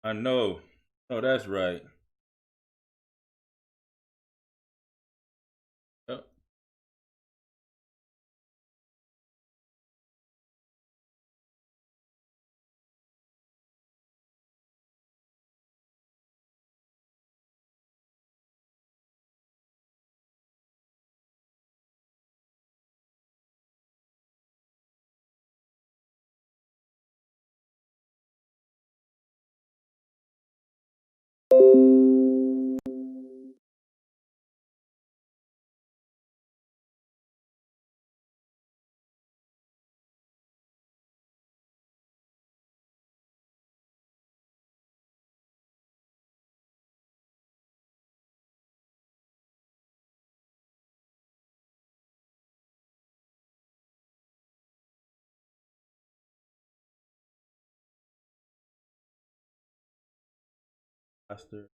I know. Oh, that's right. Yep. Pastor.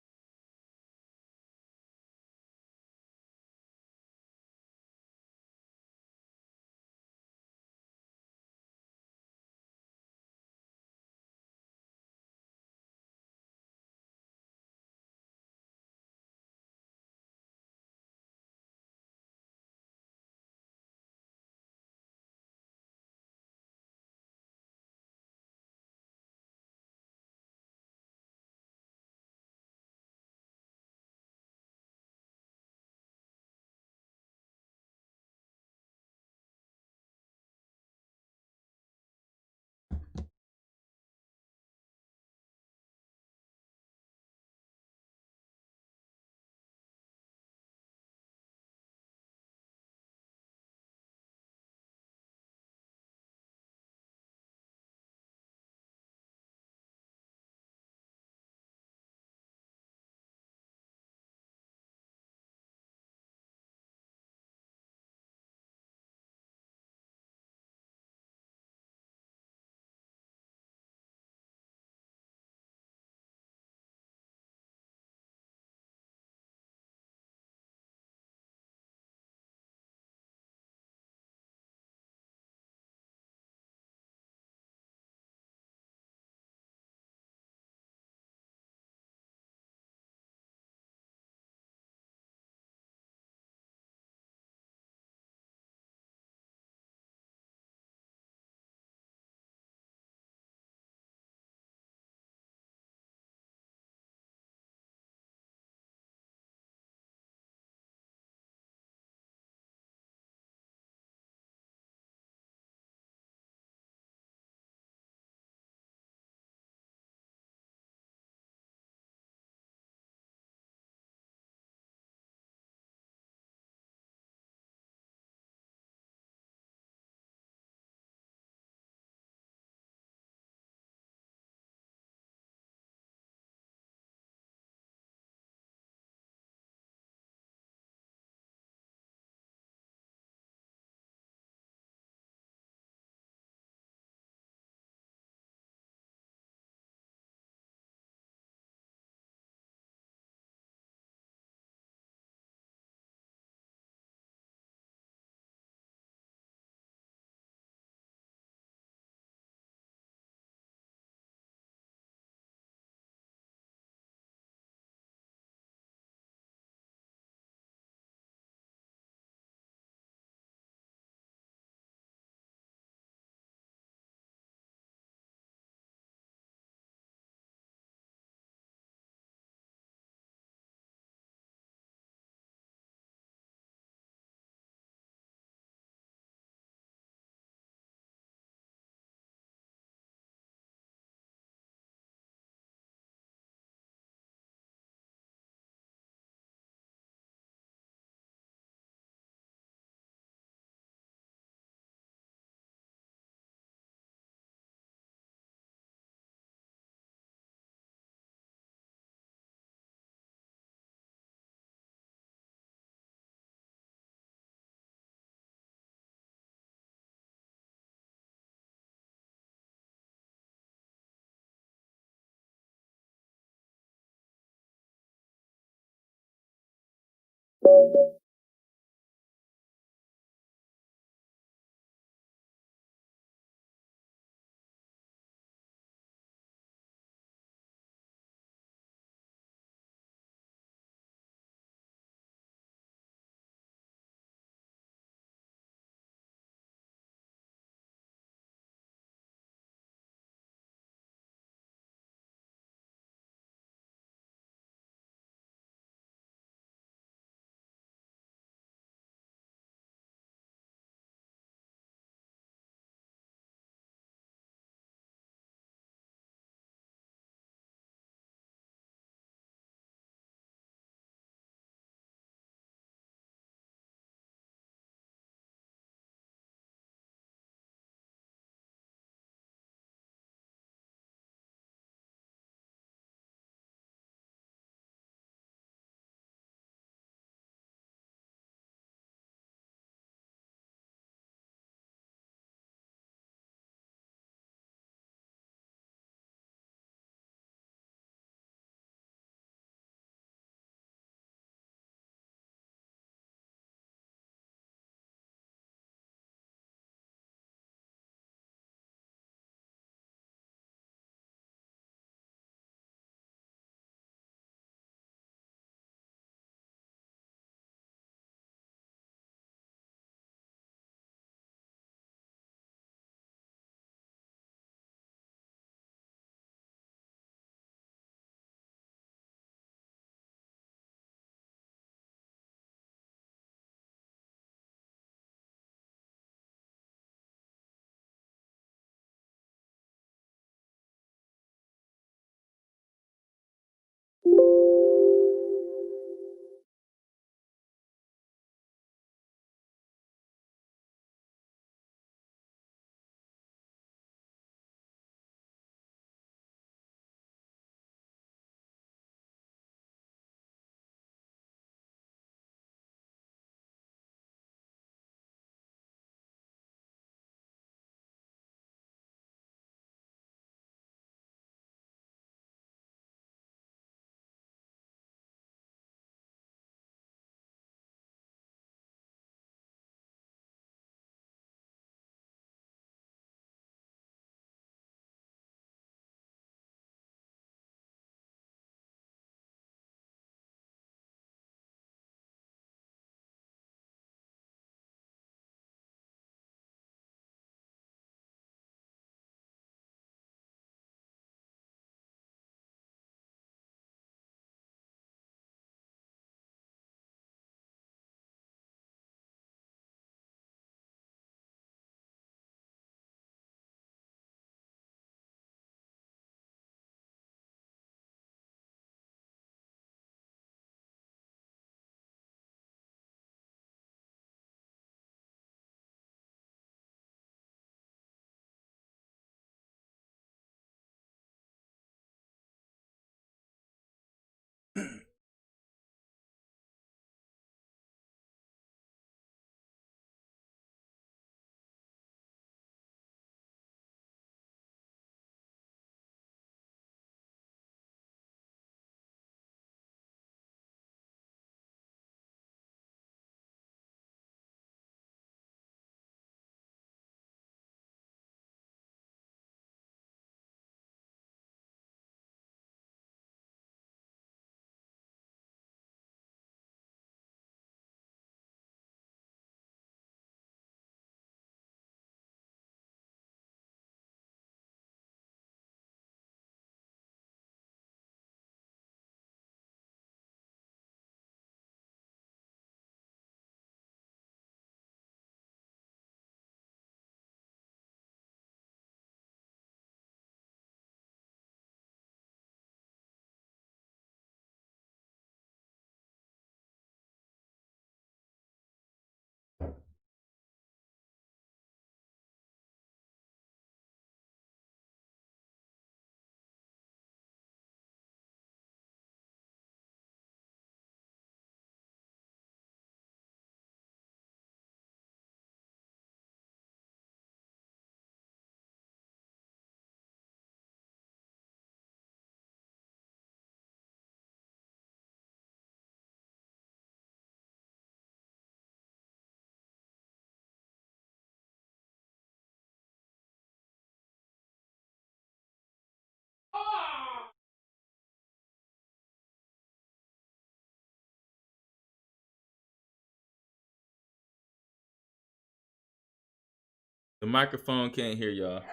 The microphone can't hear y'all.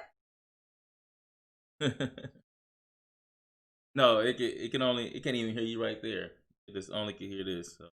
No, it can't even hear you right there. It just only can hear this. So.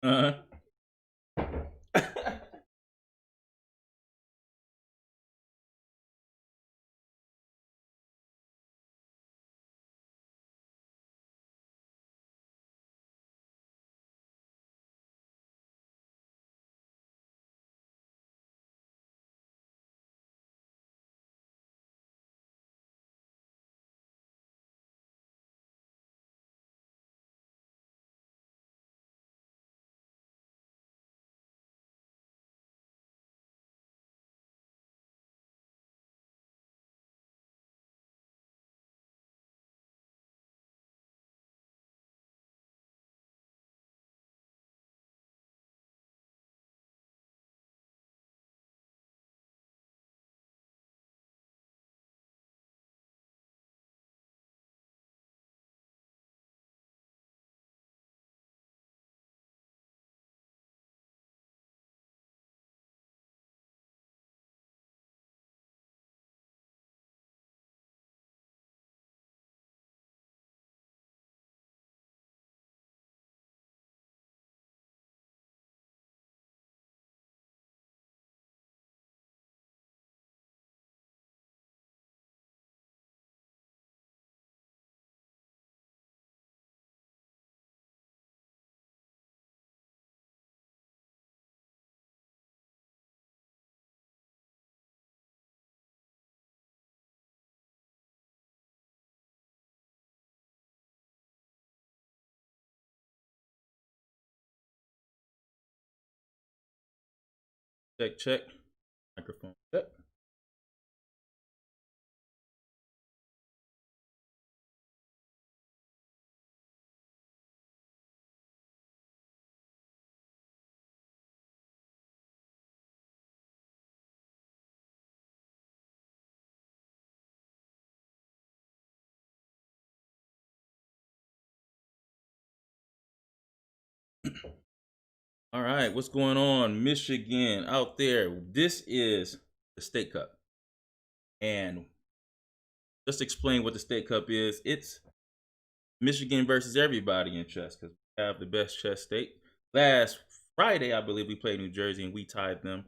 Uh-huh. Check, check. Microphone check. All right, what's going on, Michigan out there? This is the State Cup. And just to explain what the State Cup is, it's Michigan versus everybody in chess because we have the best chess state. Last Friday, I believe we played New Jersey and we tied them.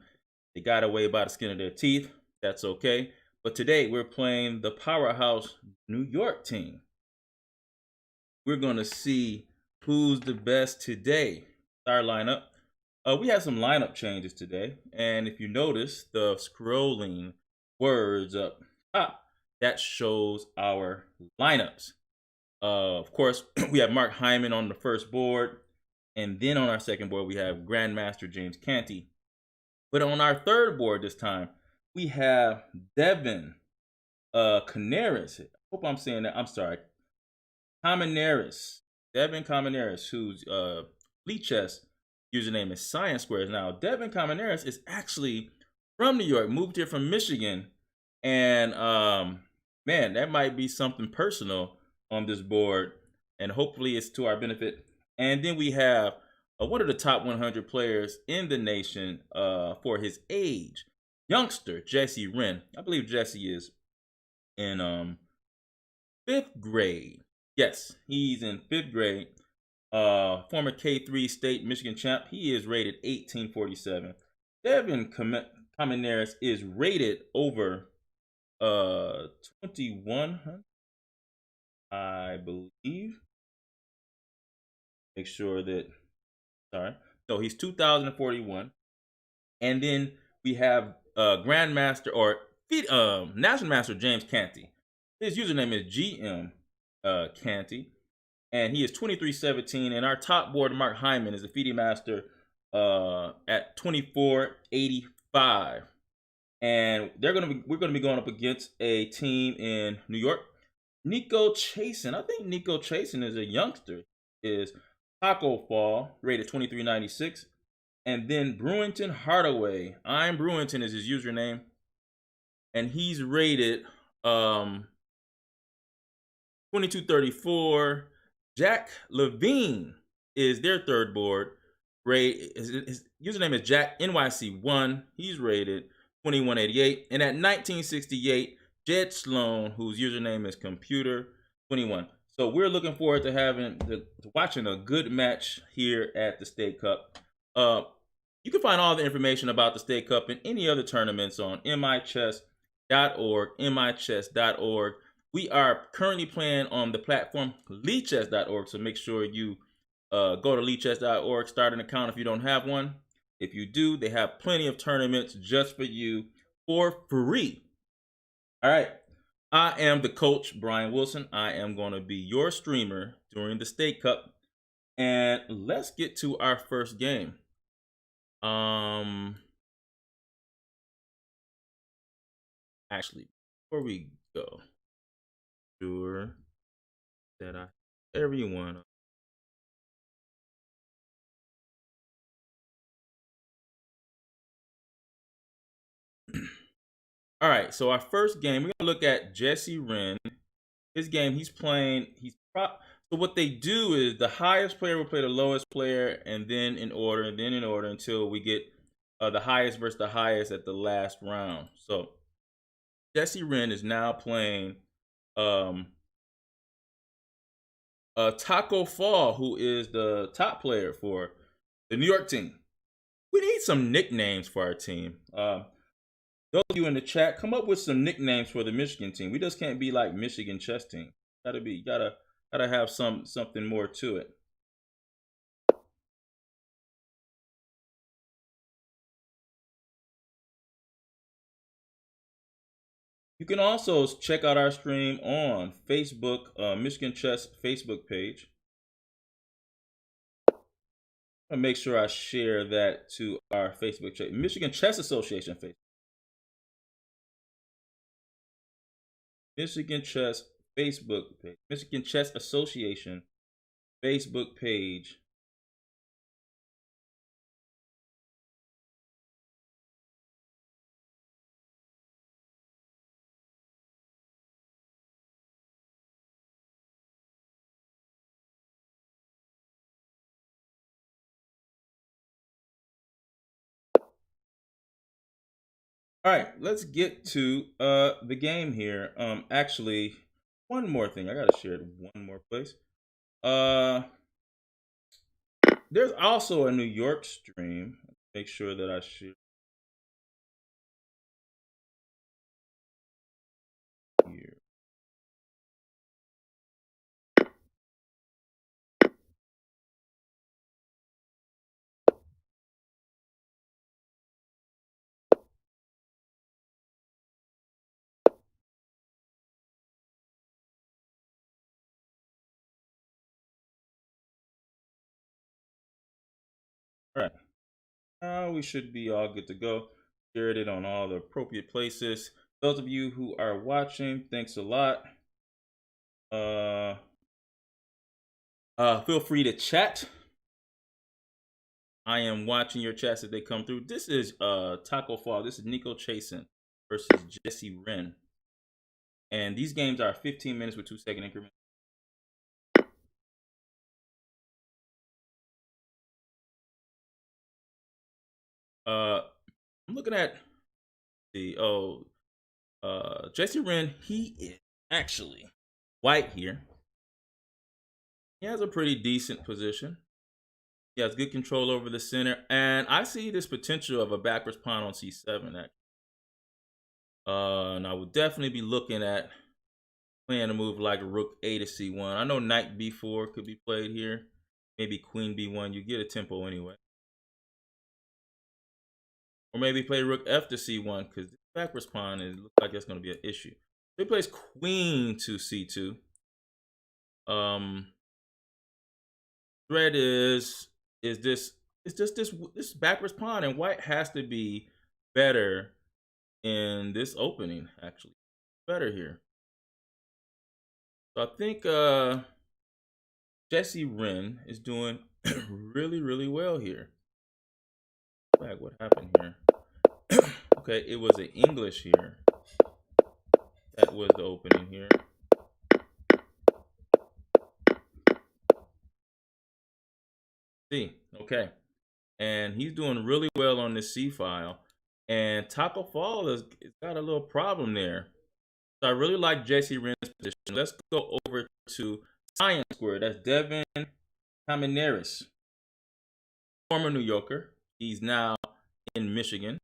They got away by the skin of their teeth. That's okay. But today we're playing the powerhouse New York team. We're going to see who's the best today. Our lineup. We have some lineup changes today. And if you notice the scrolling words up top, that shows our lineups. Of course, we have Mark Hyman on the first board. And then on our second board, we have Grandmaster James Canty. But on our third board this time, we have Devin Canaris. I hope I'm saying that. I'm sorry. Kamenaris. Devin Kamenaris, whose Fleet Chess username is Science Squares. Now, Devin Kamenaris is actually from New York, moved here from Michigan. And man, that might be something personal on this board. And hopefully it's to our benefit. And then we have one of the top 100 players in the nation for his age, youngster Jesse Wren. I believe Jesse is in 5th grade. Yes, he's in 5th grade. Former K3 state Michigan champ. He is rated 1847. Devin Kamenaris is rated over 2100, I believe. Make sure that, sorry. So he's 2041. And then we have Grandmaster or National Master James Canty. His username is GM Canty. And he is 2317. And our top board, Mark Hyman, is the FIDE Master at 2485. And we're gonna be going up against a team in New York. Nico Chasen. I think Nico Chasen is a youngster. Is Taco Fall, rated 2396. And then Brewington Hardaway. I'm Brewington is his username. And he's rated 2234. Jack Levine is their third board. His username is Jack NYC1. He's rated 2188. And at 1968, Jed Sloan, whose username is Computer21. So we're looking forward to watching a good match here at the State Cup. Uh, you can find all the information about the State Cup and any other tournaments on michess.org, michess.org. We are currently playing on the platform lichess.org, so make sure you go to lichess.org, start an account if you don't have one. If you do, they have plenty of tournaments just for you for free. All right. I am the coach, Brian Wilson. I am going to be your streamer during the State Cup. And let's get to our first game. Actually, before we go, sure that I everyone. All right, so our first game, we're gonna look at Jesse Wren. His game, he's playing. So what they do is the highest player will play the lowest player, and then in order, until we get the highest versus the highest at the last round. So Jesse Wren is now playing Taco Fall, who is the top player for the New York team. We need some nicknames for our team. Those of you in the chat, come up with some nicknames for the Michigan team. We just can't be like Michigan chess team. Gotta have something more to it. You can also check out our stream on Facebook, Michigan Chess Facebook page. I'll make sure I share that to our Facebook chat, Michigan Chess Association Facebook. Michigan Chess Facebook page, Michigan Chess Association Facebook page. All right, let's get to the game here. Actually, one more thing. I gotta share it one more place. There's also a New York stream. Make sure that I share here. All right. We should be all good to go. Shared it on all the appropriate places. Those of you who are watching, thanks a lot. Feel free to chat. I am watching your chats as they come through. This is Taco Fall. This is Nico Chasen versus Jesse Wren. And these games are 15 minutes with 2-second increments. I'm looking at the Jesse Wren. He is actually white here. He has a pretty decent position. He has good control over the center, and I see this potential of a backwards pawn on c7. And I would definitely be looking at playing a move like rook a to c1. I know knight b4 could be played here. Maybe queen b1. You get a tempo anyway. Or maybe play rook f to c1 because this backwards pawn looks like that's going to be an issue. So he plays queen to c2. Threat is just this backwards pawn, and white has to be better in this opening. Actually, better here. So I think Jesse Wren is doing really well here. What happened here? Okay, it was an English here. That was the opening here. See, okay. And he's doing really well on this C file. And Taco Fall has got a little problem there. So I really like Jesse Wren's position. Let's go over to Science Square. That's Devin Caminaris, former New Yorker. He's now in Michigan.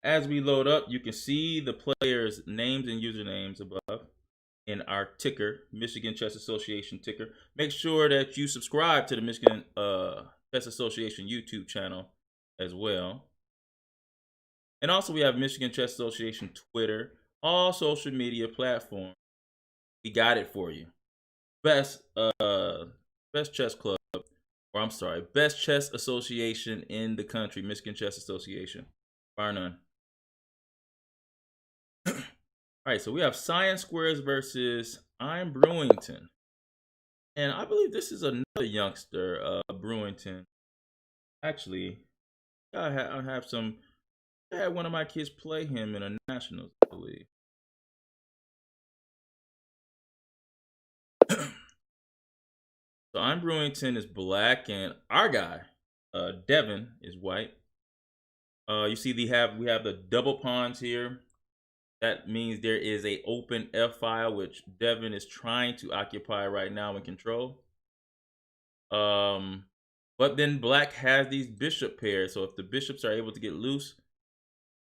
As we load up, you can see the players' names and usernames above in our ticker, Michigan Chess Association ticker. Make sure that you subscribe to the Michigan Chess Association YouTube channel as well. And also we have Michigan Chess Association Twitter, all social media platforms. We got it for you. Best chess club, or I'm sorry, best chess association in the country, Michigan Chess Association, bar none. All right, so we have Science Squares versus I'm Brewington. And I believe this is another youngster, Brewington. Actually, I had one of my kids play him in a nationals, I believe. So I'm Brewington is black, and our guy, Devin, is white. You see, we have the double pawns here. That means there is a open F file, which Devin is trying to occupy right now and control. But then black has these bishop pairs. So if the bishops are able to get loose,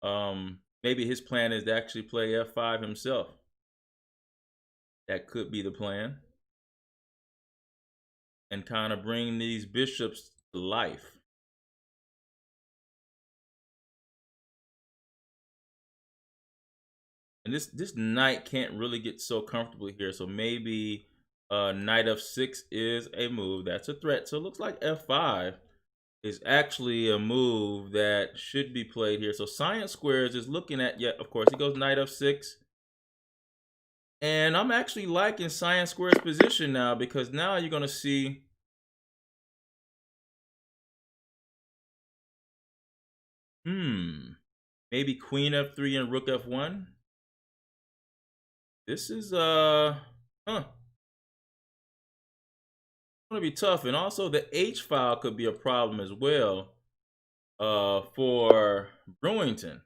maybe his plan is to actually play F5 himself. That could be the plan. And kind of bring these bishops to life. And this knight can't really get so comfortable here. So maybe knight f6 is a move. That's a threat. So it looks like f5 is actually a move that should be played here. So Science Squares is looking at, yeah, of course, he goes knight f6. And I'm actually liking Science Squares' position now, because now you're going to see maybe queen f3 and rook f1. This is gonna be tough. And also the H file could be a problem as well for Brewington.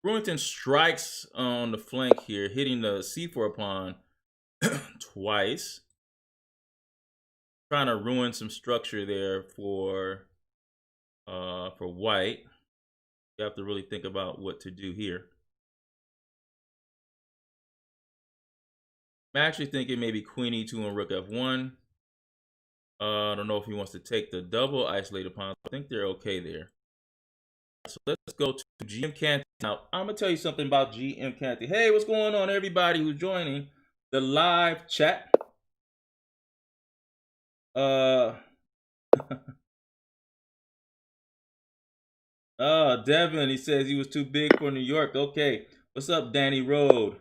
Brewington strikes on the flank here, hitting the c4 pawn twice, trying to ruin some structure there for white. You have to really think about what to do here. I'm actually thinking maybe queen e2 and rook f1. I don't know if he wants to take the double isolated pawn. I think they're okay there. So let's go to GM Canty. Now, I'm going to tell you something about GM Canty. Hey, what's going on, everybody who's joining the live chat? Devin, he says he was too big for New York. Okay. What's up, Danny Road?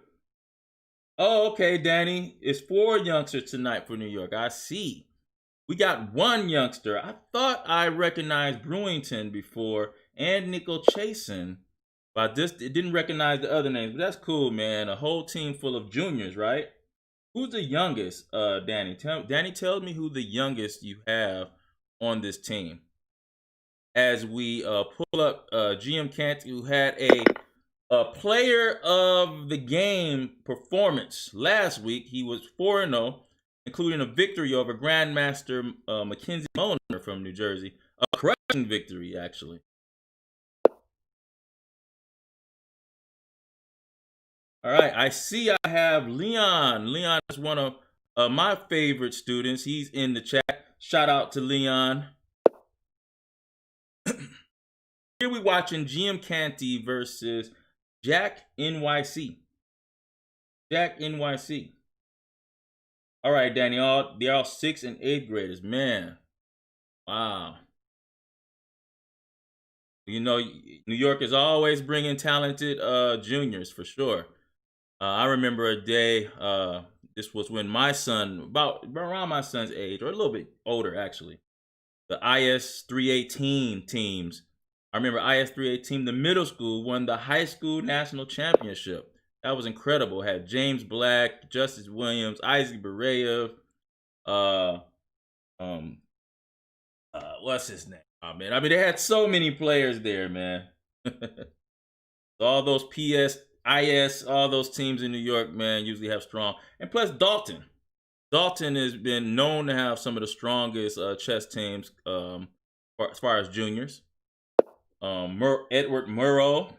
Oh, okay, Danny. It's 4 youngsters tonight for New York. I see. We got 1 youngster. I thought I recognized Brewington before and Nicole Chasen, but I just didn't recognize the other names. But that's cool, man. A whole team full of juniors, right? Who's the youngest, Danny? Danny, tell me who the youngest you have on this team. As we pull up GM Canty, who had a player of the game performance last week. He was 4-0, including a victory over Grandmaster Mackenzie Moner from New Jersey. A crushing victory, actually. All right, I see I have Leon. Leon is one of my favorite students. He's in the chat. Shout out to Leon. Here we watching GM Canty versus Jack NYC. Jack NYC. All right, Danny. They're all 6th and 8th graders. Man, wow. You know, New York is always bringing talented juniors for sure. I remember a day. This was when my son, about around my son's age, or a little bit older actually. The IS 318 teams. I remember IS 318, the middle school, won the high school national championship. That was incredible. Had James Black, Justice Williams, Isaac Bereyev, what's his name? Oh man, I mean they had so many players there, man. All those PS, IS, all those teams in New York, man, usually have strong. And plus Dalton. Dalton has been known to have some of the strongest chess teams as far as juniors. Edward Murrow. What's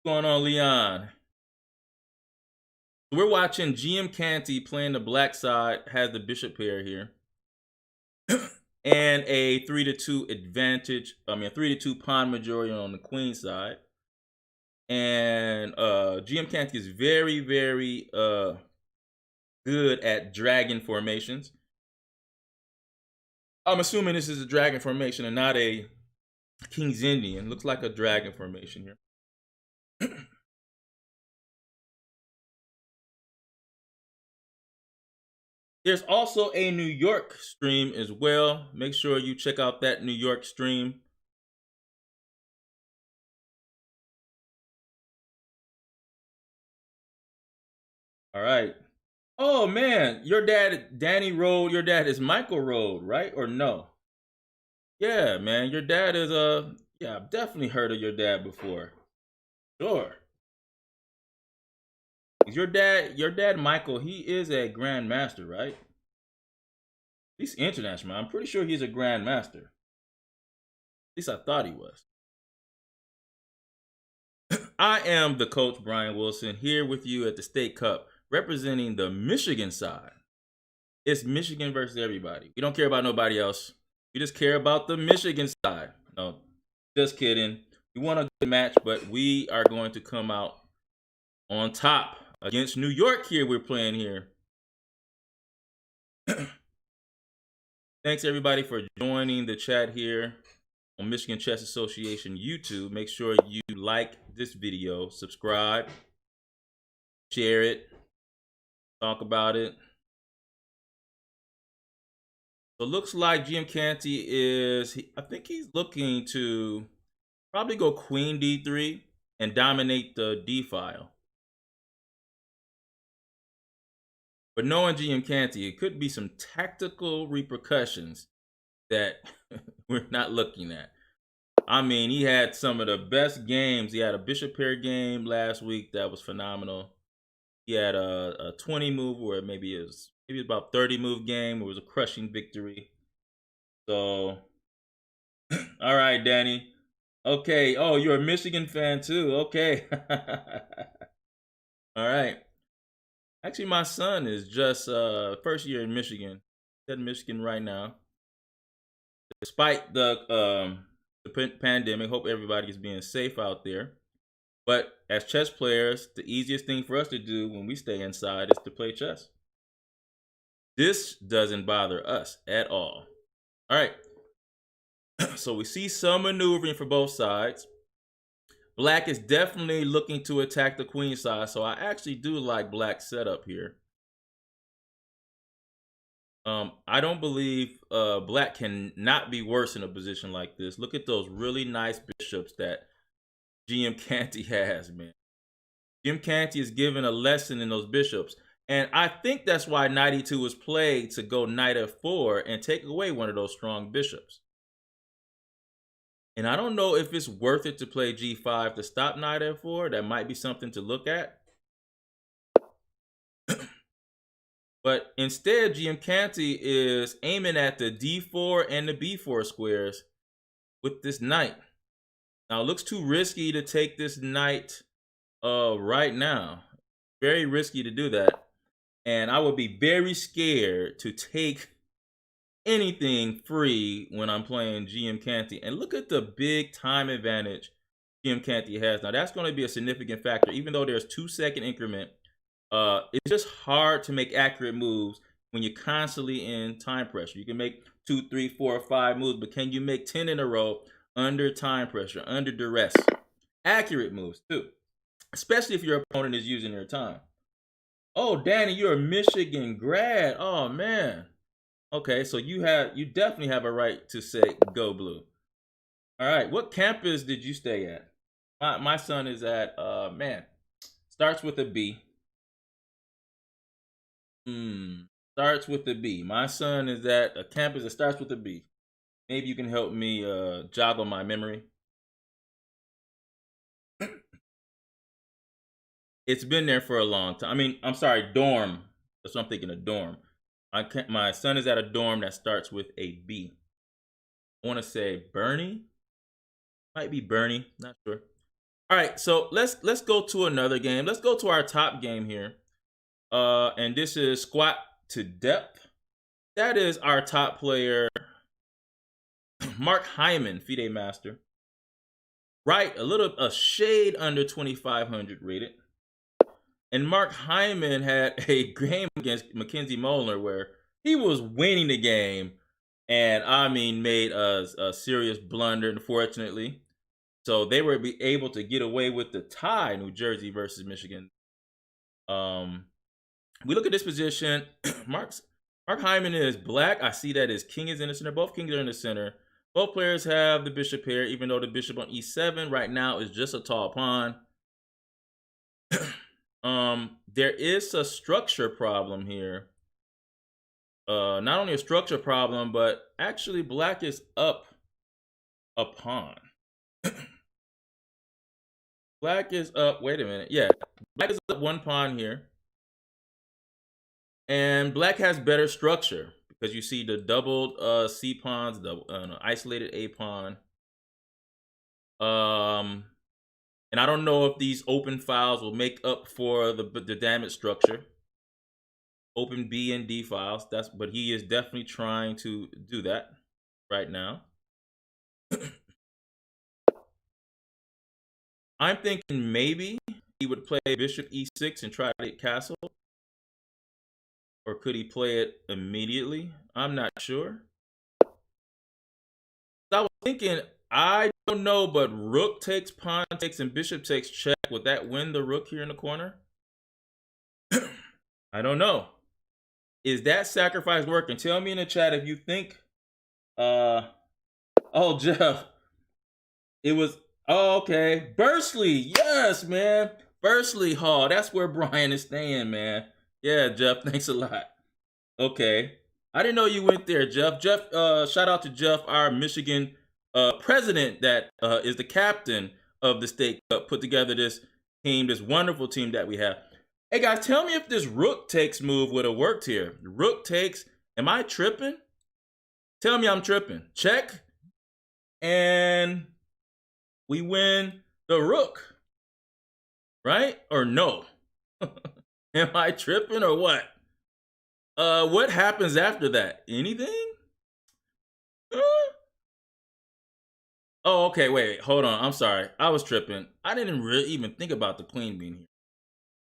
going on, Leon? We're watching GM Canty playing the black side, has the bishop pair here. And a 3-2 advantage. I mean, a 3-2 pawn majority on the queen side. And GM Canty is very, very good at dragon formations. I'm assuming this is a dragon formation and not a King's Indian. Looks like a dragon formation here. There's also a New York stream as well. Make sure you check out that New York stream. All right. Oh man, your dad, Danny Rode, your dad is Michael Rode, right? Or no? Yeah, man, your dad is yeah, I've definitely heard of your dad before. Sure. Your dad Michael, he is a grandmaster, right? He's international. I'm pretty sure he's a grandmaster. At least I thought he was. I am the coach, Brian Wilson, here with you at the State Cup, representing the Michigan side. It's Michigan versus everybody. We don't care about nobody else. We just care about the Michigan side. No, just kidding. We want a good match, but we are going to come out on top against New York here. We're playing here. Thanks everybody for joining the chat here on Michigan Chess Association YouTube. Make sure you like this video, subscribe, share it, talk about it. So it looks like GM Canty is, I think he's looking to probably go queen d3 and dominate the d file. But knowing GM Canty, it could be some tactical repercussions that we're not looking at. I mean, he had some of the best games. He had a bishop pair game last week that was phenomenal. He had a 20 move, or maybe it was about 30 move game. It was a crushing victory. So, all right, Danny. Okay. Oh, you're a Michigan fan too. Okay. All right. Actually, my son is just first year in Michigan. He's at Michigan right now. Despite the pandemic, hope everybody is being safe out there. But as chess players, the easiest thing for us to do when we stay inside is to play chess. This doesn't bother us at all. All right. So we see some maneuvering for both sides. Black is definitely looking to attack the queen side, so I actually do like Black's setup here. I don't believe Black can not be worse in a position like this. Look at those really nice bishops that GM Canty has, man. GM Canty is giving a lesson in those bishops. And I think that's why knight e2 was played, to go knight f4 and take away one of those strong bishops. And I don't know if it's worth it to play g5 to stop knight f4. That might be something to look at. But instead, GM Canty is aiming at the d4 and the b4 squares with this knight. Now, it looks too risky to take this knight right now. Very risky to do that. And I would be very scared to take anything free when I'm playing GM Canty. And look at the big time advantage GM Canty has. Now, that's going to be a significant factor. Even though there's 2-second increment, it's just hard to make accurate moves when you're constantly in time pressure. You can make 2, 3, 4, 5 moves, but can you make 10 in a row under time pressure, under duress? Accurate moves, too. Especially if your opponent is using their time. Oh, Danny, you're a Michigan grad. Oh, man. Okay, so you definitely have a right to say go blue. All right, what campus did you stay at? My son is at man, starts with a B. Starts with a B. My son is at a campus that starts with a B. Maybe you can help me joggle my memory. It's been there for a long time. I mean, I'm sorry, dorm. That's what I'm thinking of, dorm. My son is at a dorm that starts with a B. I want to say Bernie. Might be Bernie. Not sure. All right, so let's go to another game. Let's go to our top game here. And this is Squat to Depth. That is our top player, Mark Hyman, FIDE Master. Right, a shade under 2,500 rated. And Mark Hyman had a game against Mackenzie Molnar where he was winning the game, and I mean made a serious blunder, unfortunately. So they were able to get away with the tie, New Jersey versus Michigan. We look at this position. Mark Hyman is black. I see that his king is in the center. Both kings are in the center. Both players have the bishop here, even though the bishop on e7 right now is just a tall pawn. There is a structure problem here. Not only a structure problem, but actually black is up a pawn. Black is up, wait a minute. Yeah, black is up one pawn here. And black has better structure because you see the doubled C pawns, the isolated A pawn. And I don't know if these open files will make up for the damaged structure. Open B and D files. But he is definitely trying to do that right now. I'm thinking maybe he would play bishop e6 and try to get castle. Or could he play it immediately? I'm not sure. I was thinking, I don't know, but rook takes, pawn takes, and bishop takes check. Would that win the rook here in the corner? I don't know. Is that sacrifice working? Tell me in the chat if you think. Oh, Jeff. It was. Oh, okay. Bursley. Yes, man. Bursley Hall. That's where Brian is staying, man. Yeah, Jeff. Thanks a lot. Okay. I didn't know you went there, Jeff. Jeff, shout out to Jeff, our Michigan president that is the captain of the State Cup, put together this team, this wonderful team that we have. Hey, guys, tell me if this rook takes move would have worked here. Rook takes. Am I tripping? Tell me I'm tripping. Check. And we win the rook. Right? Or no? Am I tripping or what? What happens after that? Anything? Oh, okay, wait, hold on. I'm sorry. I was tripping. I didn't really even think about the queen being here.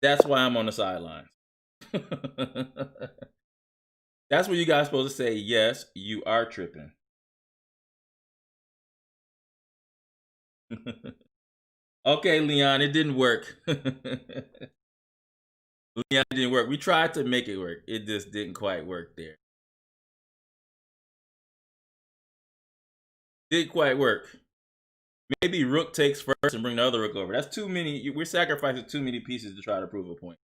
That's why I'm on the sidelines. That's where you guys supposed to say, yes, you are tripping. Okay, Leon, it didn't work. Leon, it didn't work. We tried to make it work. It just didn't quite work there. Didn't quite work. Maybe rook takes first and bring the other rook over. That's too many. We're sacrificing too many pieces to try to prove a point.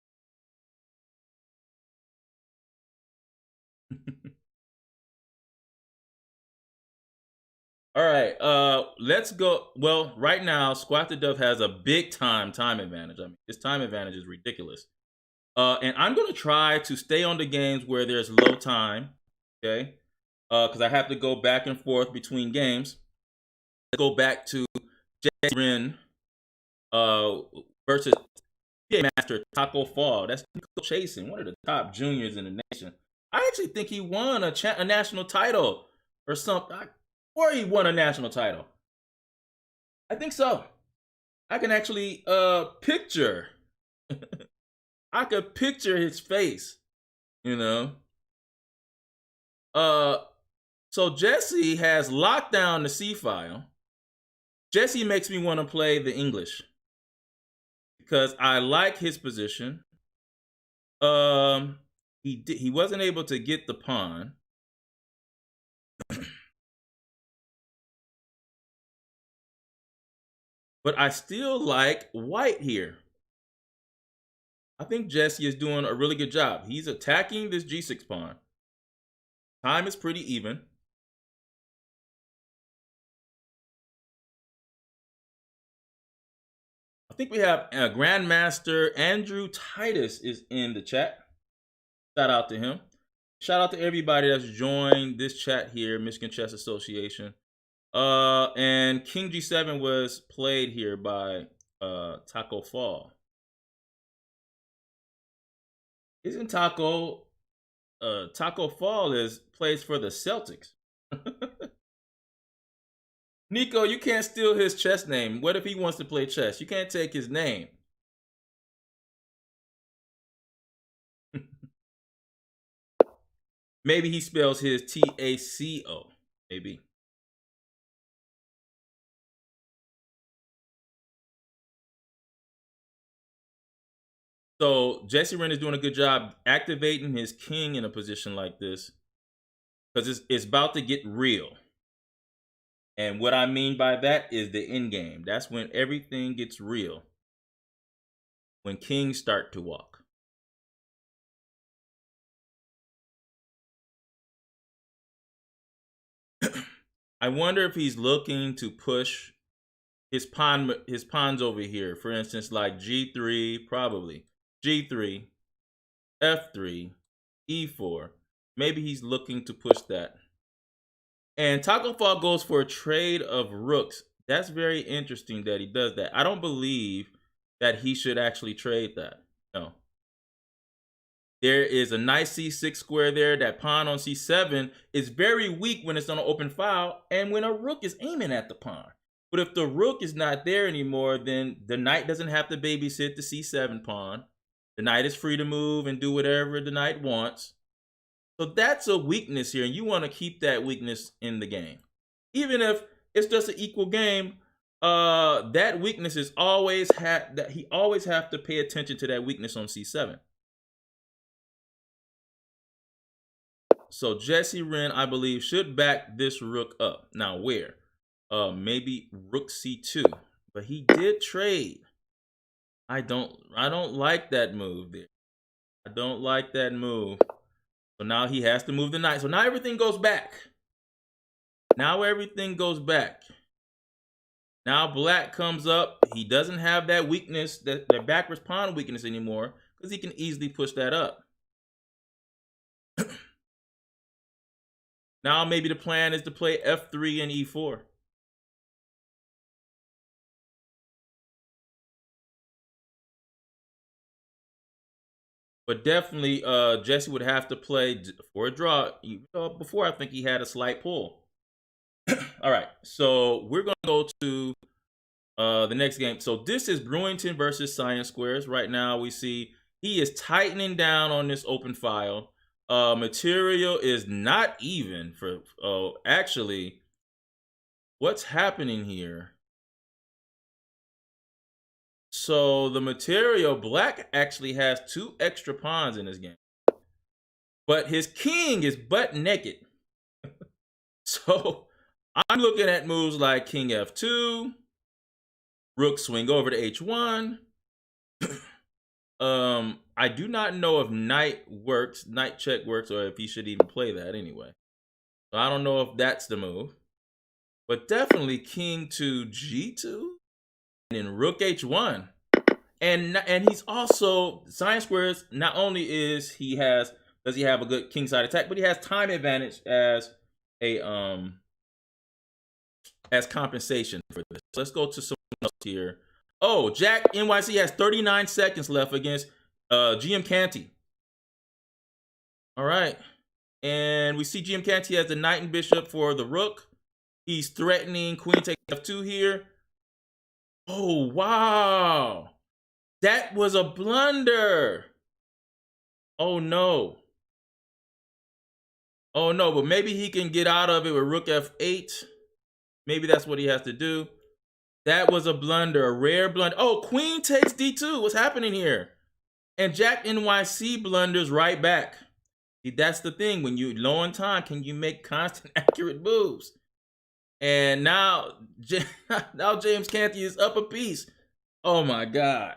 All right, let's go. Well, right now, Squat the Dove has a big time advantage. I mean, his time advantage is ridiculous. And I'm going to try to stay on the games where there's low time, okay? Because I have to go back and forth between games. Let's go back to Jesse Rin versus PA Master Taco Fall. That's Nico Chasen, one of the top juniors in the nation. I actually think he won a national title or something. Or he won a national title. I think so. I can actually picture. I could picture his face, you know. So Jesse has locked down the C file. Jesse makes me want to play the English because I like his position. He wasn't able to get the pawn. But I still like white here. I think Jesse is doing a really good job. He's attacking this G6 pawn. Time is pretty even. think we have Grandmaster Andrew Titus is in the chat. Shout out to him. Shout out to everybody that's joined this chat here, Michigan Chess Association. And King G7 was played here by Taco Fall. Isn't Taco Fall plays for the Celtics? Nico, you can't steal his chess name. What if he wants to play chess? You can't take his name. Maybe he spells his T-A-C-O. Maybe. So Jesse Wren is doing a good job activating his king in a position like this, because it's about to get real. And what I mean by that is the end game. That's when everything gets real. When kings start to walk. I wonder if he's looking to push his pawns over here. For instance, like G3, probably. G3, F3, E4. Maybe he's looking to push that. And Taco Fall goes for a trade of rooks. That's very interesting that he does that. I don't believe that he should actually trade that. No. There is a nice C6 square there. That pawn on C7 is very weak when it's on an open file and when a rook is aiming at the pawn. But if the rook is not there anymore, then the knight doesn't have to babysit the C7 pawn. The knight is free to move and do whatever the knight wants. So that's a weakness here, and you want to keep that weakness in the game. Even if it's just an equal game, that weakness is always he always have to pay attention to that weakness on C7. So Jesse Wren, I believe, should back this rook up. Now where? Maybe rook C2. But he did trade. I don't like that move there. I don't like that move. So now he has to move the knight. So now everything goes back. Now everything goes back. Now black comes up. He doesn't have that weakness, that backwards pawn weakness anymore, because he can easily push that up. Now maybe the plan is to play F3 and E4. But definitely, Jesse would have to play for a draw. Before, I think he had a slight pull. All right, so we're going to go to the next game. So this is Brewington versus Science Squares. Right now, we see he is tightening down on this open file. Material is not even for... actually, what's happening here? So the material, black actually has 2 extra pawns in this game. But his king is butt naked. So I'm looking at moves like king F2, rook swing over to H1. I do not know if knight check works, or if he should even play that anyway. So I don't know if that's the move. But definitely king to G2 and then rook H1. And he's also, Science Squares, not only does he have a good kingside attack, but he has time advantage as a as compensation for this. Let's go to someone else here. Oh, Jack NYC has 39 seconds left against GM Canty. All right. And we see GM Canty has the knight and bishop for the rook. He's threatening queen takes F2 here. Oh, wow. That was a blunder. Oh, no. Oh, no, but maybe he can get out of it with rook F8. Maybe that's what he has to do. That was a blunder, a rare blunder. Oh, queen takes D2. What's happening here? And Jack NYC blunders right back. See, that's the thing. When you're low on time, can you make constant, accurate moves? And now James Canty is up a piece. Oh, my God.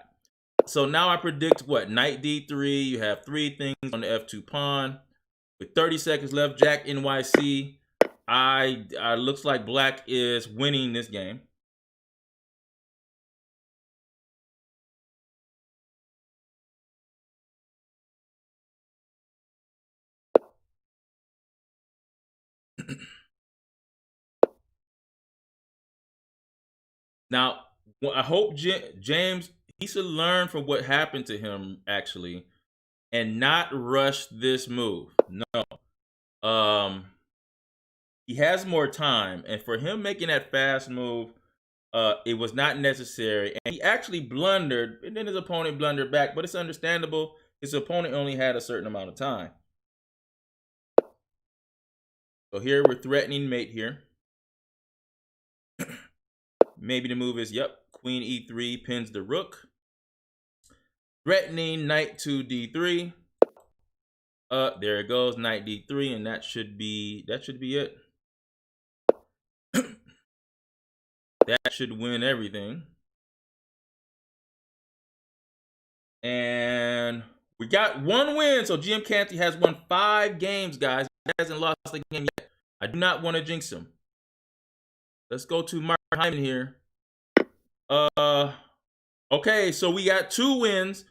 So now I predict what? Knight D3. You have 3 things on the F2 pawn. With 30 seconds left, Jack NYC. Looks like black is winning this game. Now, I hope James, he should learn from what happened to him, actually, and not rush this move. No. He has more time, and for him making that fast move, it was not necessary. And he actually blundered, and then his opponent blundered back, but it's understandable. His opponent only had a certain amount of time. So here we're threatening mate here. Maybe the move is, yep, queen e3 pins the rook. Threatening knight to d3. There it goes, knight d3, and that should be it. That should win everything. And we got one win. So GM Canty has won 5 games, guys. He hasn't lost a game yet. I do not want to jinx him. Let's go to Mark Hyman here. Okay, so we got 2 wins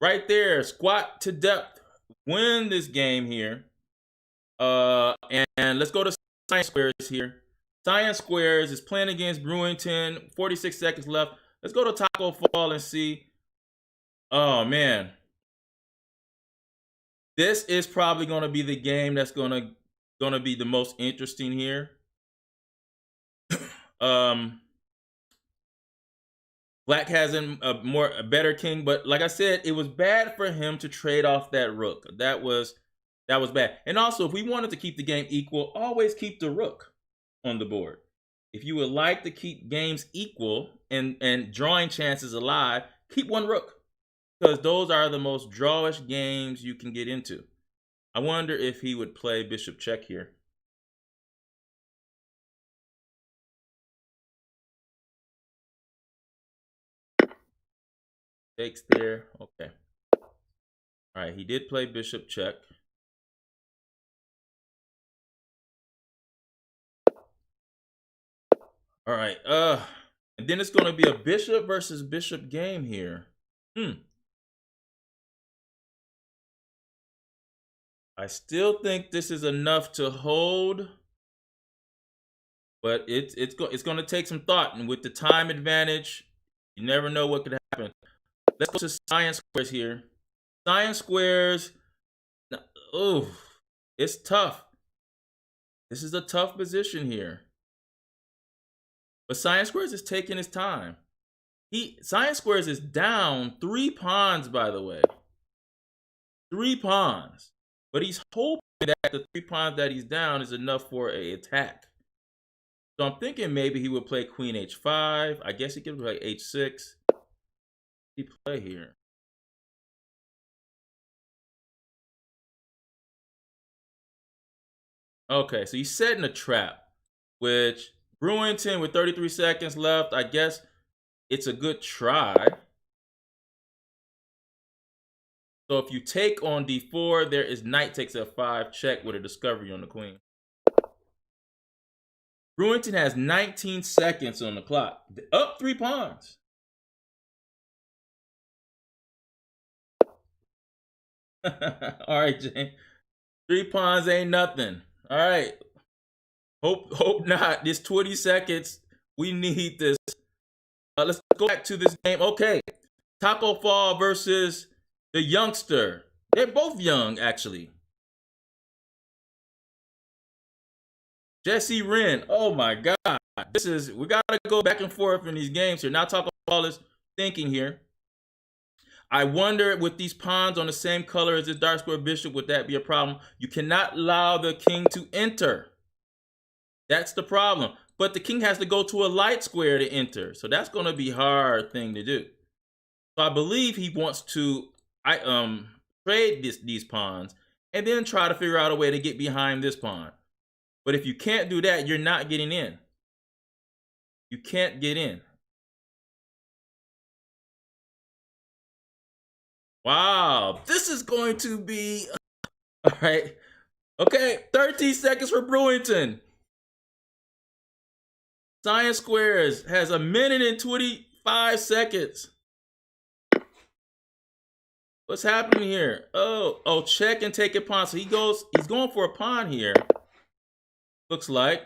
right there. Squat to depth. Win this game here. And let's go to Science Squares here. Science Squares is playing against Brewington. 46 seconds left. Let's go to Taco Fall and see. Oh, man. This is probably going to be the game that's going to be the most interesting here. Black has a better king, but like I said, it was bad for him to trade off that rook. That was bad. And also, if we wanted to keep the game equal, always keep the rook on the board. If you would like to keep games equal and drawing chances alive, keep one rook, because those are the most drawish games you can get into. I wonder if he would play bishop check here. Takes there. Okay. All right, he did play bishop check. All right. And then it's going to be a bishop versus bishop game here. I still think this is enough to hold, but it's going to take some thought, and with the time advantage, you never know what could happen. Let's go to Science Squares here. Science Squares. Oh, it's tough. This is a tough position here. But Science Squares is taking his time. Science Squares is down 3 pawns, by the way. 3 pawns. But he's hoping that the 3 pawns that he's down is enough for an attack. So I'm thinking maybe he would play queen h5. I guess he could play h6. He play here. Okay, so he's setting a trap, which Brewington with 33 seconds left. I guess it's a good try. So if you take on d4, there is knight takes f5, check with a discovery on the queen. Brewington has 19 seconds on the clock. Up 3 pawns. All right, Jane. 3 pawns ain't nothing. All right. Hope not. This 20 seconds. We need this. Let's go back to this game. Okay. Taco Fall versus the youngster. They're both young, actually. Jesse Wren. Oh my God. We gotta go back and forth in these games here. Now Taco Fall is thinking here. I wonder, with these pawns on the same color as this dark square bishop, would that be a problem? You cannot allow the king to enter. That's the problem. But the king has to go to a light square to enter. So that's going to be a hard thing to do. So I believe he wants to trade these pawns and then try to figure out a way to get behind this pawn. But if you can't do that, you're not getting in. You can't get in. Wow, this is going to be... All right. Okay, 13 seconds for Brewington. Science Squares has 1 minute and 25 seconds. What's happening here? Oh, check and take a pawn. So he's going for a pawn here. Looks like.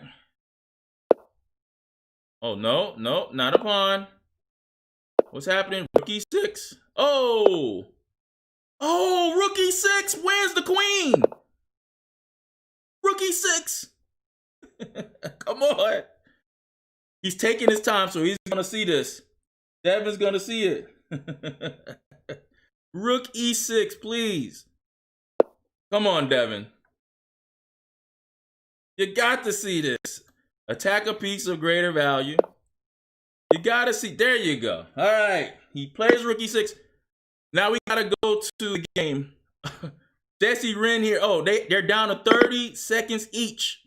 Oh, no, no, not a pawn. What's happening? Rook e6. Oh! Oh, rook e6 wins the queen. Rook e6. Come on. He's taking his time, so he's going to see this. Devin's going to see it. Rook e6, please. Come on, Devin. You got to see this. Attack a piece of greater value. You got to see. There you go. All right. He plays rook e6. Now we got to go to the game. Jesse Wren here. Oh, they're down to 30 seconds each.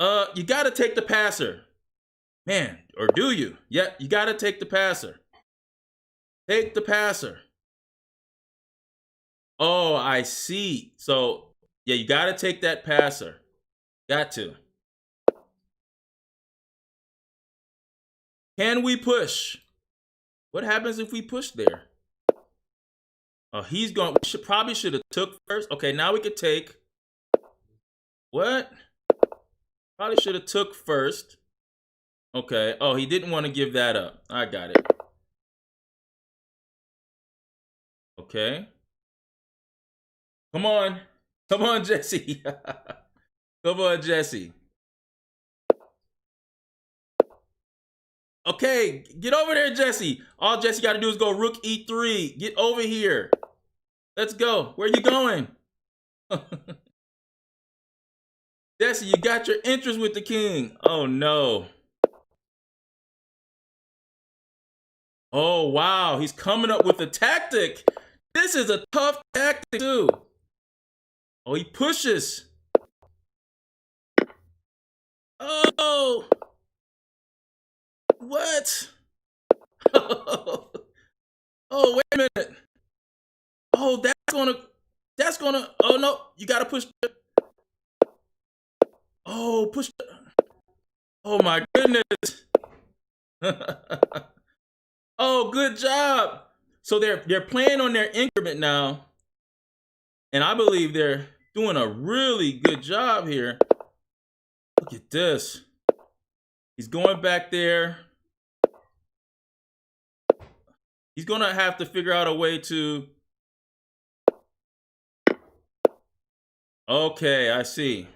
You got to take the passer. Man, or do you? Yeah, you got to take the passer. Take the passer. Oh, I see. So, yeah, you got to take that passer. Got to. Can we push? What happens if we push there? Oh, he's going. We probably should have took first. Okay, now we could take. What? Probably should have took first. Okay. Oh, he didn't want to give that up. I got it. Okay. Come on. Come on, Jesse. Come on, Jesse. Okay, get over there, Jesse. All Jesse got to do is go rook e3. Get over here. Let's go. Where you going? Jesse, you got your interest with the king. Oh, no. Oh, wow. He's coming up with a tactic. This is a tough tactic, too. Oh, he pushes. Oh. What? Oh, wait a minute. Oh, that's gonna, oh no, you gotta push. Oh, push. Oh my goodness. Oh, good job. So they're playing on their increment now. And I believe they're doing a really good job here. Look at this. He's going back there. He's going to have to figure out a way to. Okay, I see.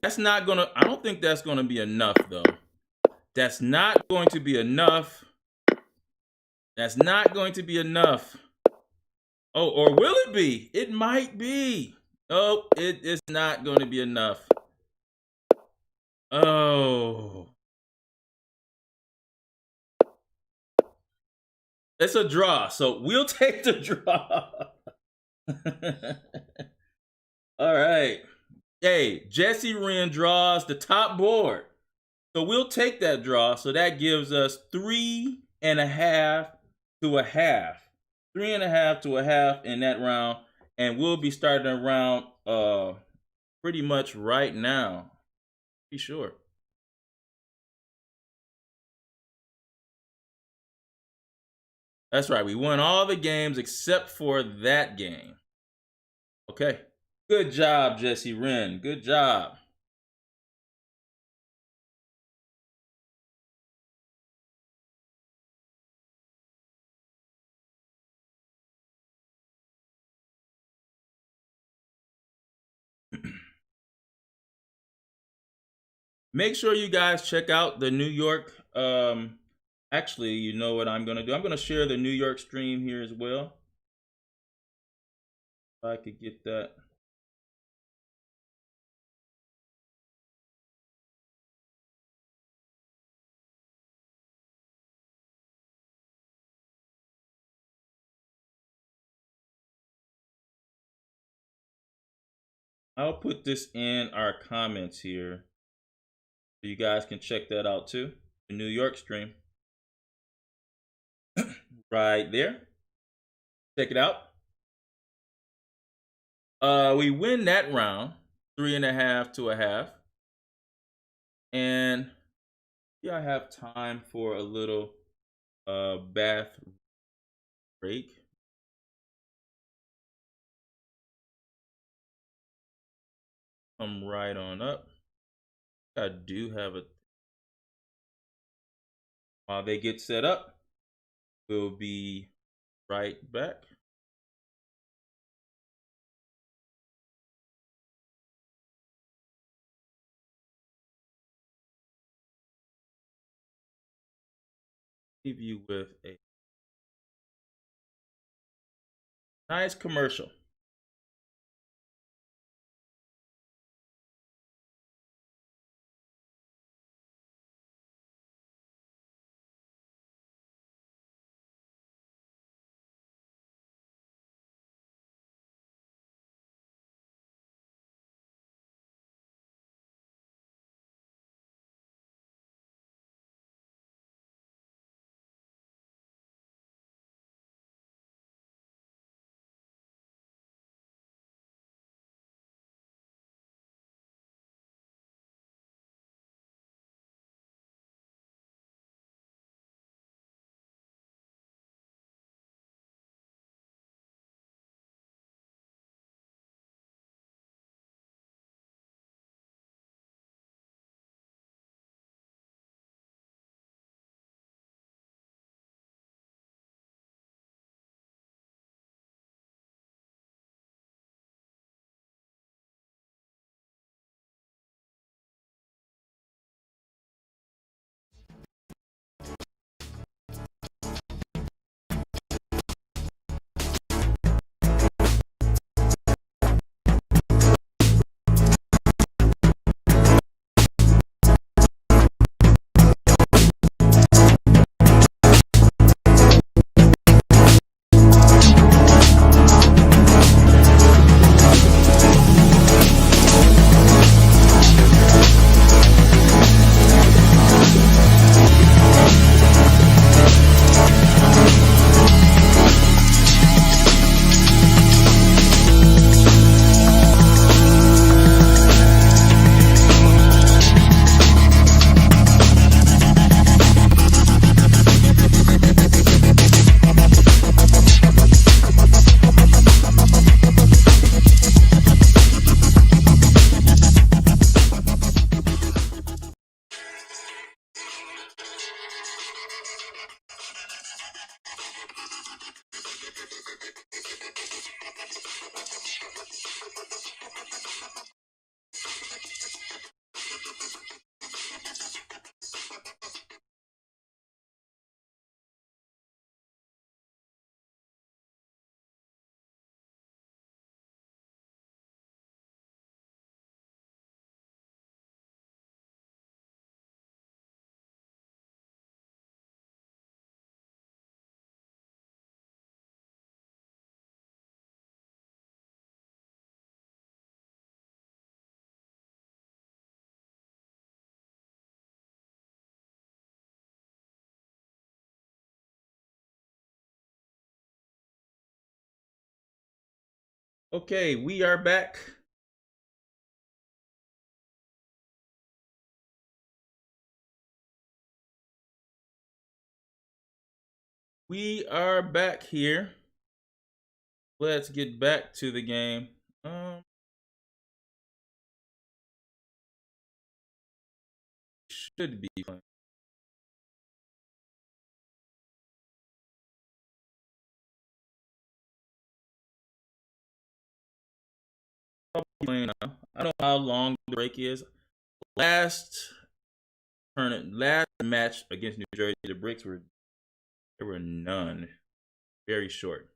That's not going to, I don't think that's going to be enough, though. That's not going to be enough. That's not going to be enough. Oh, or will it be? It might be. Oh, it is not going to be enough. Oh. It's a draw, so we'll take the draw. All right. Hey, Jesse Wren draws the top board. So we'll take that draw. So that gives us 3.5 to a half. 3.5 to a half in that round. And we'll be starting a round pretty much right now. Be sure. That's right. We won all the games except for that game. Okay. Good job, Jesse Wren. Good job. Make sure you guys check out the New York. Actually, you know what I'm going to do? I'm going to share the New York stream here as well. If I could get that. I'll put this in our comments here so you guys can check that out too. The New York stream. Right there. Check it out. We win that round, 3.5 to a half. And yeah, I have time for a little bath break. come right on up. I do have a. While they get set up, we'll be right back. Leave you with a nice commercial. Okay, we are back. We are back here. Let's get back to the game. Should be fun. I don't know how long the break is. Last last match against New Jersey, the breaks were there were none. Very short.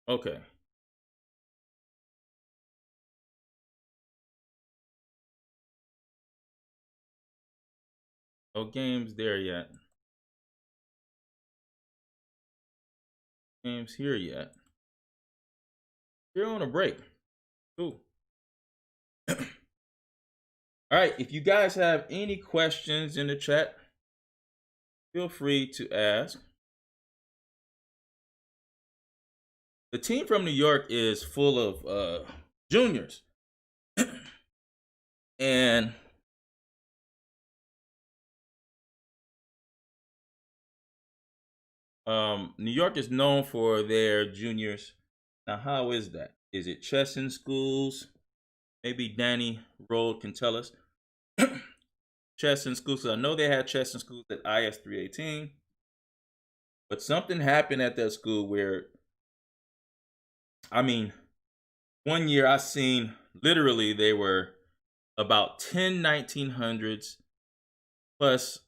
Okay. No games there yet. Games here yet. You're on a break. Cool. All right. If you guys have any questions in the chat, feel free to ask. The team from New York is full of juniors. And New York is known for their juniors Now, how is that? Is it chess in schools? Maybe Danny Road can tell us. Chess in schools. So I know they had chess in schools at IS 318, but something happened at that school where, I mean, one year I seen literally they were about 10 1900s plus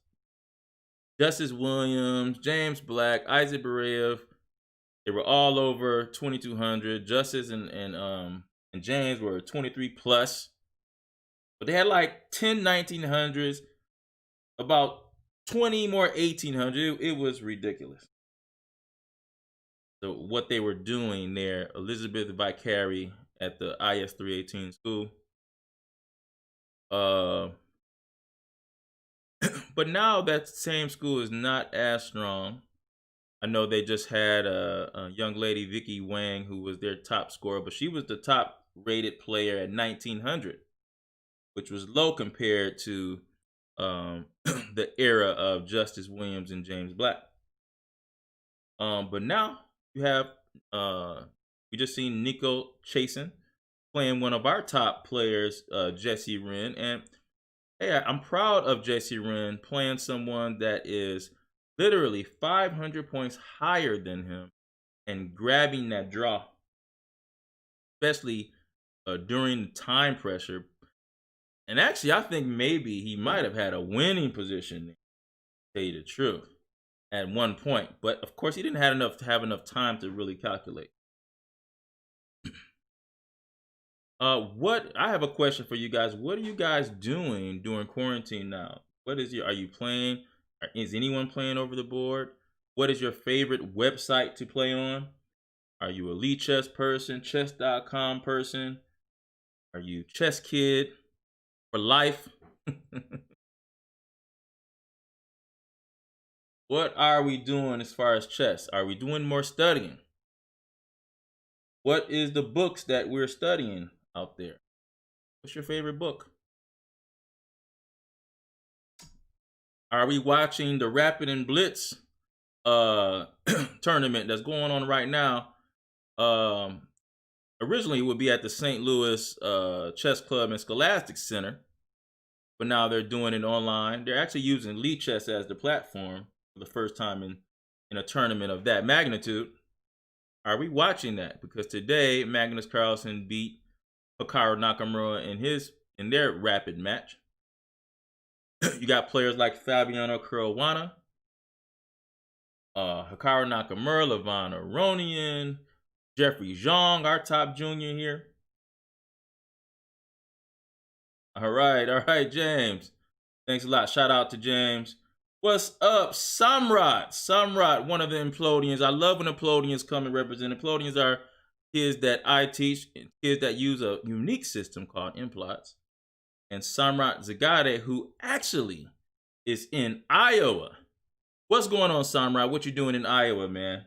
Justice Williams, James Black, Isaac Barayev. They were all over 2200. Justice and James were 23 plus. But they had like 10 1900s, about 20 more 1800s. It was ridiculous. So what they were doing there, Elizabeth Vicari at the IS 318 school. But now that same school is not as strong. I know they just had a young lady, Vicky Wang, who was their top scorer, but she was the top rated player at 1900, which was low compared to the era of Justice Williams and James Black. But now you have, we just seen Nico Chasen playing one of our top players, Jesse Wren. And hey, I'm proud of Jesse Wren playing someone that is literally 500 points higher than him and grabbing that draw, especially during time pressure. And actually, I think maybe he might have had a winning position, to tell you the truth, at one point. But of course, he didn't have enough time to really calculate. I have a question for you guys. What are you guys doing during quarantine now? Are you playing? Is anyone playing over the board? What is your favorite website to play on? Are you a Elite Chess person, chess.com person? Are you Chess Kid for life? What are we doing as far as chess? Are we doing more studying? What is the books that we're studying out there? What's your favorite book? Are we watching the Rapid and Blitz tournament that's going on right now? Originally it would be at the St. Louis Chess Club and Scholastic Center, but now they're doing it online. They're actually using Lichess as the platform for the first time in a tournament of that magnitude. Are we watching that? Because today Magnus Carlsen beat Hikaru Nakamura in their rapid match. You got players like Fabiano Caruana, Hikaru Nakamura, Levon Aronian, Jeffrey Zhang, our top junior here. All right, James. Thanks a lot. Shout out to James. What's up, Samrat? Samrat, one of the Implodians. I love when Implodians come and represent. Implodians are kids that I teach, kids that use a unique system called Implots. And Samrat Zagade, who actually is in Iowa. What's going on, Samrat? What you doing in Iowa, man?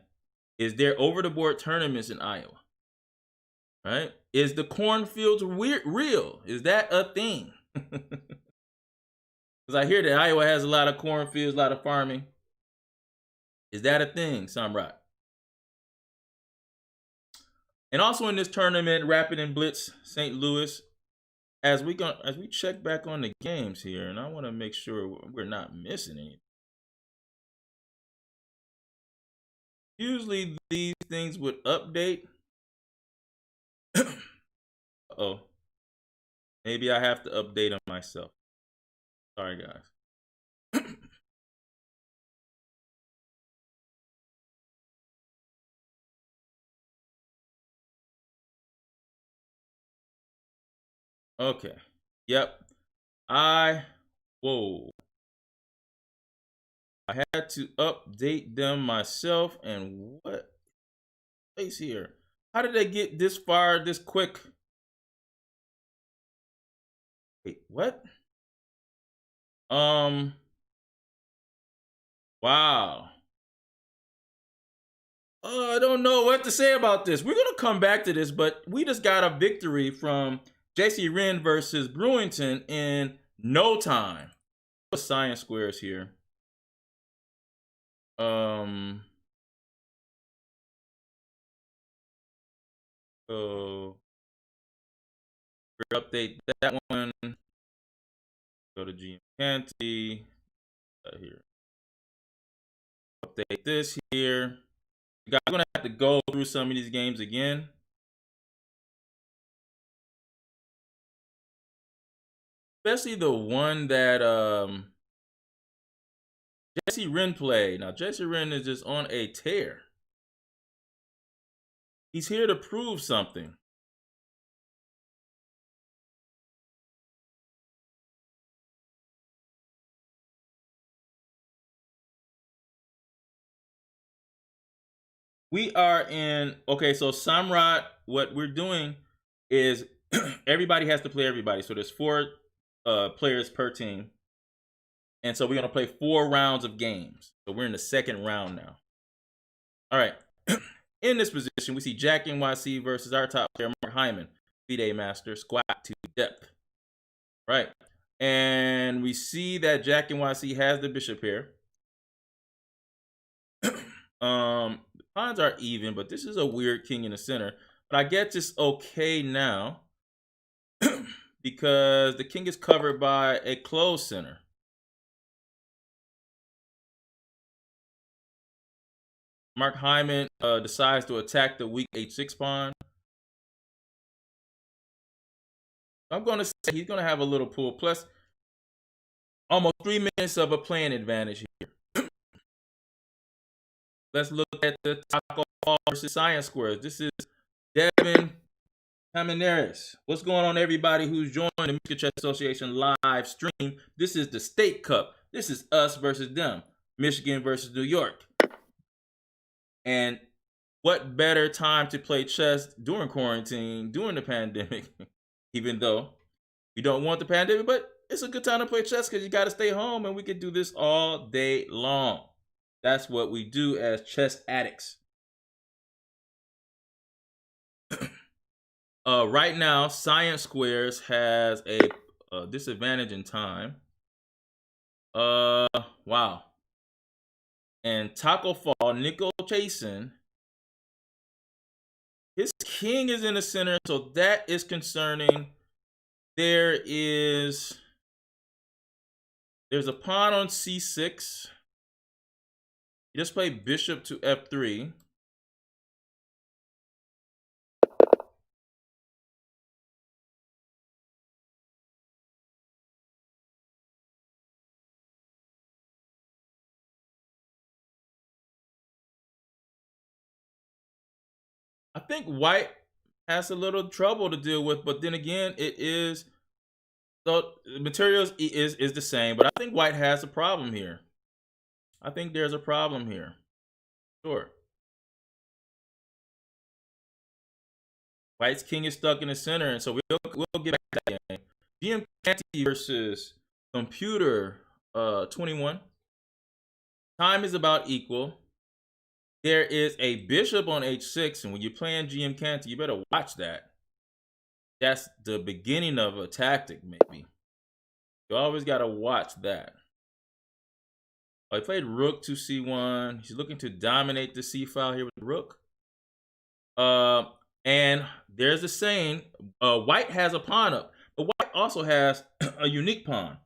Is there over-the-board tournaments in Iowa? Right? Is the cornfields real? Is that a thing? Because I hear that Iowa has a lot of cornfields, a lot of farming. Is that a thing, Samrat? And also in this tournament, Rapid and Blitz St. Louis, as we check back on the games here, and I want to make sure we're not missing anything. Usually these things would update. Uh-oh. Maybe I have to update them myself. Sorry, guys. Okay. Yep. Whoa. I had to update them myself, and what place here? How did they get this far this quick? Wait, what? Wow. I don't know what to say about this. We're gonna come back to this, but we just got a victory from Jesse Wren versus Brewington in no time. Science squares here. So update that one. Go to GM Canty. Here. Update this here. You guys are gonna have to go through some of these games again. Especially the one that Jesse Wren played. Now Jesse Wren is just on a tear. He's here to prove something. We are in, okay, so Samrat, what we're doing is everybody has to play everybody. So there's 4 players per team. And so we're going to play 4 rounds of games. So we're in the 2nd round now. All right. In this position, we see Jack NYC versus our top player, Mark Hyman, FIDE Master, squat to depth. Right. And we see that Jack NYC has the bishop here. The pawns are even, but this is a weird king in the center. But I guess it's okay now because the king is covered by a closed center. Mark Hyman decides to attack the weak h6 pawn. I'm going to say he's going to have a little pull. Plus, almost 3 minutes of a playing advantage here. Let's look at the Taco Fall versus Science Squares. This is Devin Caminares. What's going on, everybody who's joined the Michigan Chess Association live stream? This is the State Cup. This is us versus them. Michigan versus New York. And what better time to play chess during quarantine, during the pandemic, even though you don't want the pandemic, but it's a good time to play chess because you got to stay home and we can do this all day long. That's what we do as chess addicts. Right now, Science Squares has a disadvantage in time. Wow. And Taco Fall, Nickel Chasen, his king is in the center, so that is concerning. There's a pawn on c6. You just play bishop to f3. I think white has a little trouble to deal with, but then again, it is, so the materials is the same, but I think white has a problem here. I think there's a problem here. Sure. White's king is stuck in the center, and so we'll get back to that game. GM Canty versus Computer 21. Time is about equal. There is a bishop on h6, and when you're playing GM Canty, you better watch that. That's the beginning of a tactic, maybe. You always got to watch that. Oh, he played rook to c1. He's looking to dominate the c file here with the rook. And there's a saying, white has a pawn up, but white also has a unique pawn.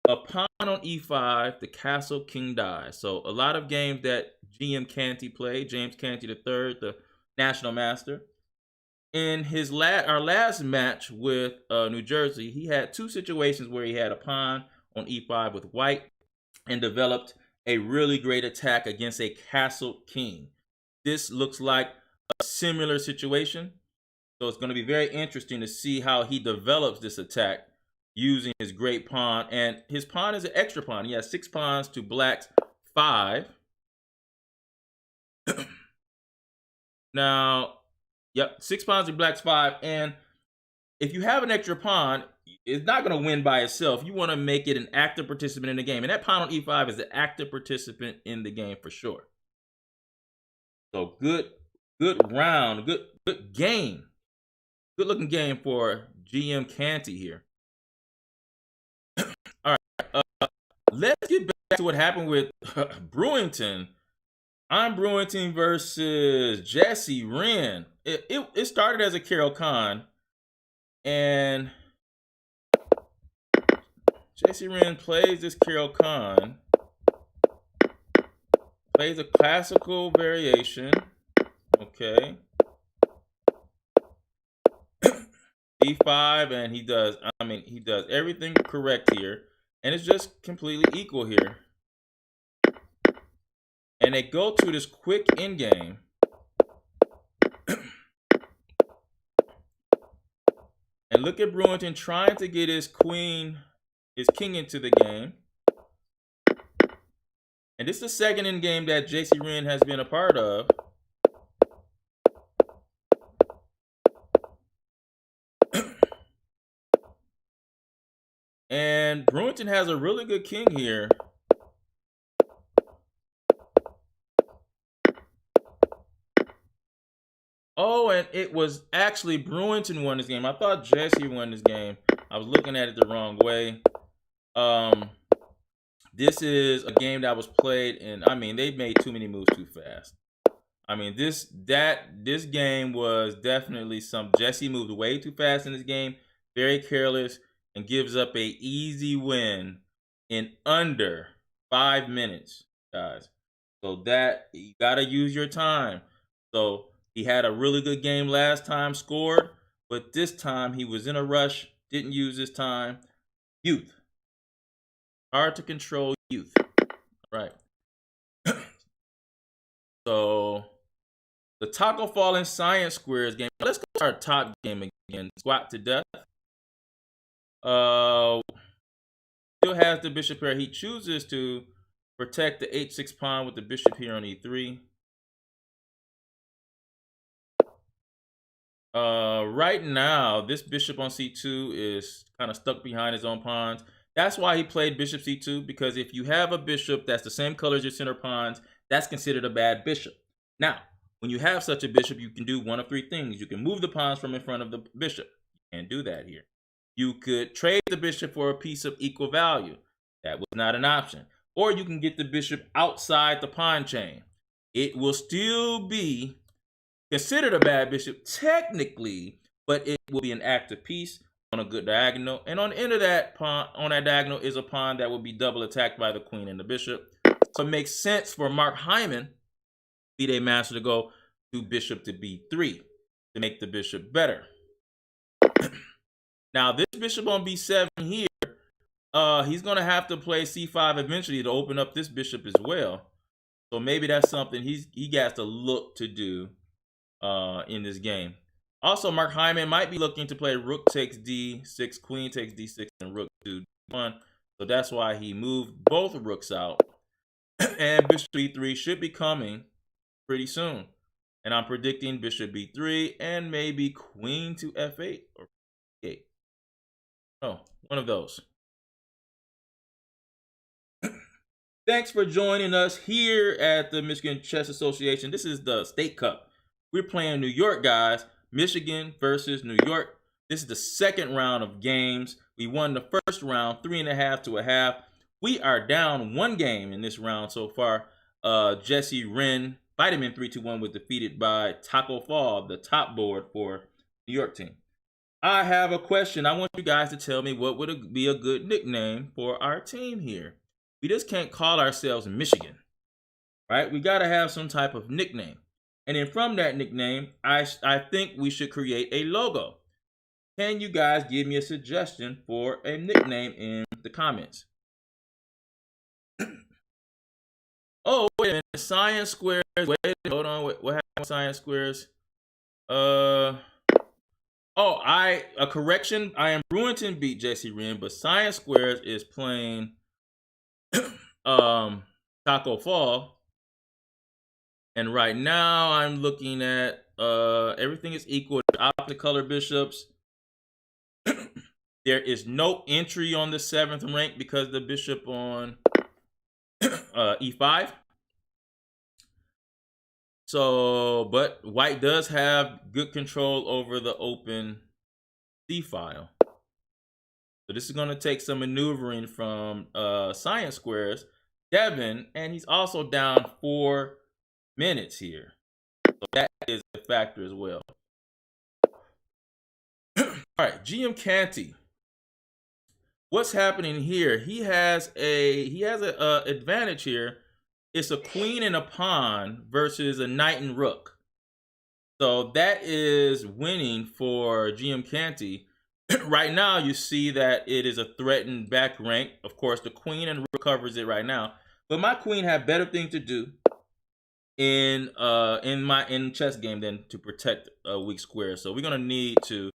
A pawn on e5, the castle king dies. So a lot of games that GM Canty played, James Canty III, the national master, in his our last match with New Jersey, he had 2 situations where he had a pawn on e5 with white and developed a really great attack against a castle king. This looks like a similar situation. So it's going to be very interesting to see how he develops this attack using his great pawn. And his pawn is an extra pawn. He has 6 pawns to black's 5. Now, yep, 6 pawns to black's 5. And if you have an extra pawn, it's not going to win by itself. You want to make it an active participant in the game. And that pawn on e5 is an active participant in the game for sure. So good round, good game. Good looking game for GM Canty here. All right, let's get back to what happened with Brewington. I'm Brewington versus Jesse Wren. It started as a Caro-Kann, and Jesse Wren plays this Caro-Kann, plays a classical variation. Okay. D5, and he does everything correct here, and it's just completely equal here. And they go to this quick endgame. And look at Brewington trying to get his king into the game. And this is the second endgame that Jesse Wren has been a part of. And Brewington has a really good king here. Oh, and it was actually Brewington won this game. I thought Jesse won this game. I was looking at it the wrong way. This is a game that was played, and I mean, they made too many moves too fast. I mean, this game was definitely some. Jesse moved way too fast in this game, very careless, and gives up a easy win in under 5 minutes, guys. So that you gotta use your time. So he had a really good game last time, scored, but this time he was in a rush, didn't use his time. Youth. Hard to control youth. Right. So the Taco Fall and Science Squares game. Let's go to our top game again. Squat to Death. Still has the bishop here. He chooses to protect the h6 pawn with the bishop here on e3. Right now, this bishop on c2 is kind of stuck behind his own pawns. That's why he played bishop c2, because if you have a bishop that's the same color as your center pawns, that's considered a bad bishop. Now, when you have such a bishop, you can do one of three things. You can move the pawns from in front of the bishop. You can't do that here. You could trade the bishop for a piece of equal value. That was not an option. Or you can get the bishop outside the pawn chain. It will still be considered a bad bishop technically, but it will be an active piece on a good diagonal. And on the end of that pawn, on that diagonal, is a pawn that will be double attacked by the queen and the bishop. So it makes sense for Mark Hyman, B-Day Master, to go to bishop to b3 to make the bishop better. Now, this bishop on b7 here, he's going to have to play c5 eventually to open up this bishop as well. So maybe that's something he got to look to do in this game. Also, Mark Hyman might be looking to play rook takes d6, queen takes d6, and rook to d1. So that's why he moved both rooks out. And bishop e3 should be coming pretty soon. And I'm predicting bishop b3 and maybe queen to f8 or f8. Oh, one of those. Thanks for joining us here at the Michigan Chess Association. This is the State Cup. We're playing New York, guys. Michigan versus New York. This is the second round of games. We won the first round, 3.5 to 1/2. We are down one game in this round so far. Jesse Wren, Vitamin 321, was defeated by Taco Fall, the top board for New York team. I have a question. I want you guys to tell me what would be a good nickname for our team here. We just can't call ourselves Michigan, right? We got to have some type of nickname. And then from that nickname, I think we should create a logo. Can you guys give me a suggestion for a nickname in the comments? Oh, wait a minute. Science Squares. Wait, hold on. What happened with Science Squares? A correction. I am Brewington beat Jesse Wren, but Science Squares is playing Taco Fall. And right now I'm looking at everything is equal to opposite color bishops. There is no entry on the 7th rank because the bishop on e5. So, but white does have good control over the open C file. So this is going to take some maneuvering from Science Squares, Devin, and he's also down 4 minutes here. So that is a factor as well. All right, GM Canty. What's happening here? He has a advantage here. It's a queen and a pawn versus a knight and rook. So that is winning for GM Canty. Right now, you see that it is a threatened back rank. Of course, the queen and rook covers it right now. But my queen had better things to do in chess game than to protect a weak square. So we're gonna need to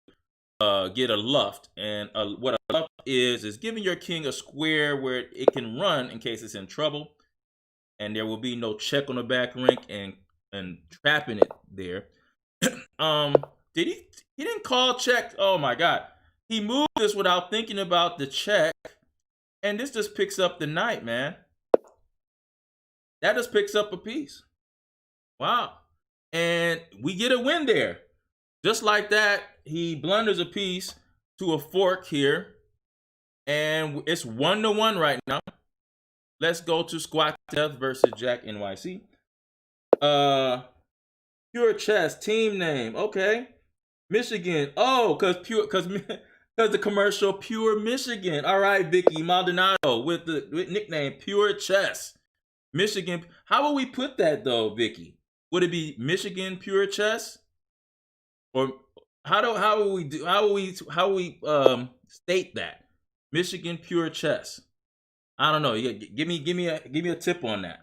get a luft, and what a luft is giving your king a square where it can run in case it's in trouble, and there will be no check on the back rank and trapping it there. Did he didn't call check? Oh my god, he moved this without thinking about the check, and this just picks up the knight, man. That just picks up a piece. Wow, and we get a win there. Just like that, he blunders a piece to a fork here, and it's 1-1 right now. Let's go to Squat Death versus Jack NYC. Pure Chess team name, okay. Michigan. Oh, because the commercial Pure Michigan. All right, Vicky Maldonado with the nickname Pure Chess. Michigan. How will we put that though, Vicky? Would it be Michigan Pure Chess? Or how will we state that? Michigan Pure Chess. I don't know. Give me a tip on that.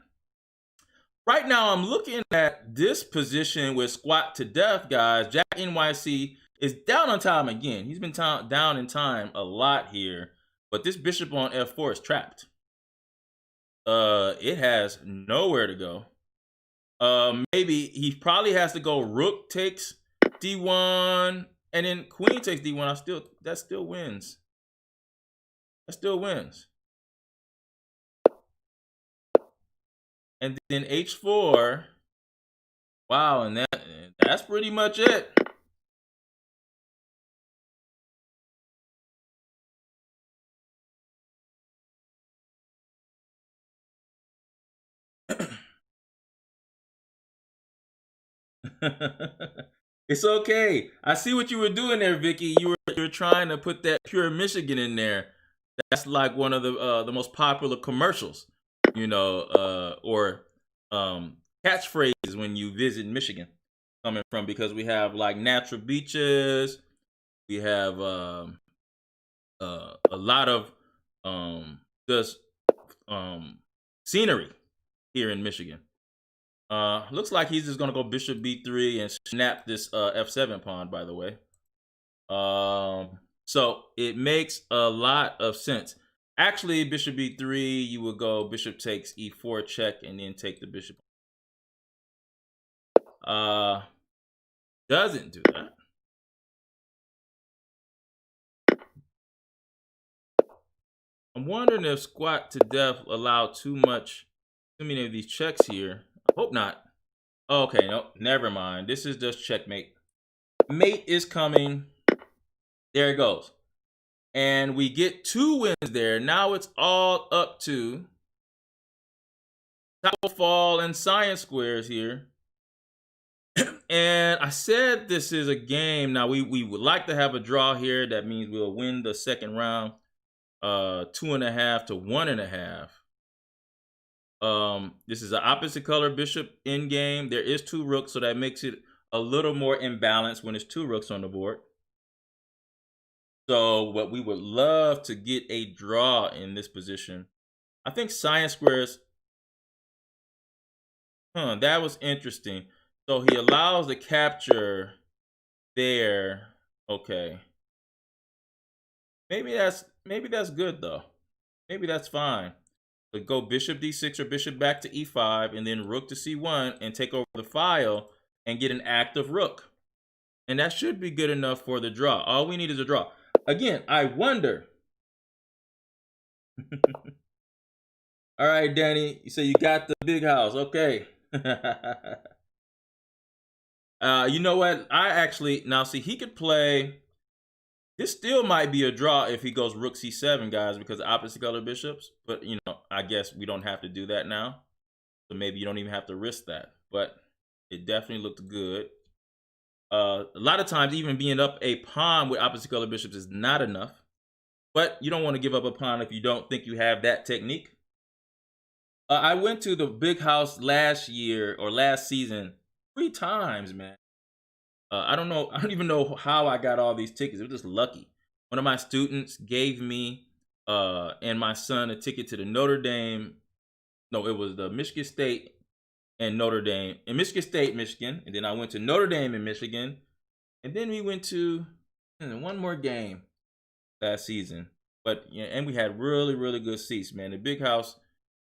Right now, I'm looking at this position with Squat to Death, guys. Jack NYC is down on time again. He's been down in time a lot here, but this bishop on F4 is trapped. It has nowhere to go. Maybe he probably has to go rook takes D1, and then queen takes D1. That still wins. That still wins. And then H4. Wow, and that's pretty much it. It's okay. I see what you were doing there, Vicky. You were trying to put that Pure Michigan in there. That's like one of the most popular commercials, you know, or catchphrases when you visit Michigan, coming from, because we have like natural beaches, we have a lot of just scenery here in Michigan. Looks like he's just gonna go bishop b3 and snap this f7 pawn, by the way. So it makes a lot of sense. Actually, bishop b3, you would go bishop takes e4 check and then take the bishop. Doesn't do that. I'm wondering if Squat to Death allowed too many of these checks here. I hope not. Okay, no, never mind. This is just checkmate. Mate is coming. There it goes. And we get 2 wins there. Now it's all up to Tau Fall and Science Squares here. And I said this is a game. Now we would like to have a draw here. That means we'll win the second round. 2.5 to 1.5. This is an opposite color bishop in game. There is 2 rooks, so that makes it a little more imbalanced when there's 2 rooks on the board. So what we would love to get a draw in this position. I think Science Squares. That was interesting. So he allows the capture there. Okay. Maybe that's good though. Maybe that's fine. So go bishop d6 or bishop back to e5, and then rook to c1 and take over the file and get an active rook. And that should be good enough for the draw. All we need is a draw. Again, I wonder. All right, Danny, you say you got the big house. Okay. You know what? Now see, he could play. This still might be a draw if he goes rook c7, guys, because opposite color bishops. But, you know, I guess we don't have to do that now. So maybe you don't even have to risk that. but it definitely looked good. A lot of times, even being up a pawn with opposite color bishops is not enough. But you don't want to give up a pawn if you don't think you have that technique. I went to the big house last year or last season 3 times, man. I don't know. I don't even know how I got all these tickets. It was just lucky. One of my students gave me and my son a ticket to the Notre Dame. No, it was the Michigan State and Notre Dame. In Michigan State, Michigan. And then I went to Notre Dame in Michigan. And then we went to one more game last season. But yeah, and we had really, really good seats, man. The big house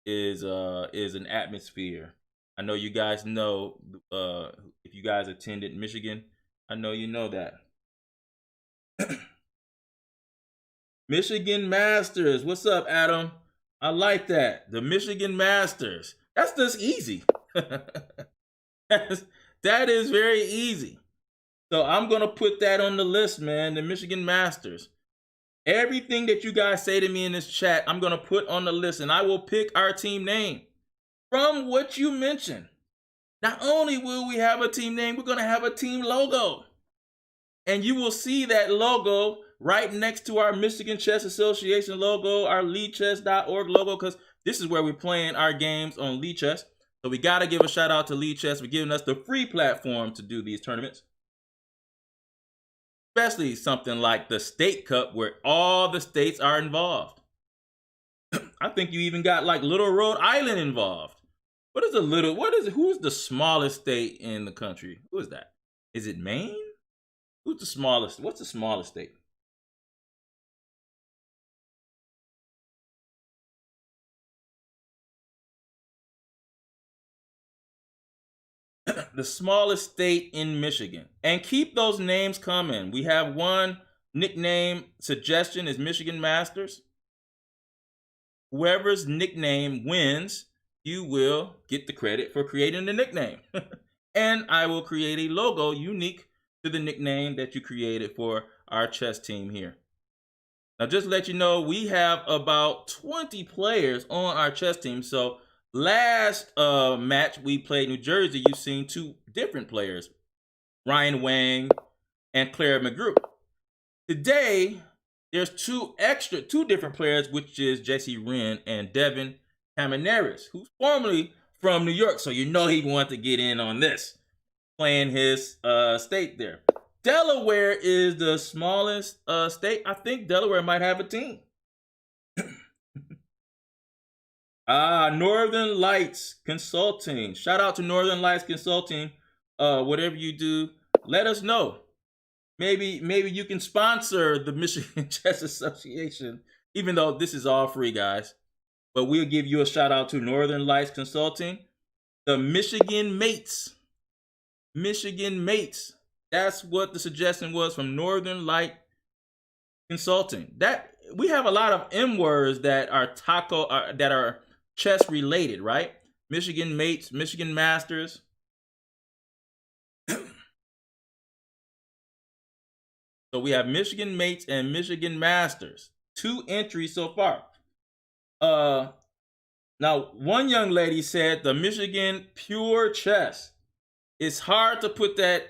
is an atmosphere. I know you guys know if you guys attended Michigan, I know you know that. Michigan Masters. What's up, Adam? I like that. The Michigan Masters. That's just easy. That is very easy. So I'm going to put that on the list, man. The Michigan Masters. Everything that you guys say to me in this chat, I'm going to put on the list, and I will pick our team name from what you mentioned. Not only will we have a team name, we're going to have a team logo. And you will see that logo right next to our Michigan Chess Association logo, our Lichess.org logo, because this is where we're playing our games on Lichess. So we got to give a shout out to Lichess for giving us the free platform to do these tournaments. Especially something like the State Cup where all the states are involved. I think you even got like Little Rhode Island involved. Who's the smallest state in the country? Who is that? Is it Maine? Who's the smallest? What's the smallest state? The smallest state in Michigan. And keep those names coming. We have one nickname suggestion is Michigan Masters. Whoever's nickname wins, you will get the credit for creating the nickname. And I will create a logo unique to the nickname that you created for our chess team here. Now, just to let you know, we have about 20 players on our chess team. So last match we played New Jersey, you've seen 2 different players, Ryan Wang and Claire McGrew. Today, there's 2 different players, which is Jesse Wren and Devin Caminaris, who's formerly from New York. So you know he wanted to get in on this, playing his state there. Delaware is the smallest state. I think Delaware might have a team. Northern Lights Consulting. Shout out to Northern Lights Consulting. Whatever you do, let us know. Maybe you can sponsor the Michigan Chess Association, even though this is all free, guys. But we'll give you a shout out to Northern Lights Consulting. The Michigan Mates. Michigan Mates. That's what the suggestion was from Northern Light Consulting. That we have a lot of M words that are that are chess related, right? Michigan Mates, Michigan Masters. So we have Michigan Mates and Michigan Masters. 2 entries so far. Now one young lady said the Michigan Pure Chess. It's hard to put that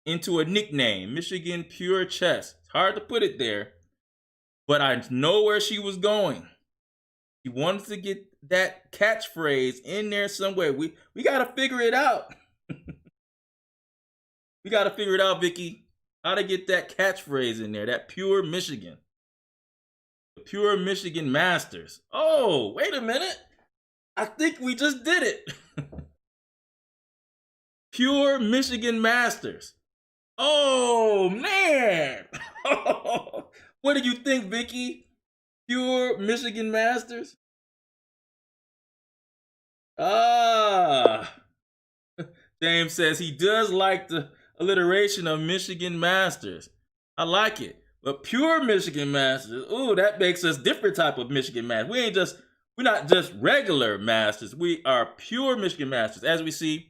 into a nickname. Michigan Pure Chess. It's hard to put it there. But I know where she was going. She wanted to get that catchphrase in there somewhere. We got to figure it out. We got to figure it out, Vicky. How to get that catchphrase in there. That Pure Michigan. The Pure Michigan Masters. Oh, wait a minute. I think we just did it. Pure Michigan Masters. Oh, man. What do you think, Vicky? Pure Michigan Masters? James says he does like the alliteration of Michigan Masters. I like it. But Pure Michigan Masters, ooh, that makes us different type of Michigan Masters. We're not just regular Masters. We are Pure Michigan Masters. As we see,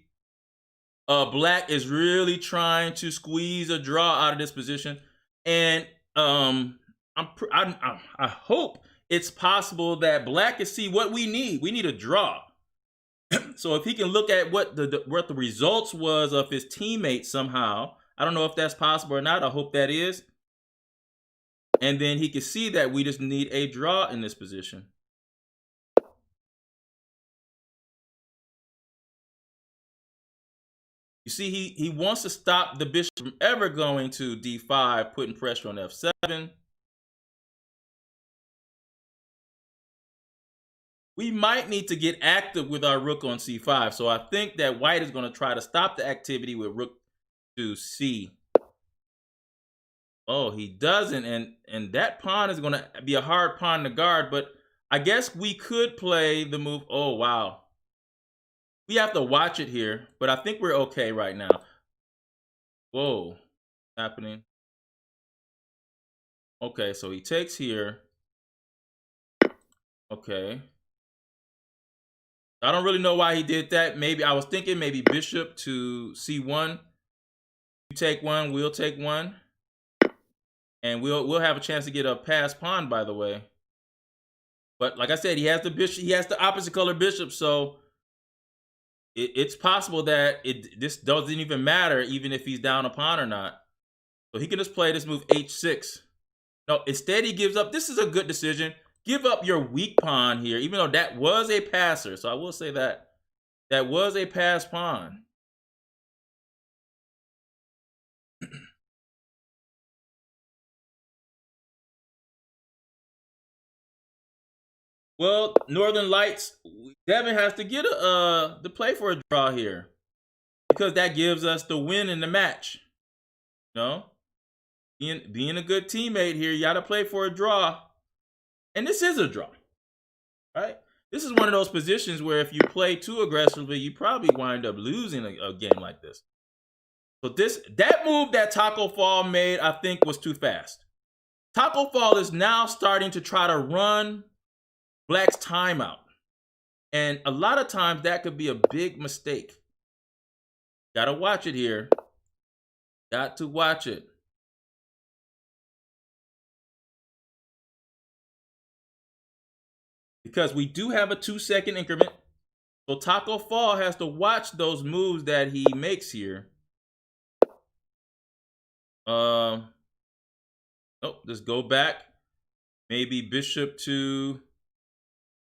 Black is really trying to squeeze a draw out of this position. And I hope it's possible that Black can see what we need. We need a draw. So if he can look at what the results was of his teammates somehow, I don't know if that's possible or not. I hope that is. And then he can see that we just need a draw in this position. You see, he wants to stop the bishop from ever going to d5, putting pressure on f7. We might need to get active with our rook on c5. So I think that white is going to try to stop the activity with rook to c. Oh, he doesn't, and that pawn is going to be a hard pawn to guard, but I guess we could play the move. Oh, wow. We have to watch it here, but I think we're okay right now. Whoa, what's happening? Okay, so he takes here. Okay. I don't really know why he did that. Maybe I was thinking maybe bishop to c1. You take one, we'll take one. And we'll have a chance to get a passed pawn, by the way. But like I said, he has the bishop, he has the opposite color bishop, so it's possible that this doesn't even matter, even if he's down a pawn or not. So he can just play this move h6. No, instead he gives up. This is a good decision. Give up your weak pawn here, even though that was a passer. So I will say that that was a pass pawn. Well, Northern Lights, Devin has to get the play for a draw here, because that gives us the win in the match. You know, being a good teammate here, you got to play for a draw, and this is a draw, right? This is one of those positions where if you play too aggressively, you probably wind up losing a game like this. So that move that Tacko Fall made, I think, was too fast. Tacko Fall is now starting to try to run Black's timeout. And a lot of times that could be a big mistake. Gotta watch it here. Got to watch it. Because we do have a 2-second increment. So Tacko Fall has to watch those moves that he makes here. Oh, just go back. Maybe bishop to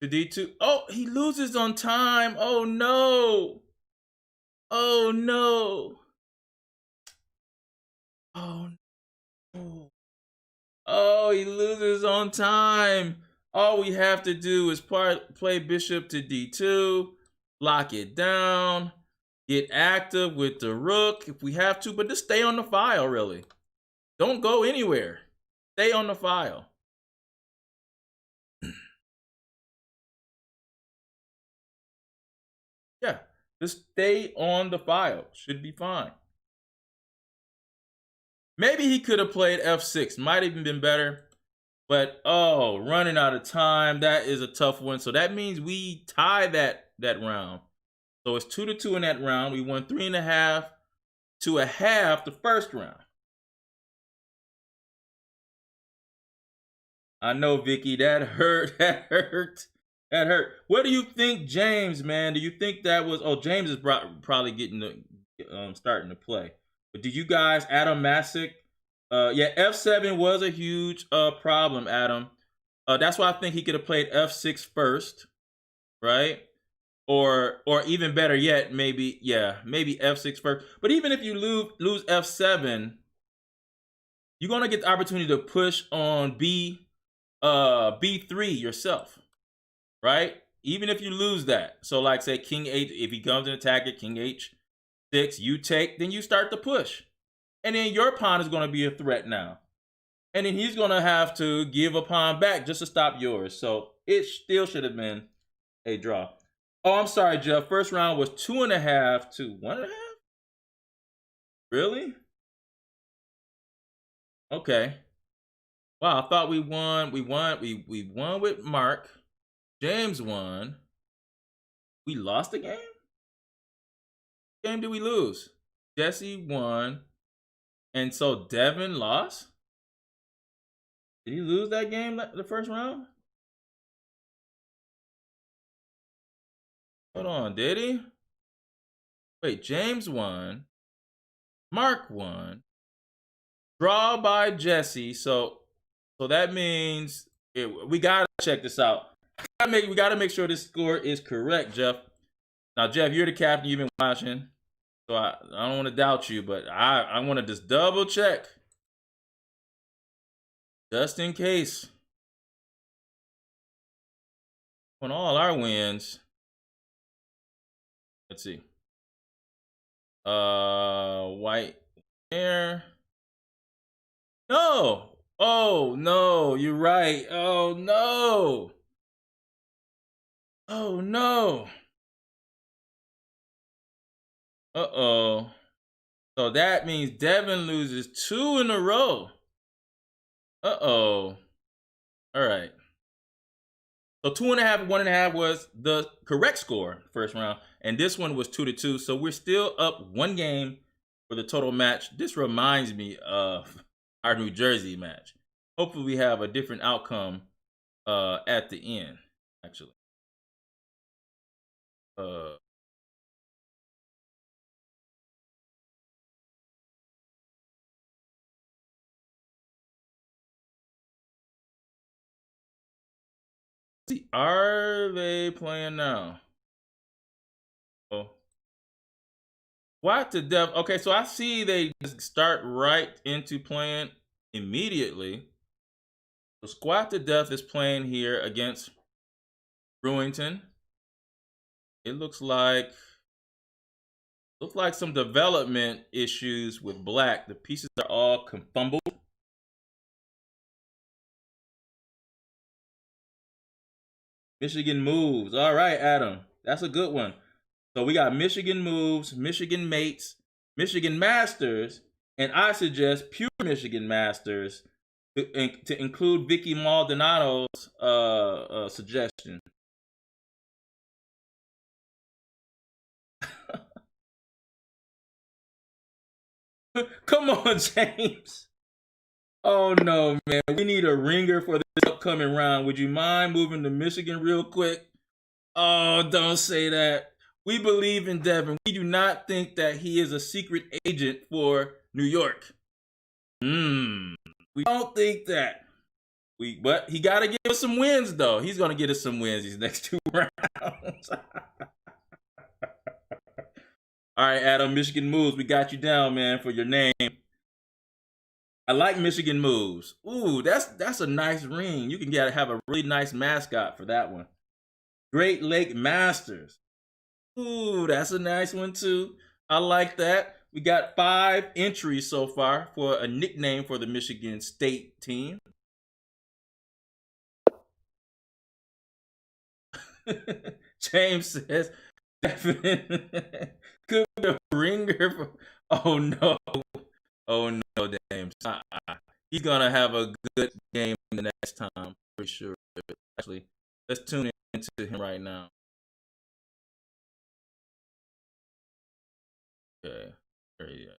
d2. Oh, he loses on time. Oh no. Oh no. Oh no. Oh, he loses on time. All we have to do is play bishop to d2, lock it down, get active with the rook if we have to, but just stay on the file, really. Don't go anywhere. Stay on the file. Yeah, just stay on the file. Should be fine. Maybe he could have played f6. Might even been better. But, oh, running out of time. That is a tough one. So that means we tie that round. So it's 2-2 in that round. We won 3.5 to a half the first round. I know, Vicky, that hurt. That hurt. That hurt. What do you think, James, man? Do you think that was... Oh, James is probably getting the, starting to play. But did you guys, Adam Masick... yeah, f7 was a huge problem, Adam. That's why I think he could have played f6 first, right? Or even better yet, maybe f6 first. But even if you lose f7, you're gonna get the opportunity to push on b3 yourself, right? Even if you lose that. So like say king 8, if he comes and attack it, king h6, you take, then you start to push. And then your pawn is going to be a threat now. And then he's going to have to give a pawn back just to stop yours. So it still should have been a draw. Oh, I'm sorry, Jeff. First round was 2.5 to 1.5? Really? Okay. Wow, I thought we won. We won with Mark. James won. We lost the game? What game did we lose? Jesse won. And so Devin lost? Did he lose that game the first round? Hold on, did he? Wait, James won. Mark won. Draw by Jesse. So that means we gotta check this out. We gotta make sure this score is correct, Jeff. Now, Jeff, you're the captain. You've been watching, so I don't want to doubt you, but I want to just double check, just in case. On all our wins, let's see. White there. No. Oh no, you're right. Oh no. Oh no. Uh-oh. So that means Devin loses 2 in a row. Uh-oh. All right. So 2.5, 1.5 was the correct score first round. And this one was 2-2. So we're still up 1 game for the total match. This reminds me of our New Jersey match. Hopefully we have a different outcome at the end, actually. See, are they playing now? Oh. What the devil? Okay, so I see they just start right into playing immediately. So Squat to Death is playing here against Brewington. It looks like some development issues with black. The pieces are all confumbled. Michigan moves. All right, Adam. That's a good one. So we got Michigan moves, Michigan mates, Michigan masters, and I suggest pure Michigan masters to include Vicky Maldonado's suggestion. Come on, James. Oh no, man. We need a ringer for this upcoming round. Would you mind moving to Michigan real quick? Oh, don't say that. We believe in Devin. We do not think that he is a secret agent for New York. We don't think that. But he got to give us some wins, though. He's going to get us some wins these next 2 rounds. All right, Adam, Michigan moves. We got you down, man, for your name. I like Michigan moves. Ooh, that's a nice ring. You can have a really nice mascot for that one. Great Lake Masters. Ooh, that's a nice one too. I like that. We got 5 entries so far for a nickname for the Michigan State team. James says, could be a ringer for, oh no. Oh no, James. He's gonna have a good game the next time, for sure. Actually, let's tune into him right now. Okay. There you go.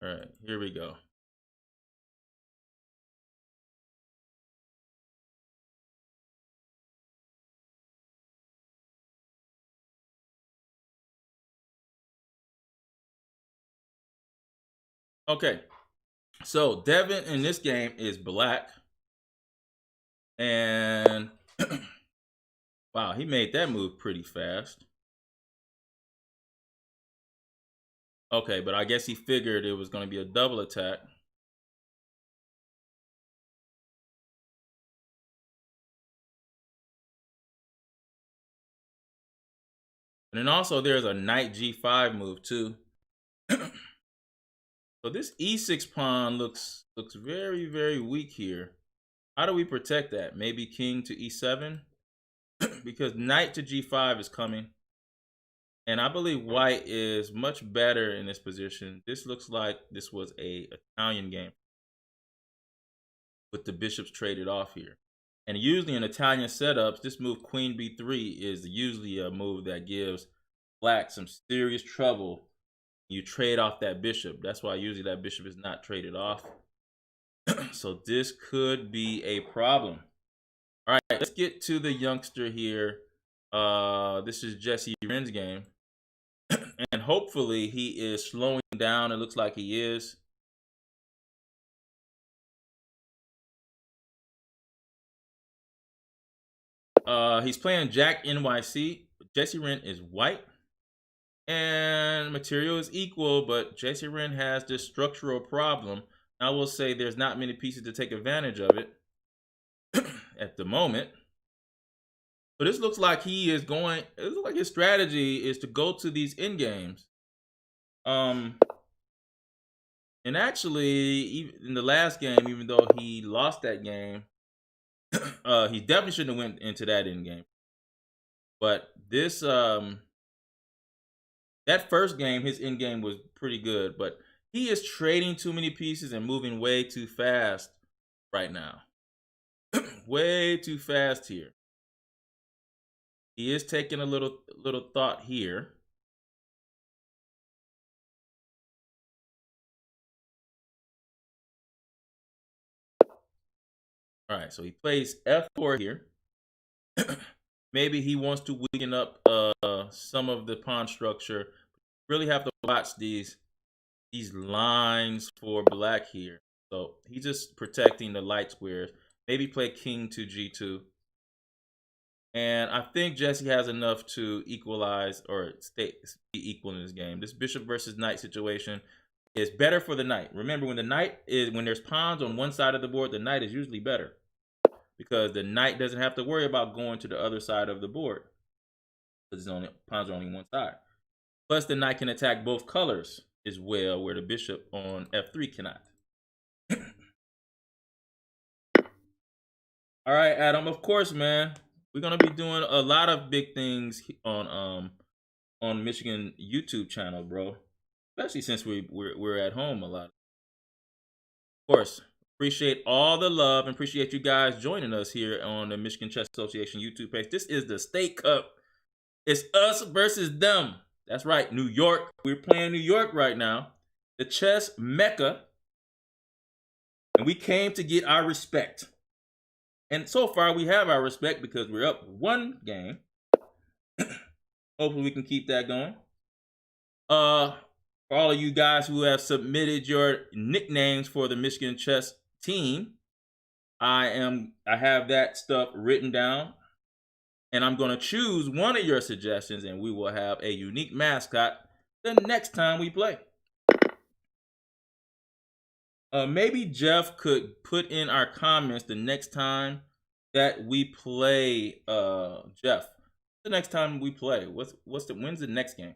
All right, here we go. Okay. So Devin in this game is black. And wow, he made that move pretty fast. Okay, but I guess he figured it was going to be a double attack. And then also there's a knight g5 move too. So this e6 pawn looks very, very weak here. How do we protect that? Maybe king to e7? Because knight to g5 is coming. And I believe white is much better in this position. This looks like this was a Italian game with the bishops traded off here. And usually in Italian setups, this move queen b3 is usually a move that gives black some serious trouble. You trade off that bishop. That's why usually that bishop is not traded off. So this could be a problem. All right, let's get to the youngster here. This is Jesse Ren's game. And hopefully he is slowing down. It looks like he is. He's playing Jack NYC. Jesse Ren is white. And material is equal, but Jesse Ren has this structural problem. I will say there's not many pieces to take advantage of it at the moment. So this looks like he is going, it looks like his strategy is to go to these end games. And actually, even in the last game, even though he lost that game, he definitely shouldn't have went into that end game. But this, that first game, his end game was pretty good. But he is trading too many pieces and moving way too fast right now. Way too fast here. He is taking a little thought here. All right, so he plays F4 here. Maybe he wants to weaken up some of the pawn structure. Really have to watch these lines for black here. So he's just protecting the light squares. Maybe play king to g2. And I think Jesse has enough to equalize or be equal in this game. This bishop versus knight situation is better for the knight. Remember, when there's pawns on one side of the board, the knight is usually better because the knight doesn't have to worry about going to the other side of the board because pawns are only one side. Plus, the knight can attack both colors as well, where the bishop on f3 cannot. All right, Adam. Of course, man. We're gonna be doing a lot of big things on Michigan YouTube channel, bro. Especially since we're at home a lot. Of course, appreciate all the love and appreciate you guys joining us here on the Michigan Chess Association YouTube page. This is the State Cup. It's us versus them. That's right, New York. We're playing New York right now, the chess mecca, and we came to get our respect. And so far, we have our respect because we're up one game. Hopefully, we can keep that going. For all of you guys who have submitted your nicknames for the Michigan chess team, I have that stuff written down. And I'm going to choose one of your suggestions, and we will have a unique mascot the next time we play. Maybe Jeff could put in our comments the next time that we play. Jeff, the next time we play, when's the next game?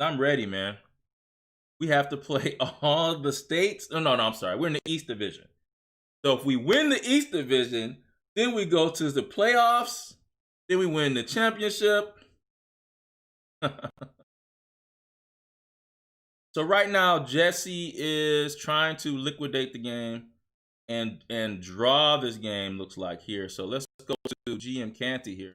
I'm ready, man. We have to play all the states. No, I'm sorry. We're in the East Division. So if we win the East Division, then we go to the playoffs. Then we win the championship. So right now, Jesse is trying to liquidate the game and draw this game, looks like here. So let's go to GM Canty here.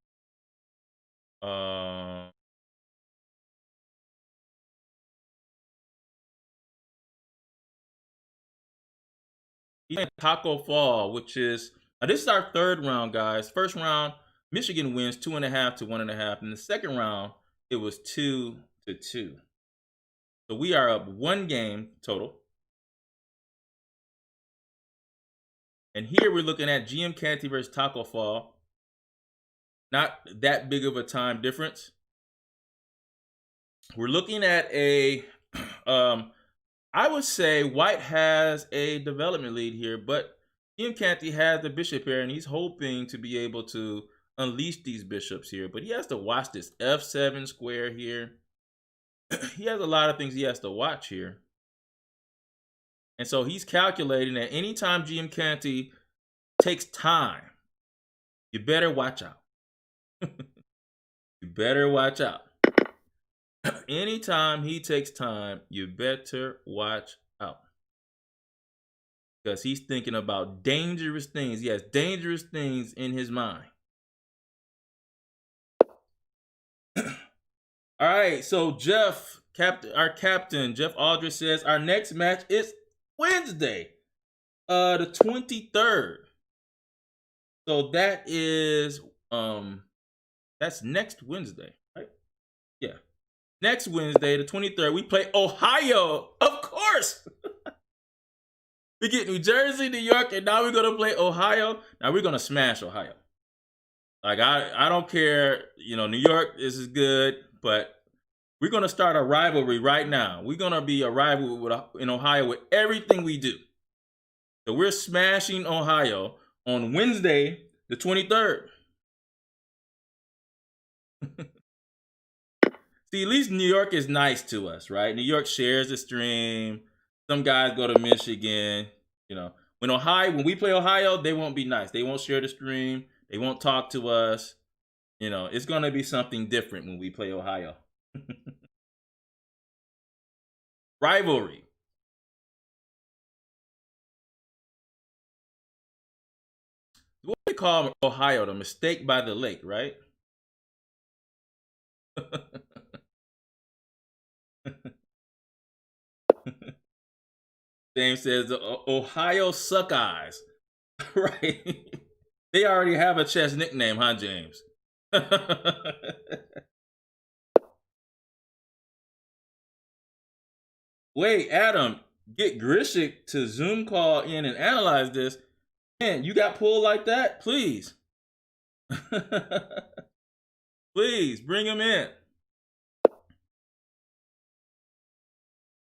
He's playing Taco Fall, which is, this is our third round, guys. First round, Michigan wins 2.5 to 1.5. In the second round, it was 2-2. So we are up one game total. And here we're looking at GM Canty versus Taco Fall. Not that big of a time difference. We're looking at a, I would say white has a development lead here, but GM Canty has the bishop here, and he's hoping to be able to unleash these bishops here. But he has to watch this f7 square here. He has a lot of things he has to watch here. And so he's calculating that anytime GM Canty takes time, you better watch out. You better watch out. Anytime he takes time, you better watch out. Because he's thinking about dangerous things. He has dangerous things in his mind. All right, so Jeff, our captain, Jeff Aldrich says our next match is Wednesday, the 23rd. So that is That's next Wednesday, right? Yeah. Next Wednesday, the 23rd, we play Ohio. Of course. We get New Jersey, New York, and now we're gonna play Ohio. Now we're gonna smash Ohio. Like I don't care. New York this is good, but we're gonna start a rivalry right now. We're gonna be a rival in Ohio with everything we do. So we're smashing Ohio on Wednesday, the 23rd. See, at least New York is nice to us, right? New York shares the stream. Some guys go to Michigan. When we play Ohio, they won't be nice. They won't share the stream. They won't talk to us. It's gonna be something different when we play Ohio. Rivalry. What do we call Ohio? The mistake by the lake, right? James says Ohio Suck Eyes. Right. They already have a chess nickname, huh, James? Wait, Adam, get Grishik to Zoom call in and analyze this. Man, you got pulled like that? Please. Please bring him in.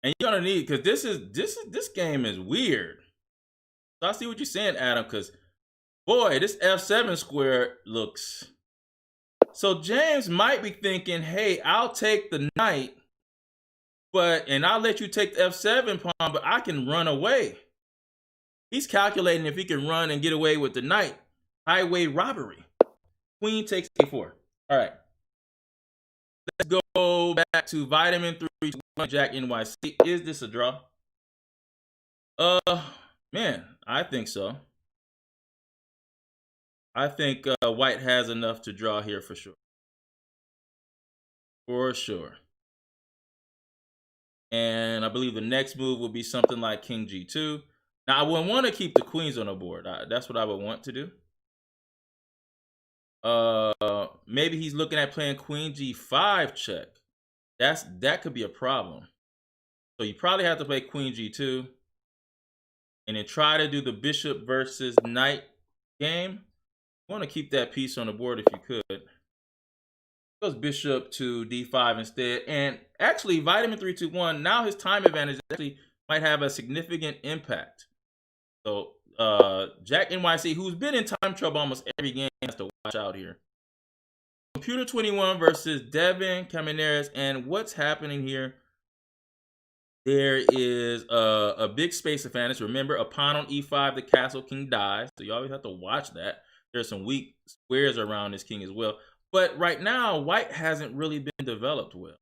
And you're gonna need, because this game is weird. So I see what you're saying, Adam, because boy, this F7 square looks. So James might be thinking, hey, I'll take the knight, and I'll let you take the F7 pawn, but I can run away. He's calculating if he can run and get away with the knight. Highway robbery. Queen takes A4. All right. Let's go back to Vitamin 3 Jack NYC. Is this a draw? Man, I think so. I think White has enough to draw here for sure. For sure. And I believe the next move will be something like King G2. Now, I would want to keep the queens on the board. That's what I would want to do. Maybe he's looking at playing Queen G5 check. That could be a problem. So you probably have to play Queen G2. And then try to do the bishop versus knight game. You want to keep that piece on the board if you could. Goes bishop to D5 instead. And actually, Vitamin 321, now his time advantage actually might have a significant impact. So Jack NYC, who's been in time trouble almost every game, has to watch out here. Computer 21 versus Devin Camineres. And what's happening here? There is a big space advantage. Remember, a pawn on E5, the castle king dies. So you always have to watch that. There's some weak squares around this king as well. But right now, White hasn't really been developed well.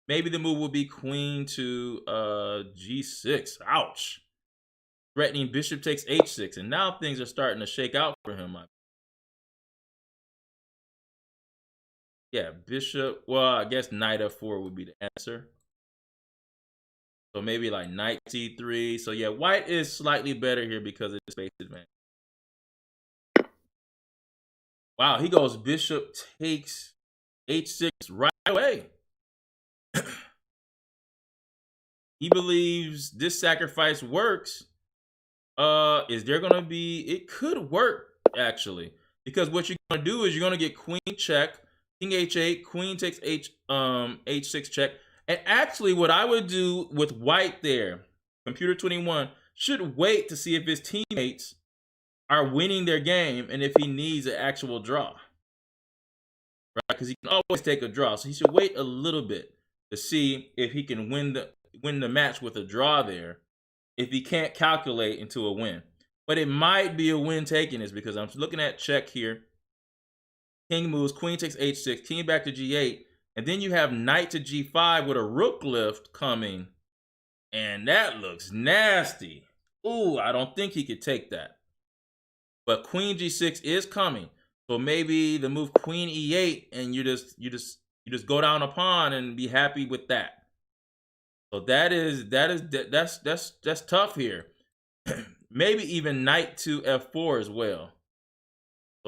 Maybe the move will be queen to G6. Ouch. Threatening bishop takes H6. And now things are starting to shake out for him. Yeah, bishop. Well, I guess knight F4 would be the answer. So maybe like knight C3. So yeah, White is slightly better here because of the space advantage. Wow, he goes bishop takes H6 right away. He believes this sacrifice works. Is there gonna be? It could work actually, because what you're gonna do is you're gonna get queen check, king H8, queen takes H6 check. And actually, what I would do with White there, Computer 21, should wait to see if his teammates are winning their game and if he needs an actual draw. Right? Because he can always take a draw. So he should wait a little bit to see if he can win the match with a draw there, if he can't calculate into a win. But it might be a win taking this, because I'm looking at check here. King moves, queen takes H6, king back to G8. And then you have knight to G5 with a rook lift coming. And that looks nasty. Ooh, I don't think he could take that. But queen G6 is coming. So maybe the move queen E8 and you just go down a pawn and be happy with that. So that's tough here. Maybe even knight to F4 as well.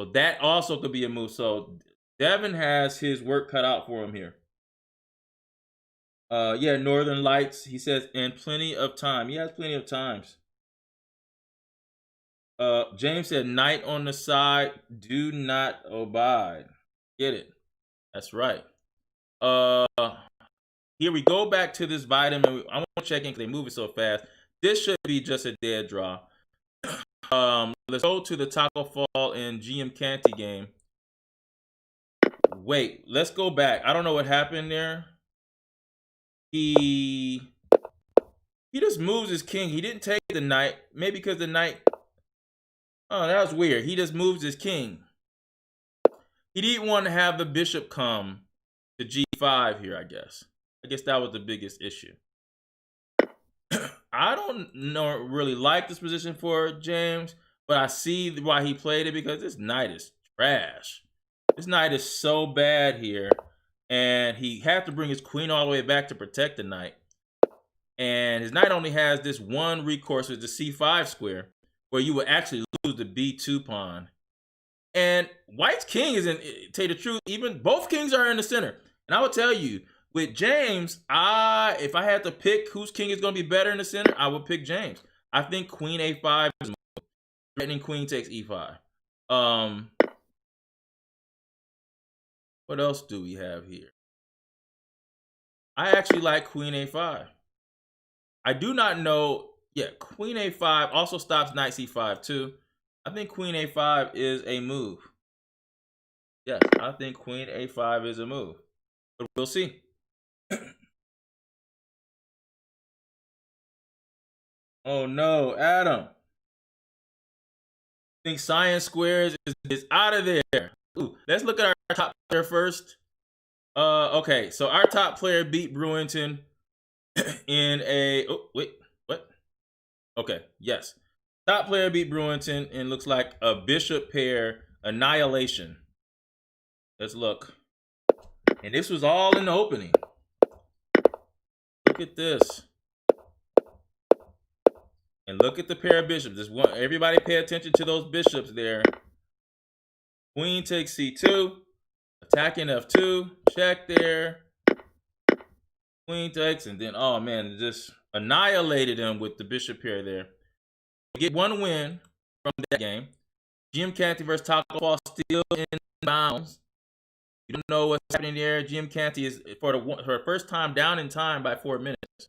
So that also could be a move. So Devin has his work cut out for him here. Yeah, Northern Lights, he says, and plenty of time. He has plenty of times. James said, knight on the side, do not abide. Get it. That's right. Here we go back to this vitamin. I want to check in because they move it so fast. This should be just a dead draw. Let's go to the Taco Fall and GM Canty game. Wait, let's go back. I don't know what happened there. He just moves his king. He didn't take the knight. Maybe because the knight. Oh, that was weird. He just moves his king. He didn't want to have the bishop come to G5 here, I guess. I guess that was the biggest issue. I don't really like this position for James, but I see why he played it because this knight is trash. This knight is so bad here, and he had to bring his queen all the way back to protect the knight. And his knight only has this one recourse with the C5 square, where you would actually lose the B2 pawn. And White's king is in, to tell you the truth, even both kings are in the center. And I will tell you, with James, if I had to pick whose king is going to be better in the center, I would pick James. I think queen A5 is threatening queen takes E5. What else do we have here? I actually like queen A5. I do not know. Yeah, queen A5 also stops knight C5 too. I think queen A5 is a move. Yes, I think queen A5 is a move. But we'll see. Oh no, Adam. I think Science Squares is out of there. Ooh, let's look at our top player first. Okay, so our top player beat Brewington in a. Oh, wait, what? Okay, yes. Top player beat Brewington and looks like a bishop pair annihilation. Let's look. And this was all in the opening. Look at this. And look at the pair of bishops. This one, everybody pay attention to those bishops there. Queen takes C2. Attacking F2. Check there. Queen takes, and then, oh man, just annihilated him with the bishop pair there. We get one win from that game. GM Canty versus Taco Fall still in bounds. You don't know what's happening there. GM Canty is for her first time down in time by 4 minutes.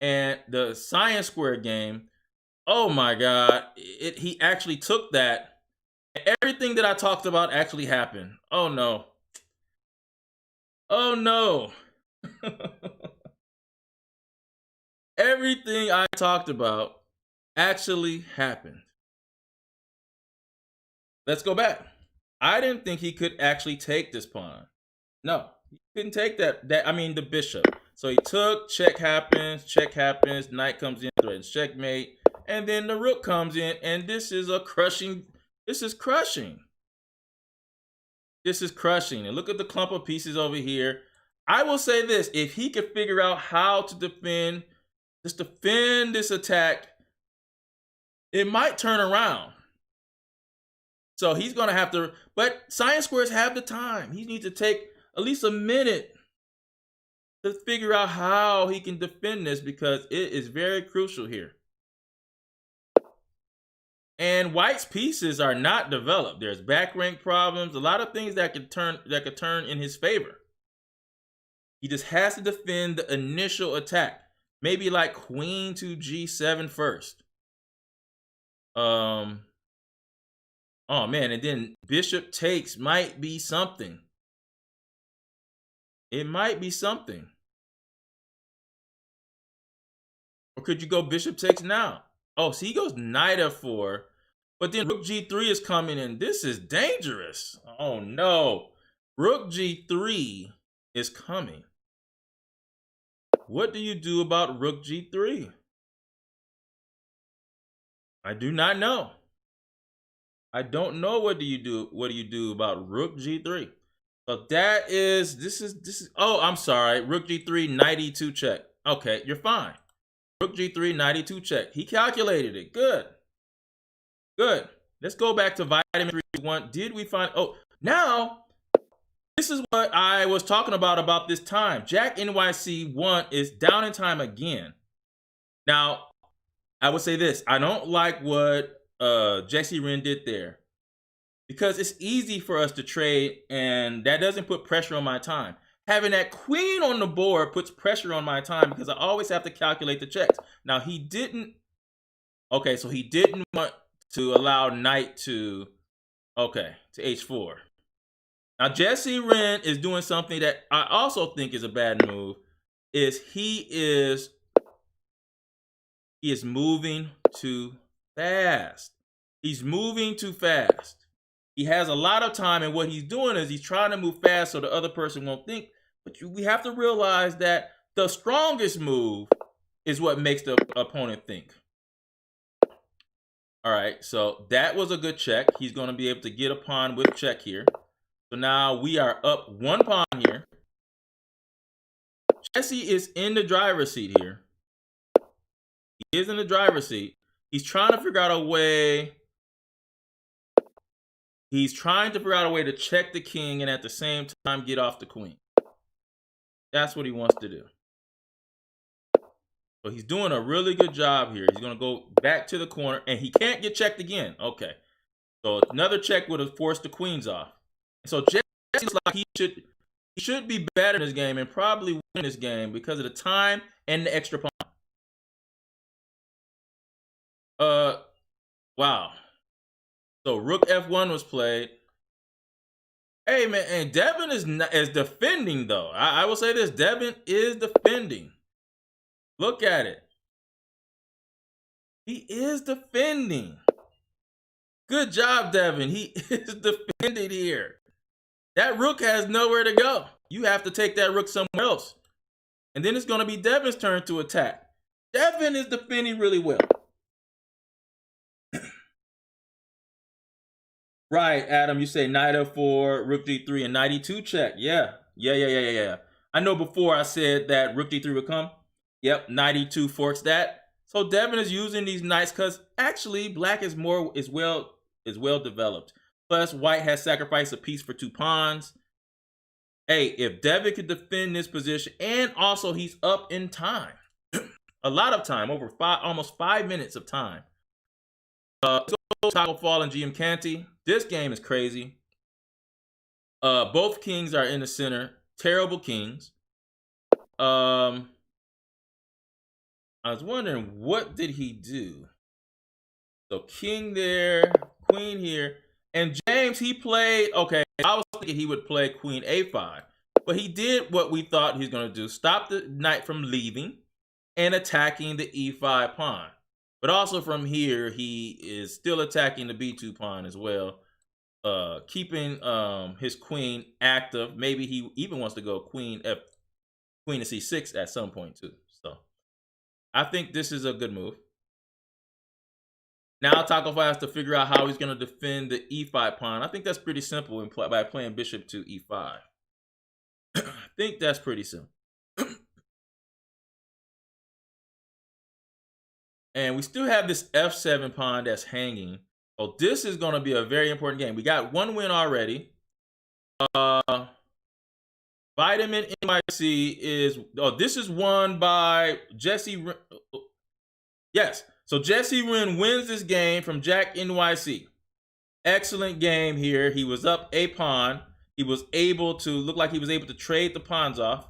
And the Science Square game, oh my God, he actually took that. Everything that I talked about actually happened. Oh no. Oh no. Everything I talked about actually happened. Let's go back. I didn't think he could actually take this pawn. No, he couldn't take that. I mean, the bishop. So he took, check happens, knight comes in, threatens checkmate, and then the rook comes in, and this is crushing. This is crushing. And look at the clump of pieces over here. I will say this, if he could figure out how to defend this attack, it might turn around. So he's going to have to, but Science Squares have the time. He needs to take at least a minute to figure out how he can defend this because it is very crucial here. And White's pieces are not developed. There's back rank problems, a lot of things that could turn in his favor. He just has to defend the initial attack. Maybe like queen to G7 first. Oh man, and then bishop takes might be something. It might be something. Or could you go bishop takes now? Oh, so he goes knight f4, but then rook g3 is coming in. This is dangerous. Oh no, rook g3 is coming. What do you do about rook g3? I do not know. I don't know what do you do about rook g3. So this is oh, I'm sorry. Rook g3, knight e2 check. Okay, you're fine. Rook g3, knight e2 check. He calculated it. Good. Let's go back to vitamin 3-1. Did we find? Oh, now this is what I was talking about this time. Jack NYC 1 is down in time again. Now, I would say this. I don't like what Jesse Wren did there, because it's easy for us to trade, and that doesn't put pressure on my time. Having that queen on the board puts pressure on my time because I always have to calculate the checks. Now, he didn't. Okay, so he didn't want to allow knight to, okay, to h4. Now, Jesse Wren is doing something that I also think is a bad move, is he is moving too fast. He's moving too fast. He has a lot of time, and what he's doing is he's trying to move fast so the other person won't think. But we have to realize that the strongest move is what makes the opponent think. All right, so that was a good check. He's going to be able to get a pawn with check here. So now we are up 1 pawn here. Jesse is in the driver's seat here. He is in the driver's seat. He's trying to figure out a way. He's trying to figure out a way to check the king and at the same time get off the queen. That's what he wants to do. So he's doing a really good job here. He's going to go back to the corner, and he can't get checked again. Okay. So another check would have forced the queens off. So Jesse looks like he should be better in this game and probably win this game because of the time and the extra pawn. Wow. So rook f1 was played. Hey, man, and Devin is defending, though. I will say this. Devin is defending. Look at it. He is defending. Good job, Devin. He is defending here. That rook has nowhere to go. You have to take that rook somewhere else. And then it's going to be Devin's turn to attack. Devin is defending really well. Right, Adam, you say knight f4, rook d3, and knight e2 check. Yeah. I know before I said that rook d3 would come. Yep, knight e2 forks that. So Devin is using these knights because actually black is well developed. Plus, white has sacrificed a piece for 2 pawns. Hey, if Devin could defend this position, and also he's up in time. A lot of time, over almost 5 minutes of time. Taco Fall and GM Canty. This game is crazy. Both kings are in the center. Terrible kings. I was wondering, what did he do? So king there, queen here. And James, he played, okay, I was thinking he would play queen a5. But he did what we thought he was going to do. Stop the knight from leaving and attacking the e5 pawn. But also from here, he is still attacking the b2 pawn as well. Keeping his queen active. Maybe he even wants to go queen to c6 at some point too. So I think this is a good move. Now Taco Fall has to figure out how he's going to defend the e5 pawn. I think that's pretty simple by playing bishop to e5. I think that's pretty simple. And we still have this f7 pawn that's hanging. So this is going to be a very important game. We got 1 win already. Vitamin NYC is, this is won by Jesse Wren. Yes. So Jesse Wren wins this game from Jack NYC. Excellent game here. He was up a pawn. He was able to, look like he was able to trade the pawns off.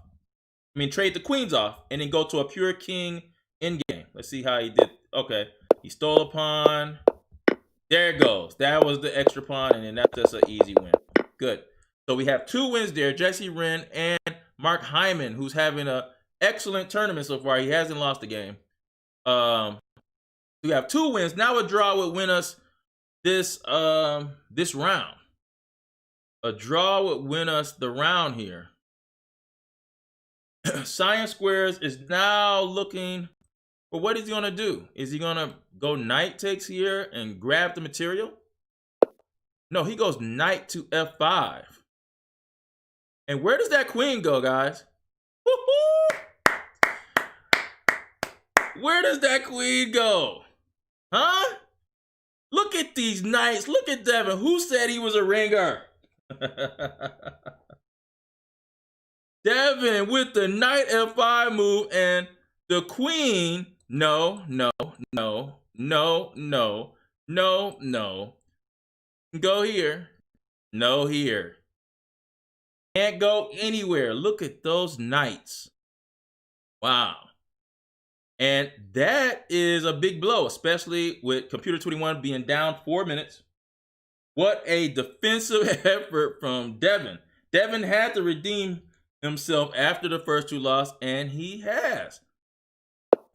Trade the queens off and then go to a pure king in game. Let's see how he did. Okay. He stole a pawn. There it goes. That was the extra pawn, and then that's just an easy win. Good. So we have 2 wins there. Jesse Wren and Mark Hyman, who's having an excellent tournament so far. He hasn't lost a game. We have 2 wins. Now a draw would win us this round. A draw would win us the round here. Science Squares is now looking for what he's going to do. Is he going to go knight takes here and grab the material? No, he goes knight to f5. And where does that queen go, guys? Woo-hoo! Where does that queen go? Huh? Look at these knights. Look at Devin. Who said he was a ringer? Devin with the knight f5 move and the queen. No. Go here. No here. Can't go anywhere. Look at those knights. Wow. And that is a big blow, especially with Computer 21 being down 4 minutes. What a defensive effort from Devin. Devin had to redeem himself after the first two losses, and he has.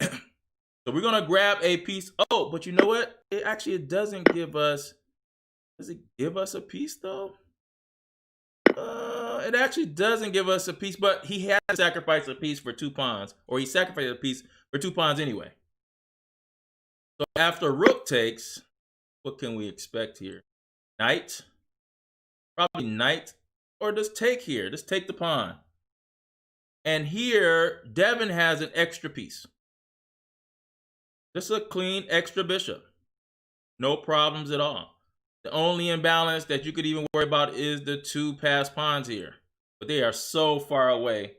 So we're going to grab a piece. Oh, but you know what? It doesn't give us. Does it give us a piece, though? It actually doesn't give us a piece, but he had to sacrifice a piece for 2 pawns, or he sacrificed a piece for 2 pawns anyway. So after rook takes, what can we expect here? Knight? Probably knight, or just take here. Just take the pawn. And here, Devin has an extra piece. Just a clean extra bishop. No problems at all. The only imbalance that you could even worry about is the 2 passed pawns here. But they are so far away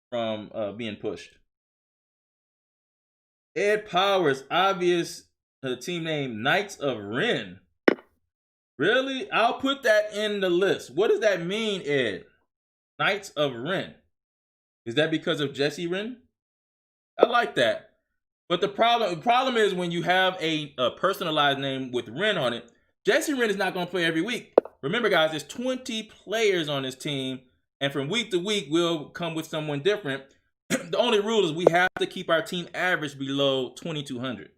from being pushed. Ed Powers, obvious team name, Knights of Ren. Really? I'll put that in the list. What does that mean, Ed? Knights of Ren. Is that because of Jesse Ren? I like that. But the problem is when you have a personalized name with Ren on it, Jesse Ren is not going to play every week. Remember, guys, there's 20 players on this team, and from week to week, we'll come with someone different. The only rule is we have to keep our team average below 2,200.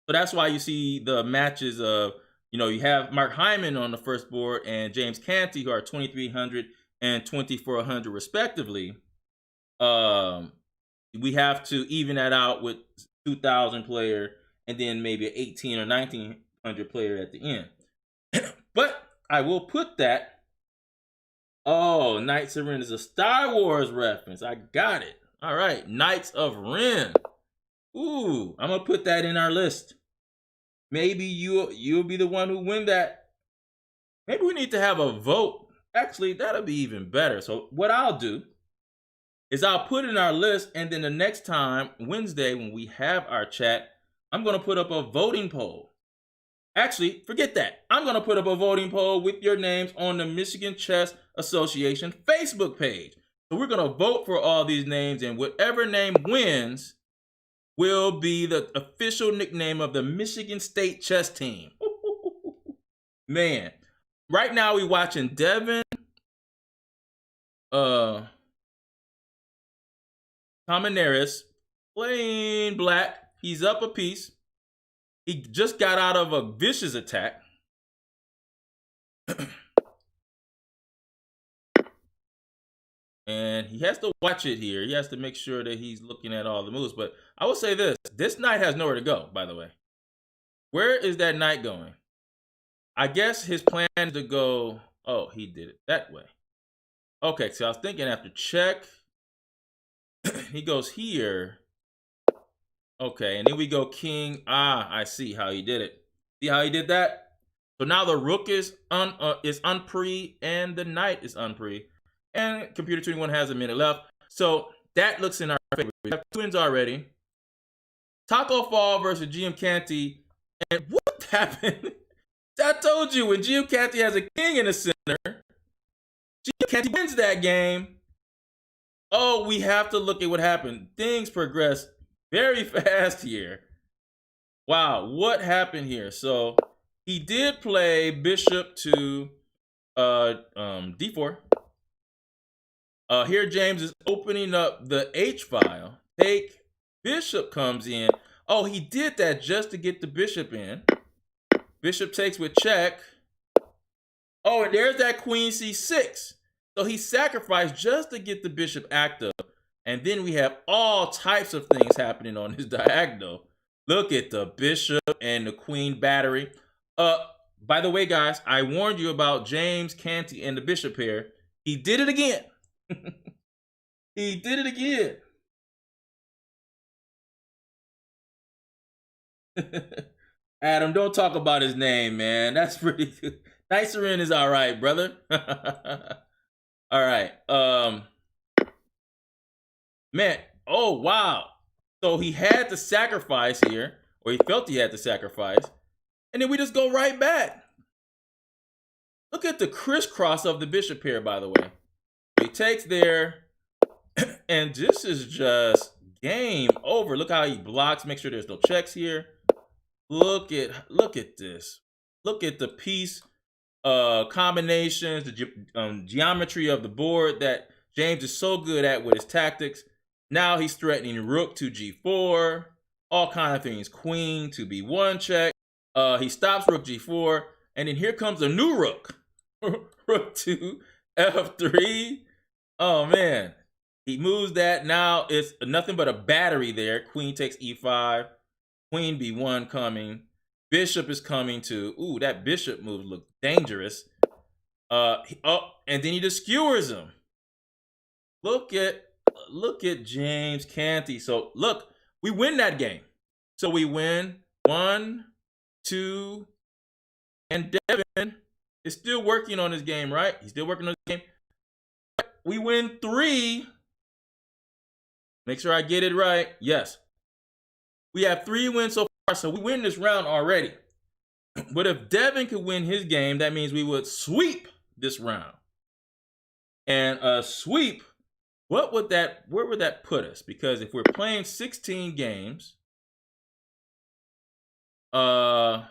So that's why you see the matches of, you have Mark Hyman on the first board and James Canty, who are 2,300 and 2,400 respectively. We have to even that out with 2,000 player and then maybe an 18 or 1,900 player at the end. But I will put that. Oh, Knights of Ren is a Star Wars reference. I got it. All right, Knights of Ren. Ooh, I'm gonna put that in our list. Maybe you'll be the one who win that. Maybe we need to have a vote. Actually, that'll be even better. So what I'll do is I'll put it in our list, and then the next time, Wednesday, when we have our chat, I'm going to put up a voting poll. Actually, forget that. I'm going to put up a voting poll with your names on the Michigan Chess Association Facebook page. So we're going to vote for all these names, and whatever name wins will be the official nickname of the Michigan State chess team. Man, right now we're watching Devin Tominaris playing black. He's up a piece. He just got out of a vicious attack. And he has to watch it here. He has to make sure that he's looking at all the moves. But I will say this knight has nowhere to go, by the way. Where is that knight going? I guess his plan is to go, oh, he did it that way. Okay, so I was thinking after check, he goes here. Okay, and then we go king. Ah, I see how he did it. See how he did that? So now the rook is unpre and the knight is unpre. And Computer 21 has a minute left. So that looks in our favor. We have 2 wins already. Taco Fall versus GM Canty. And what happened? I told you, when GM Canty has a king in the center, GM Canty wins that game. Oh, we have to look at what happened. Things progress very fast here. Wow, what happened here? So he did play bishop to d4. Here James is opening up the H file. Take, bishop comes in. Oh, he did that just to get the bishop in. Bishop takes with check. Oh, and there's that queen c6. So he sacrificed just to get the bishop active. And then we have all types of things happening on his diagonal. Look at the bishop and the queen battery. By the way, guys, I warned you about James Canty and the bishop pair. He did it again. He did it again. Adam, don't talk about his name, man. That's pretty good. Nicerin is all right, brother. All right. Man. Oh, wow. So he had to sacrifice here, or he felt he had to sacrifice, and then we just go right back. Look at the crisscross of the bishop here, by the way. He takes there, and this is just game over. Look how he blocks. Make sure there's no checks here. Look at this. Look at the piece combinations, the geometry of the board that James is so good at with his tactics. Now he's threatening rook to g4, all kind of things. Queen to b1 check. He stops rook g4, and then here comes a new rook. Rook to f3. Oh man, he moves that. Now it's nothing but a battery there. Queen takes e5. Queen b1 coming. Bishop is coming to. Ooh, that bishop move looks dangerous. And then he just skewers him. Look at James Canty. So look, we win that game. So we win 1, 2, and Devin is still working on his game, right? He's still working on his game. We win 3. Make sure I get it right. Yes. We have 3 wins so far, so we win this round already. But if Devin could win his game, that means we would sweep this round. And a sweep, where would that put us? Because if we're playing 16 games, where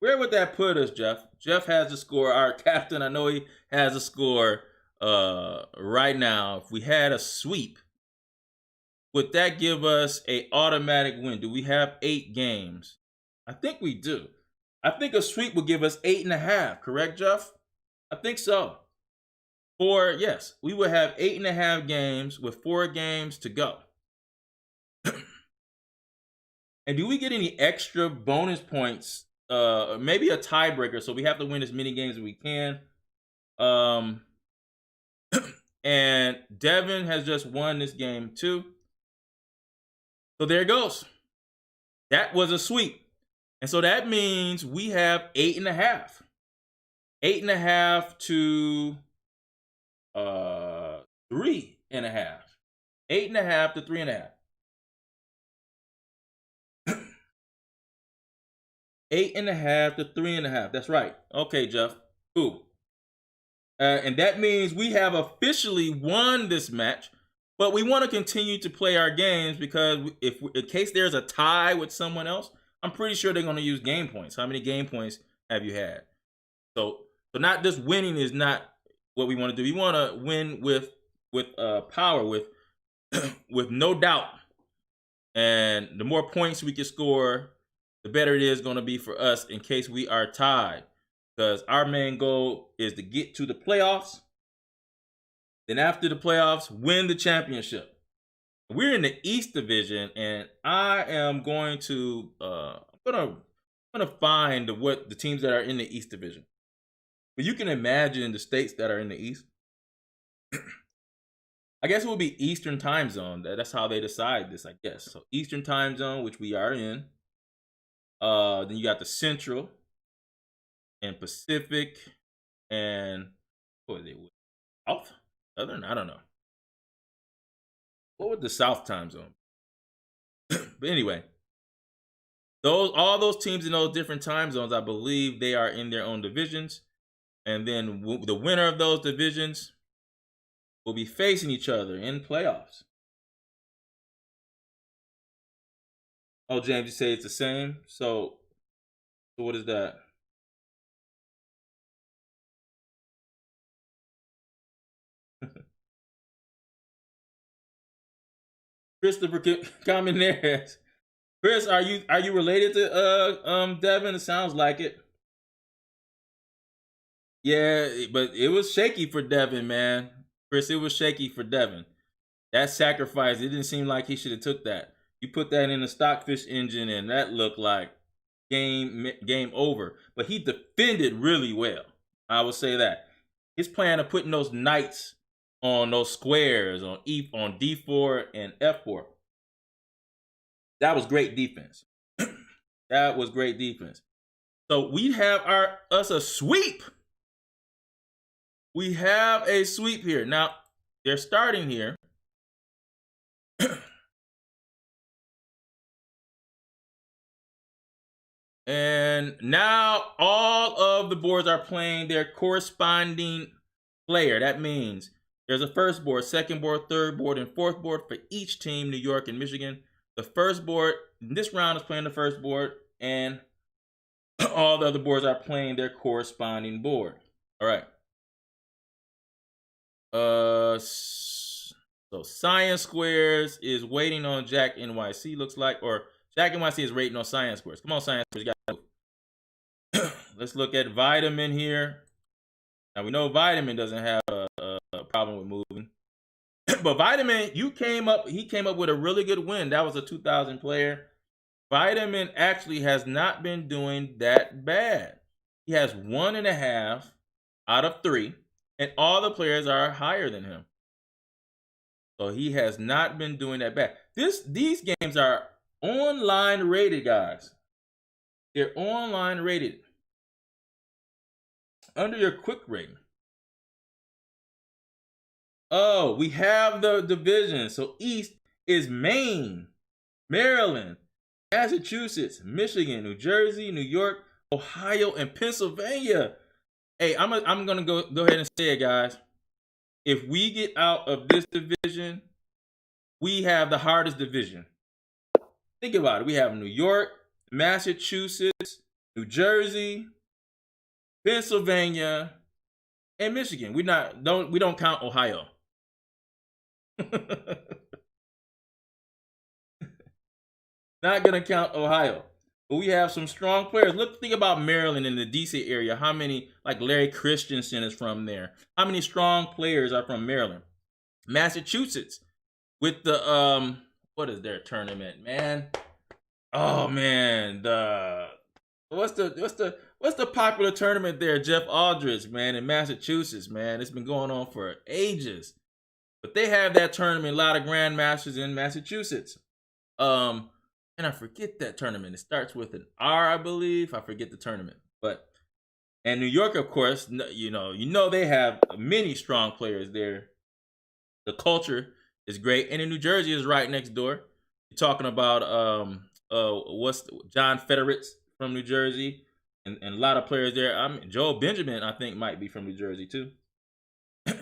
would that put us, Jeff? Jeff has a score. Our captain, I know he has a score right now. If we had a sweep, would that give us an automatic win? Do we have 8 games? I think we do. I think a sweep would give us 8.5, correct, Jeff? I think so. Yes, we would have 8.5 games with 4 games to go. And do we get any extra bonus points? Maybe a tiebreaker, so we have to win as many games as we can. And Devin has just won this game too. So there it goes. That was a sweep. And so that means we have 8.5. 8.5 to 3.5. 8.5 to 3.5. 8.5 to 3.5. That's right. Okay, Jeff. Ooh. And that means we have officially won this match. But we want to continue to play our games because if in case there's a tie with someone else, I'm pretty sure they're going to use game points. How many game points have you had? So not just winning is not what we want to do. We want to win with power, with with no doubt. And the more points we can score, the better it is going to be for us in case we are tied. Because our main goal is to get to the playoffs. Then after the playoffs, win the championship. We're in the East Division, and I am going to I'm gonna find what the teams that are in the East Division. But you can imagine the states that are in the East. I guess it will be Eastern Time Zone. That's how they decide this, I guess. So Eastern Time Zone, which we are in. Then you got the Central and Pacific and what are they? South? Southern? I don't know. What would the South Time Zone? But anyway, all those teams in those different time zones, I believe they are in their own divisions. And then the winner of those divisions will be facing each other in playoffs. Oh, James, you say it's the same? So what is that? Christopher Caminares. Chris, are you related to Devin? It sounds like it. Yeah, but it was shaky for Devin, man. Chris, it was shaky for Devin. That sacrifice, it didn't seem like he should have took that. You put that in the Stockfish engine, and that looked like game over. But he defended really well. I would say that. His plan of putting those knights on those squares on D4 and F4. That was great defense. That was great defense. So we have us a sweep. We have a sweep here. Now, they're starting here. And now all of the boards are playing their corresponding player. That means there's a first board, second board, third board, and fourth board for each team, New York and Michigan. The first board in this round is playing the first board, and all the other boards are playing their corresponding board. All right. So Science Squares is waiting on Jack NYC, looks like, or Jack NYC is waiting on Science Squares. Come on, Science Squares, you gotta move. Let's look at Vitamin here. Now we know Vitamin doesn't have a problem with moving, but Vitamin, he came up with a really good win. That was a 2000 player. Vitamin actually has not been doing that bad. He has 1.5 out of 3, and all the players are higher than him. So he has not been doing that bad. These games are online rated, guys. They're online rated. Under your quick rating. Oh, we have the division. So East is Maine, Maryland, Massachusetts, Michigan, New Jersey, New York, Ohio, and Pennsylvania. Hey, I'm gonna go ahead and say it, guys. If we get out of this division, we have the hardest division. Think about it. We have New York, Massachusetts, New Jersey, Pennsylvania, and Michigan. We don't count Ohio. Not gonna count Ohio. But we have some strong players. Think about Maryland in the DC area. How many, like Larry Christensen is from there? How many strong players are from Maryland? Massachusetts with the what is their tournament, man? Oh man, what's the popular tournament there? Jeff Aldridge, man, in Massachusetts, man. It's been going on for ages. But they have that tournament, a lot of grandmasters in Massachusetts. And I forget that tournament. It starts with an R, I believe. I forget the tournament. And New York, of course, you know they have many strong players there. The culture is great. And in New Jersey is right next door. You're talking about John Federitz from New Jersey, and a lot of players there. Joel Benjamin, I think, might be from New Jersey too.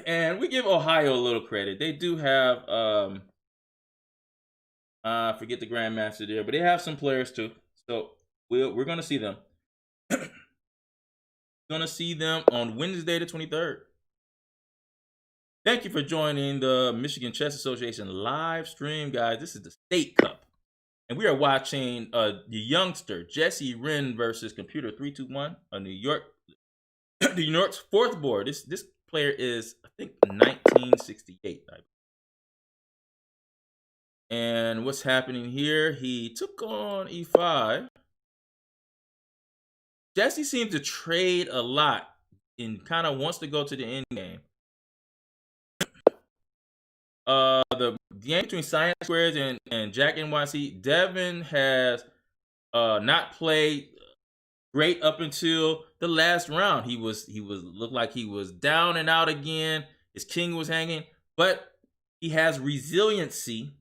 And we give Ohio a little credit. They do have I forget the grandmaster there, but they have some players too. So we're gonna see them. Gonna see them on Wednesday the 23rd. Thank you for joining the Michigan Chess Association live stream, guys. This is the State Cup, and we are watching the youngster Jesse Wren versus Computer 321, a New York's fourth board. This player is, I think, 1968. And what's happening here? He took on e5. Jesse seems to trade a lot and kind of wants to go to the end game. The game between Science Squares and Jack NYC, Devin has not played great up until the last round. He looked like he was down and out again. His king was hanging, but he has resiliency.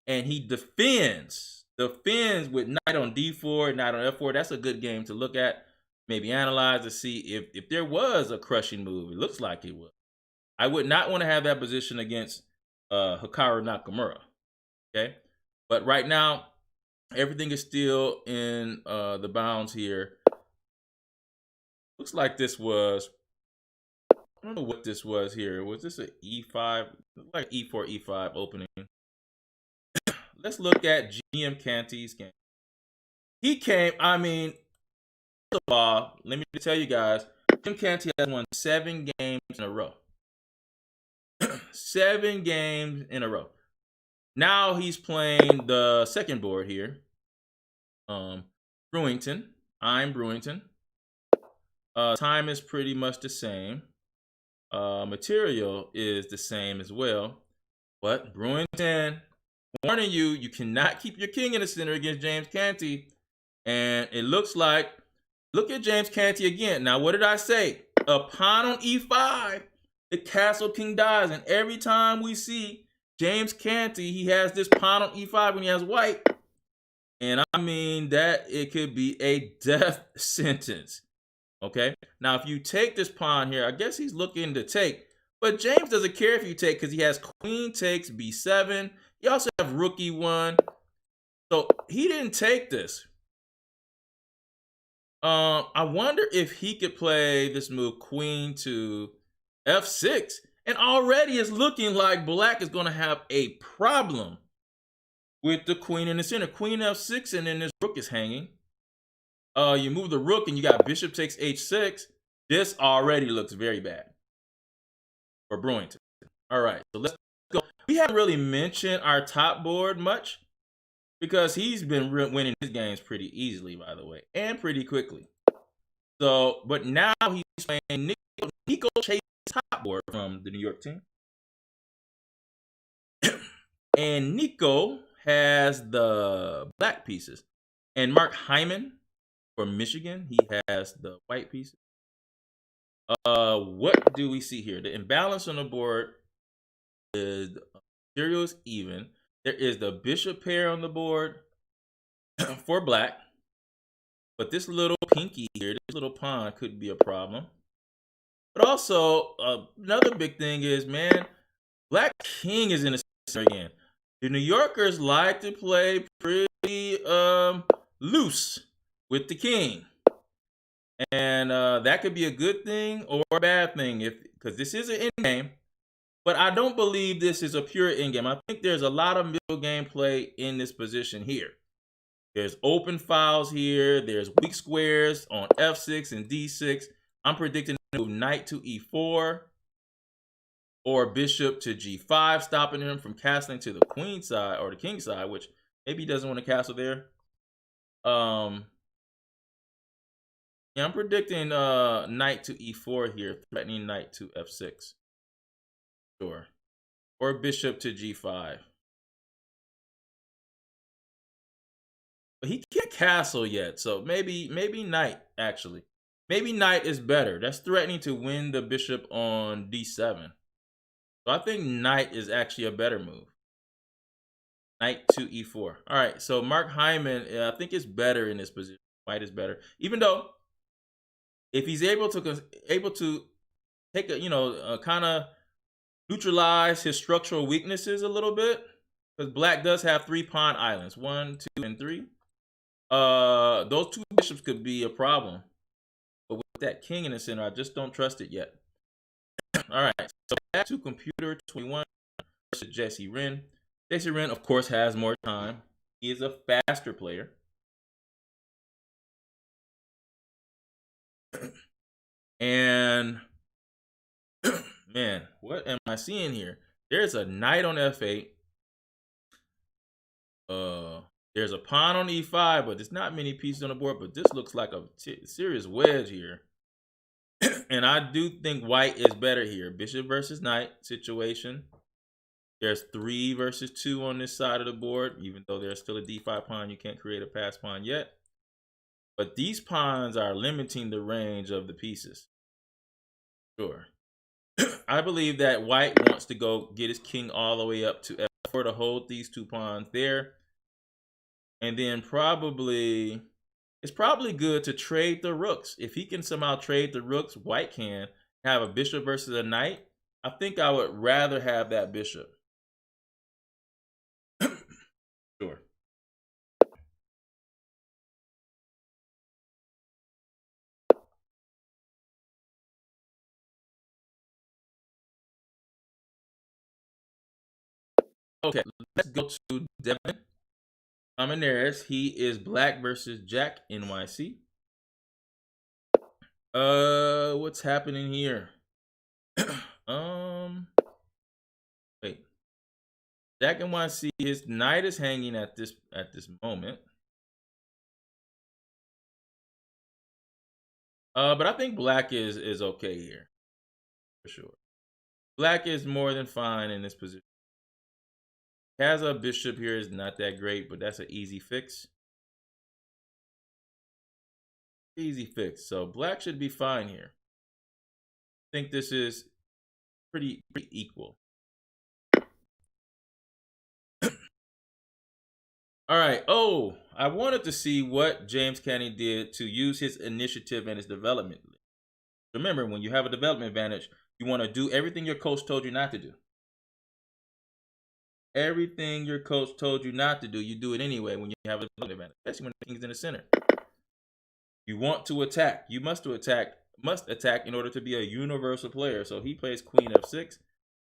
And he defends with knight on d4, knight on f4. That's a good game to look at, maybe analyze to see if there was a crushing move. It looks like it was. I would not want to have that position against Hikaru Nakamura. Okay, but right now everything is still in the bounds here. Looks like this was, I don't know what this was here. Was this an e5? Like e4 e5 opening. Let's look at GM Canty's game. He came, first of all, let me tell you guys, GM Canty has won 7 games in a row. 7 games in a row. Now he's playing the second board here. Brewington. I'm Brewington. Time is pretty much the same. Material is the same as well. But Brewington, warning you, you cannot keep your king in the center against James Canty. And it looks like, look at James Canty again. Now, what did I say? A pawn on e5, the castle king dies. And every time we see James Canty, he has this pawn on e5 when he has white. And I mean that it could be a death sentence. Okay. Now, if you take this pawn here, I guess he's looking to take. But James doesn't care if you take because he has queen takes b7. He also have rook e1. So he didn't take this. I wonder if he could play this move queen to f6. And already it's looking like black is going to have a problem with the queen in the center. Queen f6, and then this rook is hanging. You move the rook and you got bishop takes h6. This already looks very bad for Brewington. All right, so let's go. We haven't really mentioned our top board much because he's been winning his games pretty easily, by the way, and pretty quickly. So, but now he's playing Nico Chase top board from the New York team. And Nico has the black pieces. And Mark Hyman from Michigan, he has the white pieces. What do we see here? The imbalance on the board is material is even. There is the bishop pair on the board for black. But this little pinky here, this little pawn could be a problem. But also, another big thing is, man, black king is in the center again. The New Yorkers like to play pretty loose with the king. And that could be a good thing or a bad thing because this is an endgame. But I don't believe this is a pure endgame. I think there's a lot of middle game play in this position here. There's open files here. There's weak squares on f6 and d6. I'm predicting a move knight to e4 or bishop to g5, stopping him from castling to the queen side or the king side, which maybe he doesn't want to castle there. Yeah, I'm predicting knight to e4 here, threatening knight to f6. Sure. Or bishop to g5. But he can't castle yet, so maybe knight, actually. Maybe knight is better. That's threatening to win the bishop on d7. So I think knight is actually a better move. Knight to e4. All right, so Mark Hyman, I think is better in this position. White is better. Even though if he's able to take a kind of neutralize his structural weaknesses a little bit, because black does have 3 pawn islands, 1, 2, and 3. Those 2 bishops could be a problem. But with that king in the center, I just don't trust it yet. All right, so back to Computer 21 versus Jesse Wren. Jesse Wren, of course, has more time. He is a faster player. And man, what am I seeing here? There's a knight on f8. There's a pawn on e5, but there's not many pieces on the board. But this looks like a serious wedge here. And I do think white is better here. Bishop versus knight situation. There's 3 versus 2 on this side of the board. Even though there's still a d5 pawn, you can't create a pass pawn yet. But these pawns are limiting the range of the pieces. Sure. I believe that white wants to go get his king all the way up to f4 to hold these 2 pawns there. And then it's probably good to trade the rooks. If he can somehow trade the rooks, white can have a bishop versus a knight. I think I would rather have that bishop. Sure. Okay, let's go to Devin Almendarez. He is black versus Jack NYC. What's happening here? Wait. Jack NYC, his knight is hanging at this moment. But I think black is okay here for sure. Black is more than fine in this position. Has a bishop here is not that great, but that's an easy fix. Easy fix. So black should be fine here. I think this is pretty equal. All right. Oh, I wanted to see what James Canty did to use his initiative and his development. Remember, when you have a development advantage, you want to do everything your coach told you not to do. Everything your coach told you not to do, you do it anyway when you have a development advantage, especially when the king's in the center. You want to attack. You must attack in order to be a universal player. So he plays queen f6.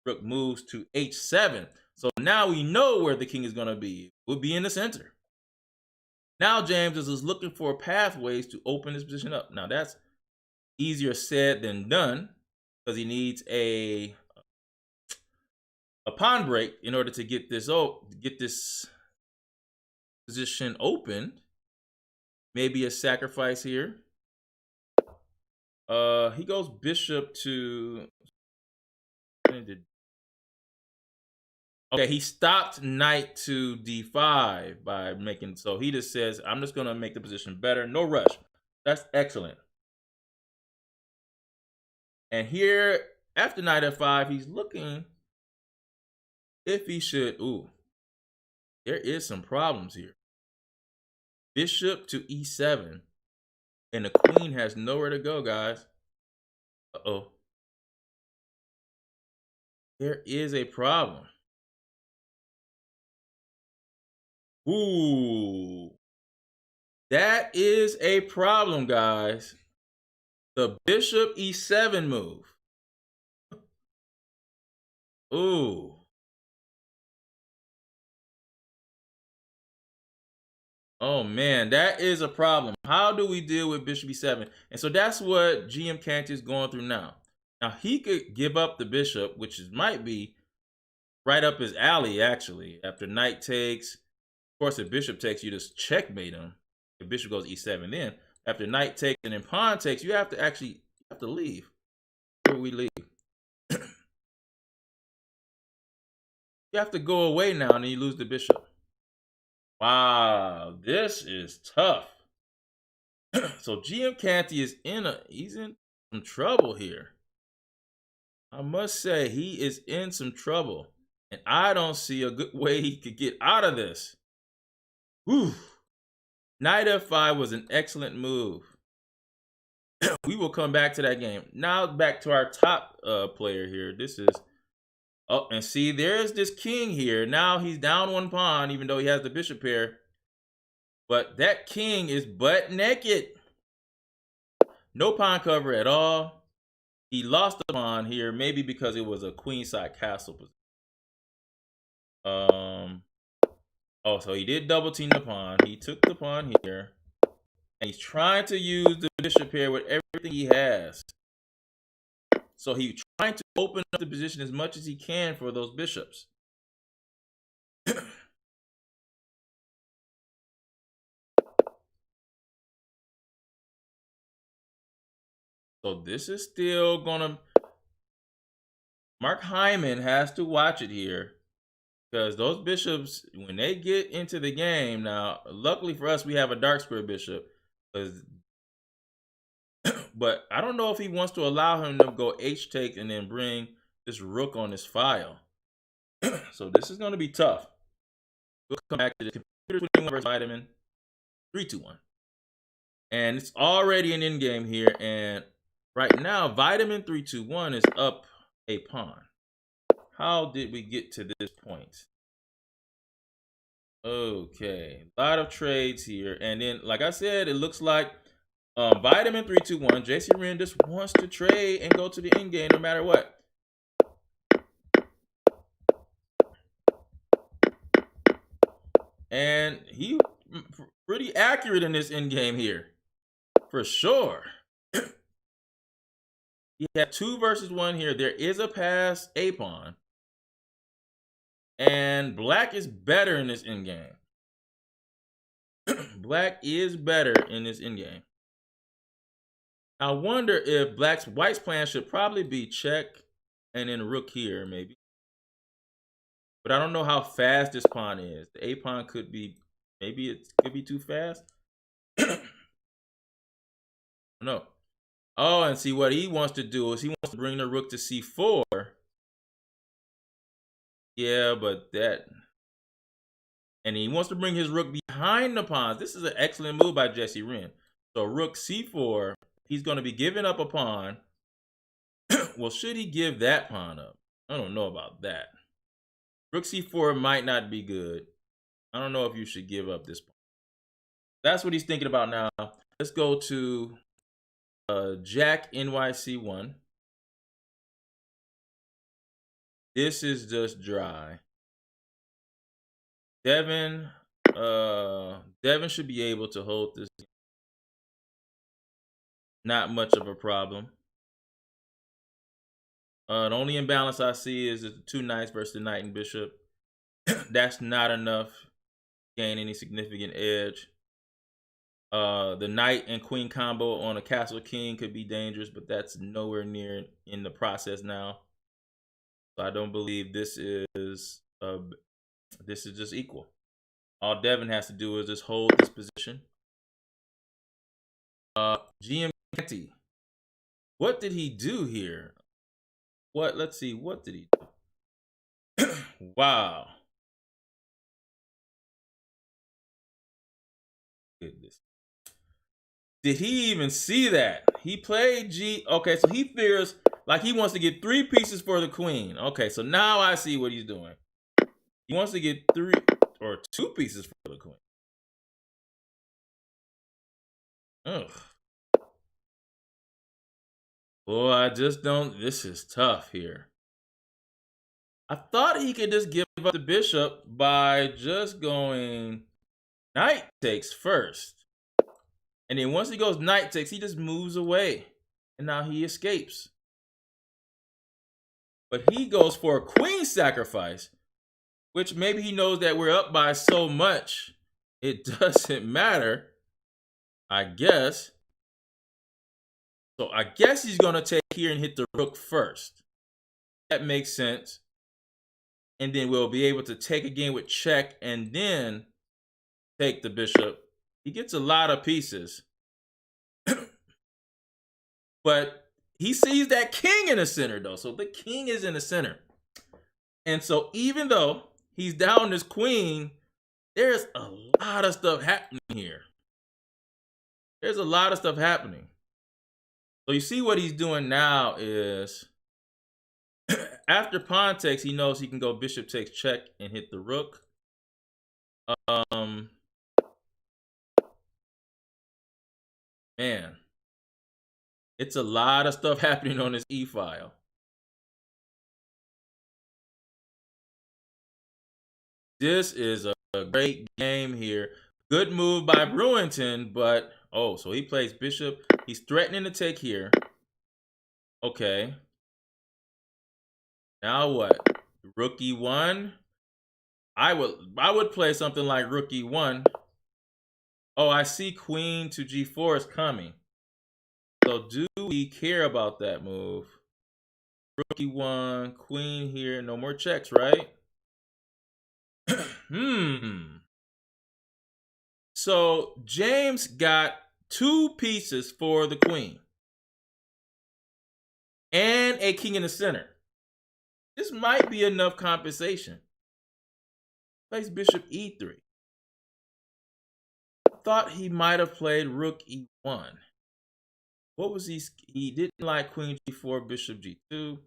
Rook moves to h7. So now we know where the king is going to be. It would be in the center. Now James is looking for pathways to open this position up. Now that's easier said than done because he needs a pawn break in order to get this position open. Maybe a sacrifice here. He goes bishop to. Okay, he stopped knight to d5 by making. So he just says, "I'm just gonna make the position better. No rush." That's excellent. And here, after knight f5, he's looking if he should. Ooh, there is some problems here. Bishop to e7, and the queen has nowhere to go, guys. Uh-oh. There is a problem. Ooh. That is a problem, guys. The bishop e7 move. Ooh. Oh man, that is a problem. How do we deal with bishop e7? And so that's what GM Canty is going through now. Now he could give up the bishop, which might be right up his alley, actually. After knight takes, of course, if bishop takes, you just checkmate him. If bishop goes e7, then after knight takes and then pawn takes, you have to leave. Where we leave? You have to go away now, and then you lose the bishop. Wow, this is tough. So GM Canty is he's in some trouble here. I must say he is in some trouble, and I don't see a good way he could get out of this. Whew. Knight f5 was an excellent move. We will come back to that game. Now back to our top player here. This is, oh, and see, there's this king here. Now he's down one pawn, even though he has the bishop pair. But that king is butt naked. No pawn cover at all. He lost the pawn here, maybe because it was a queenside castle position. Oh, so he did double team the pawn. He took the pawn here. And he's trying to use the bishop here with everything he has. So he's trying to open up the position as much as he can for those bishops. So this is still gonna. Mark Hyman has to watch it here, because those bishops, when they get into the game now, luckily for us, we have a dark square bishop. But I don't know if he wants to allow him to go h take and then bring this rook on his file. So this is going to be tough. We'll come back to the computer 21 versus Vitamin 3-2-1. And it's already an endgame here. And right now, Vitamin 3-2-1 is up a pawn. How did we get to this point? Okay, a lot of trades here. And then, like I said, it looks like Vitamin 3-2-1, JC Wren just wants to trade and go to the end game no matter what. And he pretty accurate in this end game here, for sure. He had 2 versus 1 here. There is a pass a pawn, and black is better in this end game. Black is better in this end game. I wonder if white's plan should probably be check and then rook here, maybe. But I don't know how fast this pawn is. The a pawn could be, maybe it could be too fast. No. Oh, and see what he wants to do is he wants to bring the rook to c4. Yeah, but that... And he wants to bring his rook behind the pawns. This is an excellent move by Jesse Wren. So rook c4, he's going to be giving up a pawn. Well, should he give that pawn up? I don't know about that. Rook c4 might not be good. I don't know if you should give up this pawn. That's what he's thinking about now. Let's go to Jack NYC1. This is just dry. Devin should be able to hold this. Not much of a problem. The only imbalance I see is the two knights versus the knight and bishop. That's not enough to gain any significant edge. The knight and queen combo on a castle king could be dangerous, but that's nowhere near in the process now. So I don't believe this is just equal. All Devin has to do is just hold this position. GM Canty, what did he do here? Let's see, what did he do? Wow. Goodness. Did he even see that? He played G. Okay, so he fears like he wants to get 3 pieces for the queen. Okay, so now I see what he's doing. He wants to get 3 or 2 pieces for the queen. Ugh. Boy, I just don't. This is tough here. I thought he could just give up the bishop by just going knight takes first. And then once he goes knight takes, he just moves away. And now he escapes. But he goes for a queen sacrifice, which maybe he knows that we're up by so much, it doesn't matter, I guess. So I guess he's going to take here and hit the rook first. That makes sense. And then we'll be able to take again with check and then take the bishop. He gets a lot of pieces. But he sees that king in the center, though. So the king is in the center. And so even though he's down this queen, there's a lot of stuff happening here. There's a lot of stuff happening. So you see what he's doing now is after pawn takes, he knows he can go bishop takes check and hit the rook. Man, it's a lot of stuff happening on this e-file. This is a great game here. Good move by Brewington, but oh, so he plays bishop. He's threatening to take here. Okay. Now what? Rook e1. I would play something like rook e1. Oh, I see queen to g4 is coming. So do we care about that move? Rook e1, queen here, no more checks, right? So James got 2 pieces for the queen and a king in the center. This might be enough compensation. Plays bishop e3. Thought he might have played rook e1. What was he? He didn't like queen g4, bishop g2.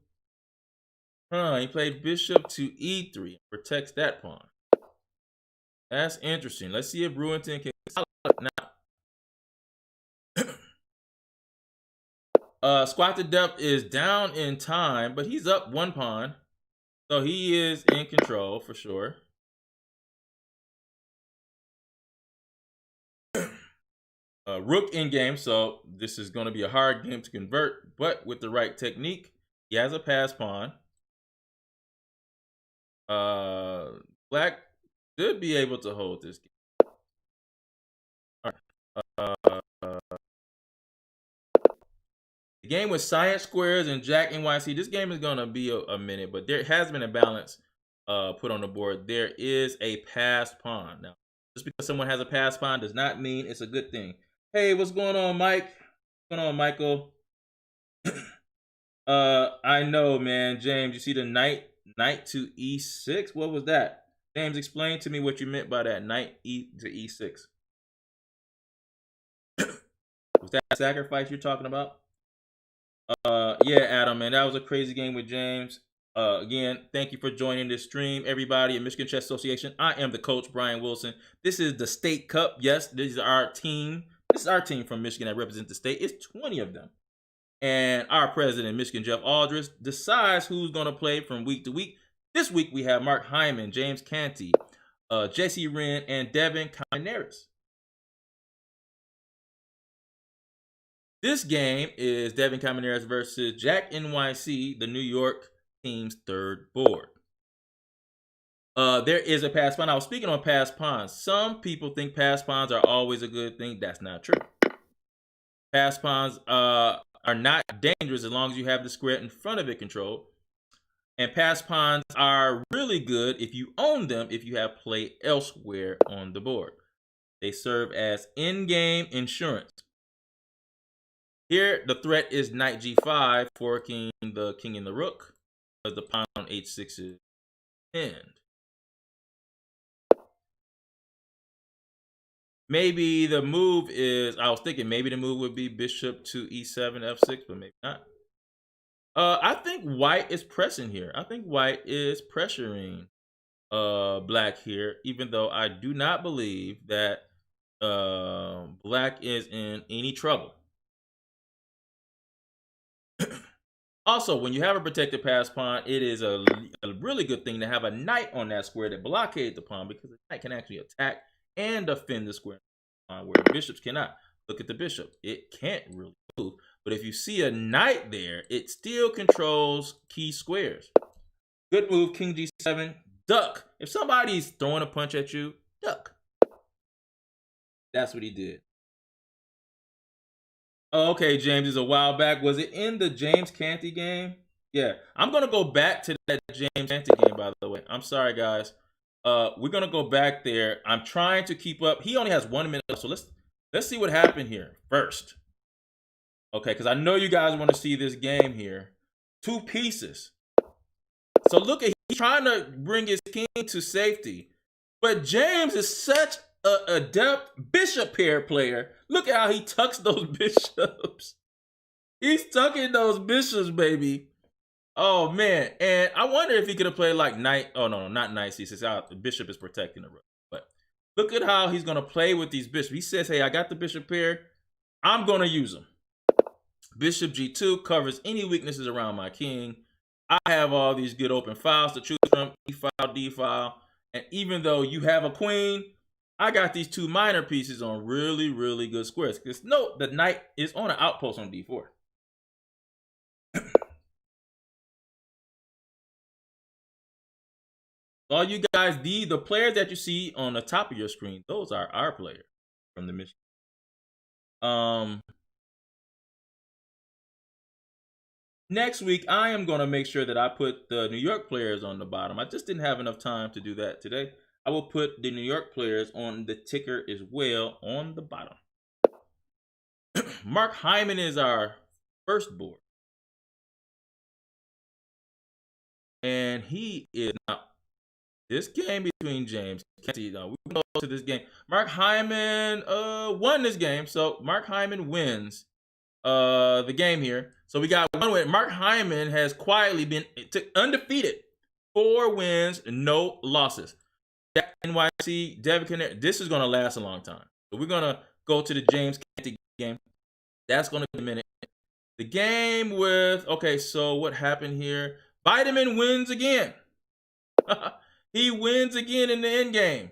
He played bishop to e3. Protects that pawn. That's interesting. Let's see if Brewington can now. Squat to Depth is down in time, but he's up 1 pawn. So he is in control for sure. Rook in game, so this is going to be a hard game to convert, but with the right technique, he has a pass pawn. Black should be able to hold this game. All right. The game with Science Squares and Jack NYC. This game is going to be a minute, but there has been a balance put on the board. There is a passed pawn. Now, just because someone has a passed pawn does not mean it's a good thing. Hey, what's going on, Mike? going on, Michael? I know, man. James, you see the knight to e6? What was that? James, explain to me what you meant by that knight to e6. Was that sacrifice you're talking about? Yeah, Adam, man, that was a crazy game with James. Again, thank you for joining this stream, everybody at Michigan Chess Association. I am the coach, Brian Wilson. This is the State Cup. Yes, this is our team. This is our team from Michigan that represents the state. It's 20 of them. And our president, Michigan Jeff Aldrich, decides who's going to play from week to week. This week, we have Mark Hyman, James Canty, Jesse Wren, and Devin Camaneris. This game is Devin Camaneris versus Jack NYC, the New York team's third board. There is a pass pawn. I was speaking on pass pawns. Some people think pass pawns are always a good thing. That's not true. Pass pawns are not dangerous as long as you have the square in front of it controlled. And pass pawns are really good if you own them, if you have play elsewhere on the board. They serve as in-game insurance. Here, the threat is knight g5, forking the king and the rook, because the pawn on h6 is pinned. Maybe the move is, I was thinking maybe the move would be bishop to e7, f6, but maybe not. I think white is pressing here. I think white is pressuring black here, even though I do not believe that black is in any trouble. Also, when you have a protected pass pawn, it is a really good thing to have a knight on that square that blockades the pawn, because the knight can actually attack and defend the square, where the bishops cannot. Look at the bishop. It can't really move. But if you see a knight there, it still controls key squares. Good move, king g7. Duck. If somebody's throwing a punch at you, duck. That's what he did. Oh, okay, James, is a while back. Was it in the James Canty game? Yeah, I'm gonna go back to that James Canty game, by the way. I'm sorry, guys. We're gonna go back there. I'm trying to keep up. He only has 1 minute left, so let's see what happened here first. Okay, because I know you guys want to see this game here. 2 pieces. So look at, he's trying to bring his king to safety, but James is such an adept bishop pair player. Look at how he tucks those bishops. He's tucking those bishops, baby. Oh, man. And I wonder if he could have played like knight. Oh, no, not knight c6. The bishop is protecting the rook. But look at how he's going to play with these bishops. He says, hey, I got the bishop pair. I'm going to use them. Bishop g2 covers any weaknesses around my king. I have all these good open files to choose from. E file, D file. And even though you have a queen, I got these 2 minor pieces on really, really good squares. Because note, the knight is on an outpost on d4. All you guys, the players that you see on the top of your screen, those are our players from the Michigan. Next week, I am going to make sure that I put the New York players on the bottom. I just didn't have enough time to do that today. I will put the New York players on the ticker as well on the bottom. Mark Hyman is our first board. And he is now, this game between James Canty, we go to this game. Mark Hyman won this game. So Mark Hyman wins the game here. So we got 1 win. Mark Hyman has quietly been undefeated. 4 wins, no losses. Jack NYC, Devin Camaneris. This is going to last a long time. So we're going to go to the James Canty game. That's going to be a minute. The game with, okay, so what happened here? Vitamin wins again. He wins again in the end game.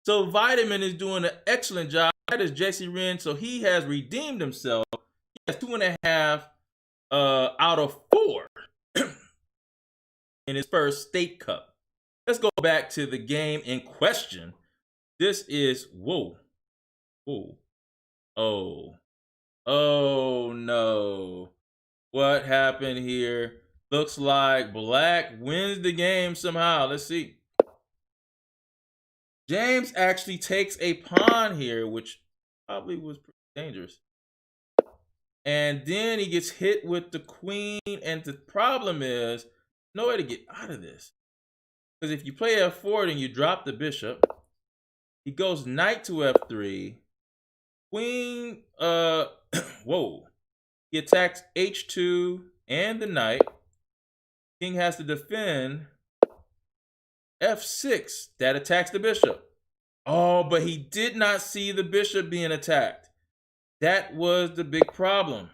So Vitamin is doing an excellent job. That is Jesse Wren. So he has redeemed himself. He has 2.5 out of 4 in his first State Cup. Let's go back to the game in question. This is, whoa, oh no. What happened here? Looks like black wins the game somehow. Let's see. James actually takes a pawn here, which probably was pretty dangerous. And then he gets hit with the queen. And the problem is, no way to get out of this. Because if you play f4, then you drop the bishop. He goes knight to f3. Queen, whoa. He attacks h2 and the knight. King has to defend f6. That attacks the bishop. Oh, but he did not see the bishop being attacked. That was the big problem.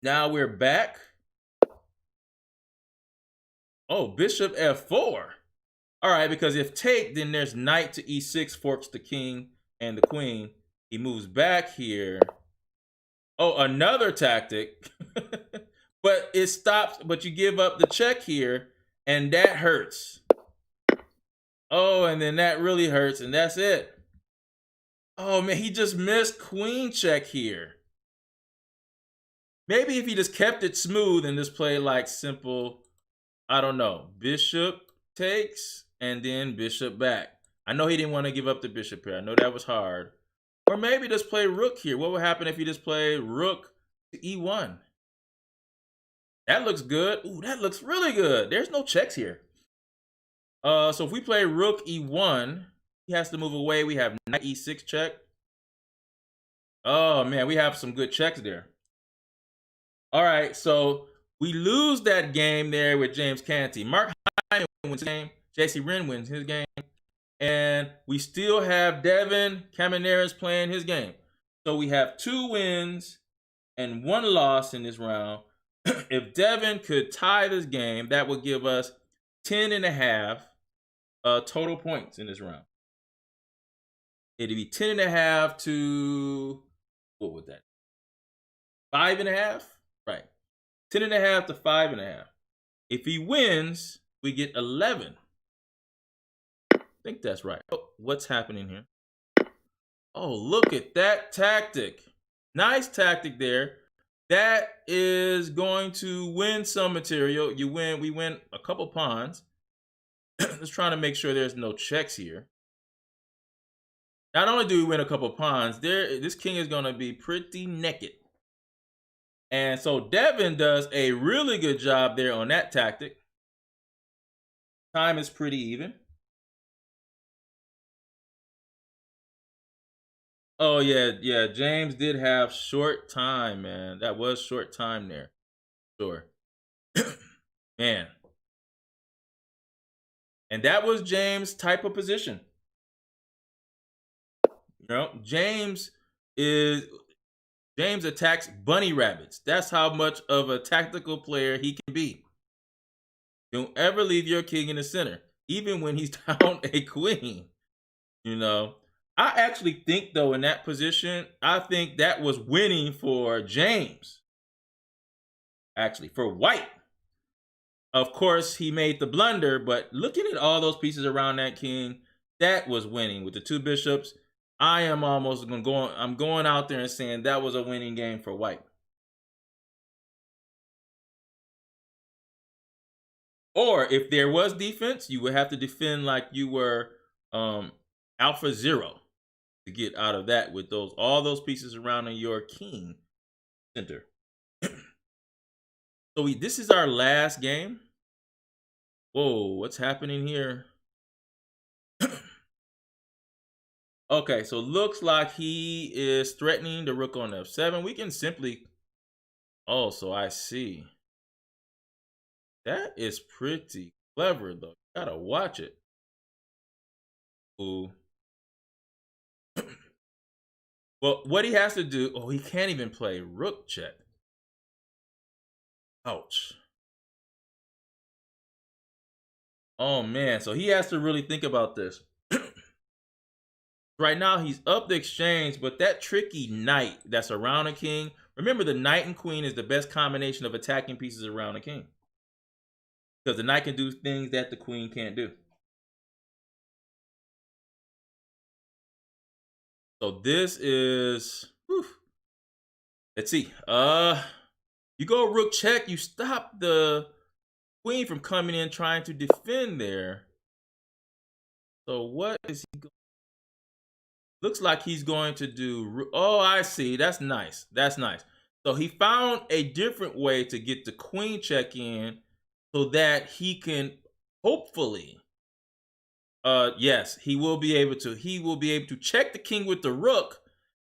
Now we're back. Oh, bishop f4. All right, because if take, then there's knight to e6, forks the king and the queen. He moves back here. Oh, another tactic. But it stops, but you give up the check here, and that hurts. Oh, and then that really hurts, and that's it. Oh, man, he just missed queen check here. Maybe if he just kept it smooth and just played like simple, I don't know, bishop takes and then bishop back. I know he didn't want to give up the bishop here. I know that was hard. Or maybe just play rook here. What would happen if he just played rook to e1? That looks good. Ooh, that looks really good. There's no checks here. So if we play rook e1, he has to move away. We have knight e6 check. Oh, man, we have some good checks there. All right, so we lose that game there with James Canty. Mark Hyman wins his game. J.C. Wren wins his game. And we still have Devin Camaneras playing his game. So we have 2 wins and 1 loss in this round. If Devin could tie this game, that would give us 10.5 total points in this round. It'd be 10.5 to, what would that? 5.5? Right. 10.5 to 5.5. If he wins, we get 11. I think that's right. Oh, what's happening here? Oh, look at that tactic. Nice tactic there. That is going to win some material. We win a couple pawns. Let's try to make sure there's no checks here. Not only do we win a couple pawns, this king is going to be pretty naked. And so Devin does a really good job there on that tactic. Time is pretty even. Oh, yeah. James did have short time, man. That was short time there. Sure. Man. And that was James' type of position. You know, James attacks bunny rabbits. That's how much of a tactical player he can be. Don't ever leave your king in the center, even when he's down a queen. You know, I actually think, though, in that position, I think that was winning for James. Actually, for white. Of course, he made the blunder, but looking at all those pieces around that king, that was winning with the 2 bishops. I am almost I'm going out there and saying that was a winning game for white. Or if there was defense, you would have to defend like you were alpha 0 to get out of that with all those pieces around your king center. So this is our last game. Whoa, what's happening here? Okay, so looks like he is threatening the rook on f7. We can simply... Oh, so I see. That is pretty clever, though. You gotta watch it. Ooh. Well, what he has to do... Oh, he can't even play rook check. Ouch. Oh, man. So he has to really think about this. Right now, he's up the exchange, but that tricky knight that's around a king... Remember, the knight and queen is the best combination of attacking pieces around a king. Because the knight can do things that the queen can't do. So this is... Whew. Let's see. You go rook check. You stop the queen from coming in trying to defend there. So what is he going? Looks like he's going to do, oh, I see. That's nice. That's nice. So he found a different way to get the queen check in so that he can hopefully, yes, he will be able to check the king with the rook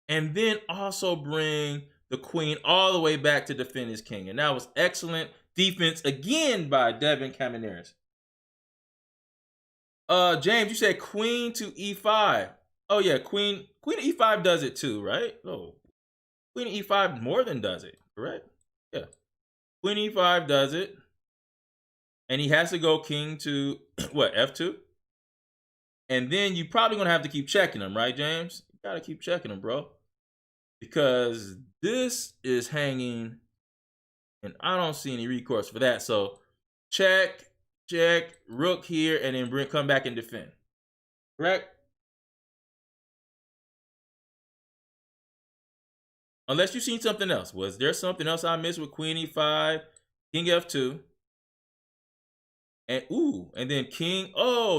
and then also bring the queen all the way back to defend his king. And that was excellent defense again by Devin Camaneris. James, you said queen to e5. Oh yeah, queen to e5 does it too, right? Oh, queen to e5 more than does it, correct? Yeah, queen e5 does it, and he has to go king to what, f2, and then you probably gonna have to keep checking him, right, James? You gotta keep checking him, bro, because this is hanging, and I don't see any recourse for that. So check, rook here, and then come back and defend, correct? Unless you've seen something else. Was there something else I missed with queen e5, king f2, and and then king,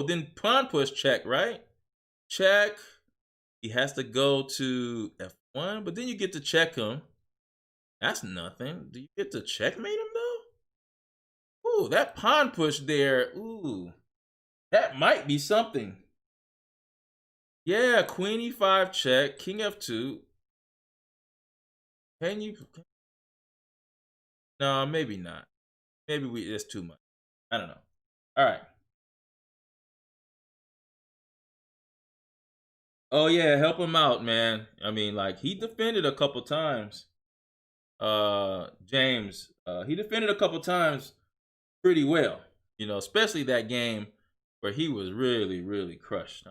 then pawn push check, right? Check. He has to go to f1, but then you get to check him. That's nothing. Do you get to checkmate him though? Ooh, that pawn push there. Ooh, that might be something. Yeah, queen e5 check, king f2. Can you? No, maybe not. Maybe that's too much. I don't know. All right. Oh yeah, help him out, man. I mean, like, he defended a couple times. James, he defended a couple times pretty well. You know, especially that game where he was really, really crushed.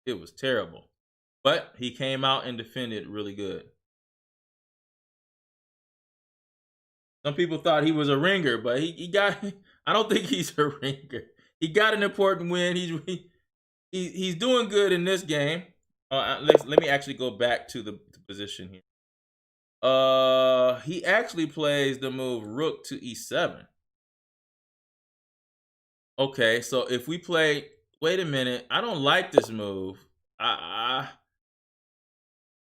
It was terrible. But he came out and defended really good. Some people thought he was a ringer, but he got, I don't think he's a ringer. He got an important win. He's doing good in this game. Let me actually go back to the position here. He actually plays the move rook to e7. Okay, so if we play, wait a minute, I don't like this move. I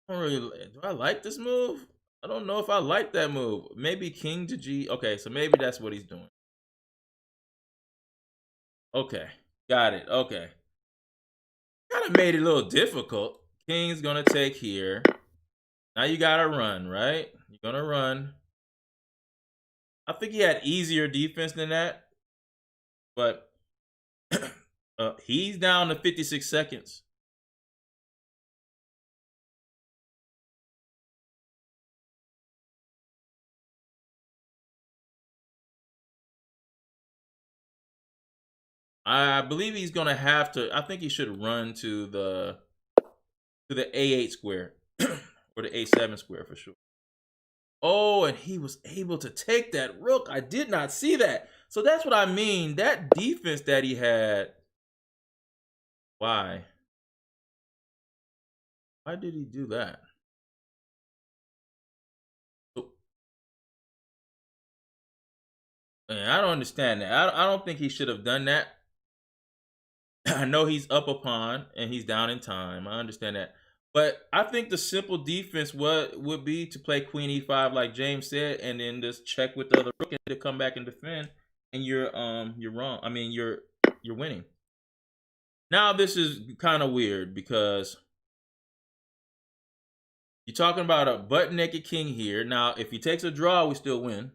don't really, do I like this move? I don't know if I like that move. Maybe king to g. Okay, so maybe that's what he's doing. Okay, got it. Okay. Kind of made it a little difficult. King's gonna take here. Now you gotta run, right? You're gonna run. I think he had easier defense than that, but he's down to 56 seconds. I believe he's gonna have to. I think he should run to the a8 square or the a7 square for sure. Oh, and he was able to take that rook. I did not see that. So that's what I mean. That defense that he had. Why? Why did he do that? Man, I don't understand that. I don't think he should have done that. I know he's up a pawn and he's down in time. I understand that. But I think the simple defense would be to play queen e5 like James said, and then just check with the other rook and to come back and defend. And you're wrong. I mean, you're winning. Now this is kind of weird because you're talking about a butt naked king here. Now, if he takes a draw, we still win.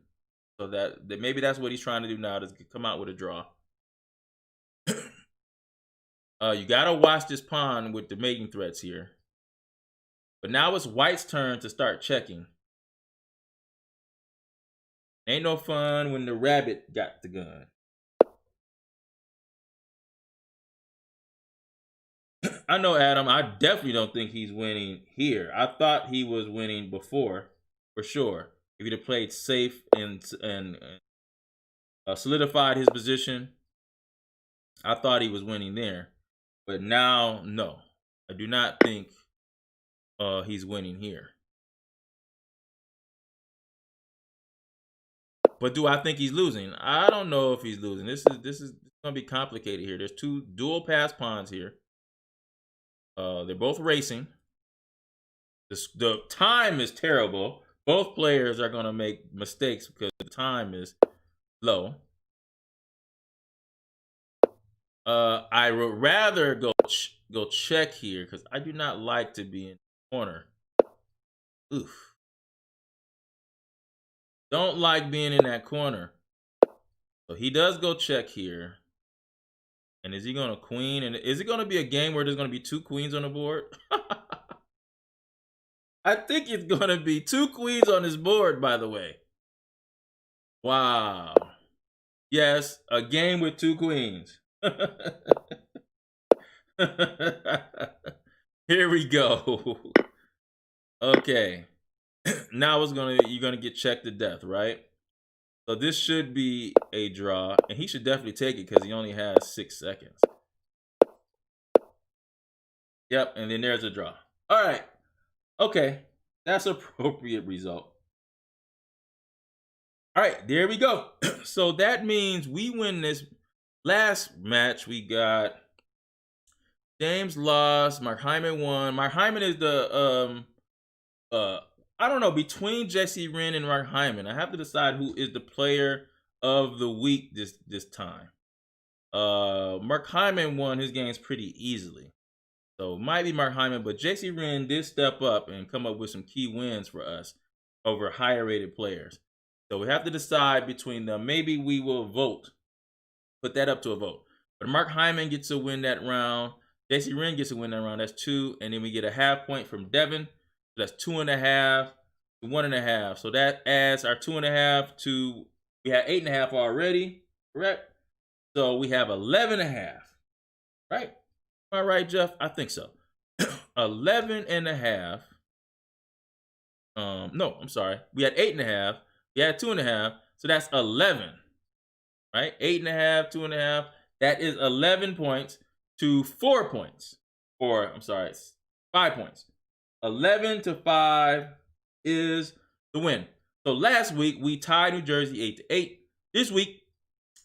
So that maybe that's what he's trying to do now, to come out with a draw. You gotta watch this pawn with the mating threats here. But now it's white's turn to start checking. Ain't no fun when the rabbit got the gun. I know, Adam, I definitely don't think he's winning here. I thought he was winning before, for sure. If he'd have played safe and solidified his position, I thought he was winning there. But now, no. I do not think he's winning here. But do I think he's losing? I don't know if he's losing. This is gonna be complicated here. There's two dual pass pawns here. They're both racing. The time is terrible. Both players are going to make mistakes because the time is low. I would rather go check here because I do not like to be in the corner. Oof. Don't like being in that corner. So he does go check here. And is he going to queen? And is it going to be a game where there's going to be 2 queens on the board? I think it's going to be 2 queens on this board, by the way. Wow. Yes, a game with 2 queens. Here we go. Okay. Now you're gonna get checked to death, right? So this should be a draw, and he should definitely take it because he only has 6 seconds. Yep, and then there's a draw. All right. Okay, that's appropriate result. All right, there we go. So that means we win this last match. We got James lost, Mark Hyman won. Mark Hyman is the I don't know, between Jesse Wren and Mark Hyman. I have to decide who is the player of the week this time. Mark Hyman won his games pretty easily. So it might be Mark Hyman, but Jesse Wren did step up and come up with some key wins for us over higher rated players. So we have to decide between them. Maybe we will vote. Put that up to a vote. But Mark Hyman gets to win that round. Jesse Wren gets to win that round. That's 2. And then we get a half point from Devin. So that's 2.5 to 1.5. So that adds our 2.5 to, we had 8.5 already, correct? So we have 11.5, right? Am I right, Jeff? I think so. 11.5. No, I'm sorry. We had 8.5. We had 2.5. So that's 11, right? 8.5, 2.5. That is 11 points to 4 points. Or, I'm sorry, 5 points. 11 to 5 is the win. So last week we tied New Jersey 8-8. This week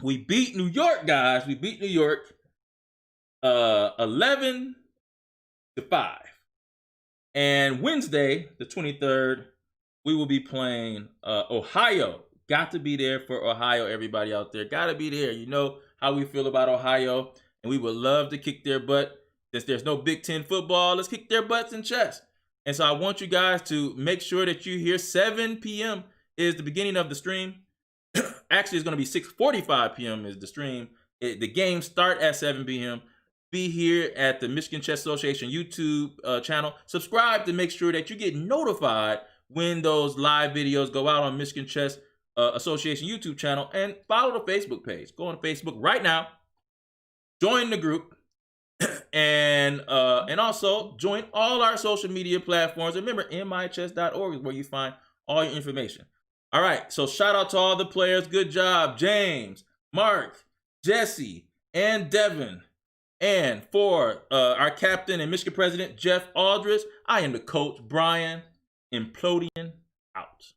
we beat New York, guys. We beat New York 11 to 5. And Wednesday, the 23rd, we will be playing Ohio. Got to be there for Ohio, everybody out there. Got to be there. You know how we feel about Ohio, and we would love to kick their butt. Since there's no Big Ten football, let's kick their butts in chess. And so I want you guys to make sure that you hear 7 p.m. is the beginning of the stream. Actually, it's going to be 6:45 p.m. is the stream. The games start at 7 p.m. Be here at the Michigan Chess Association YouTube channel. Subscribe to make sure that you get notified when those live videos go out on Michigan Chess Association YouTube channel. And follow the Facebook page. Go on Facebook right now. Join the group. And also join all our social media platforms. Remember, michess.org is where you find all your information. All right, so shout out to all the players. Good job, James, Mark, Jesse, and Devin. And for our captain and Michigan president, Jeff Aldrich, I am the coach, Brian, Implodian out.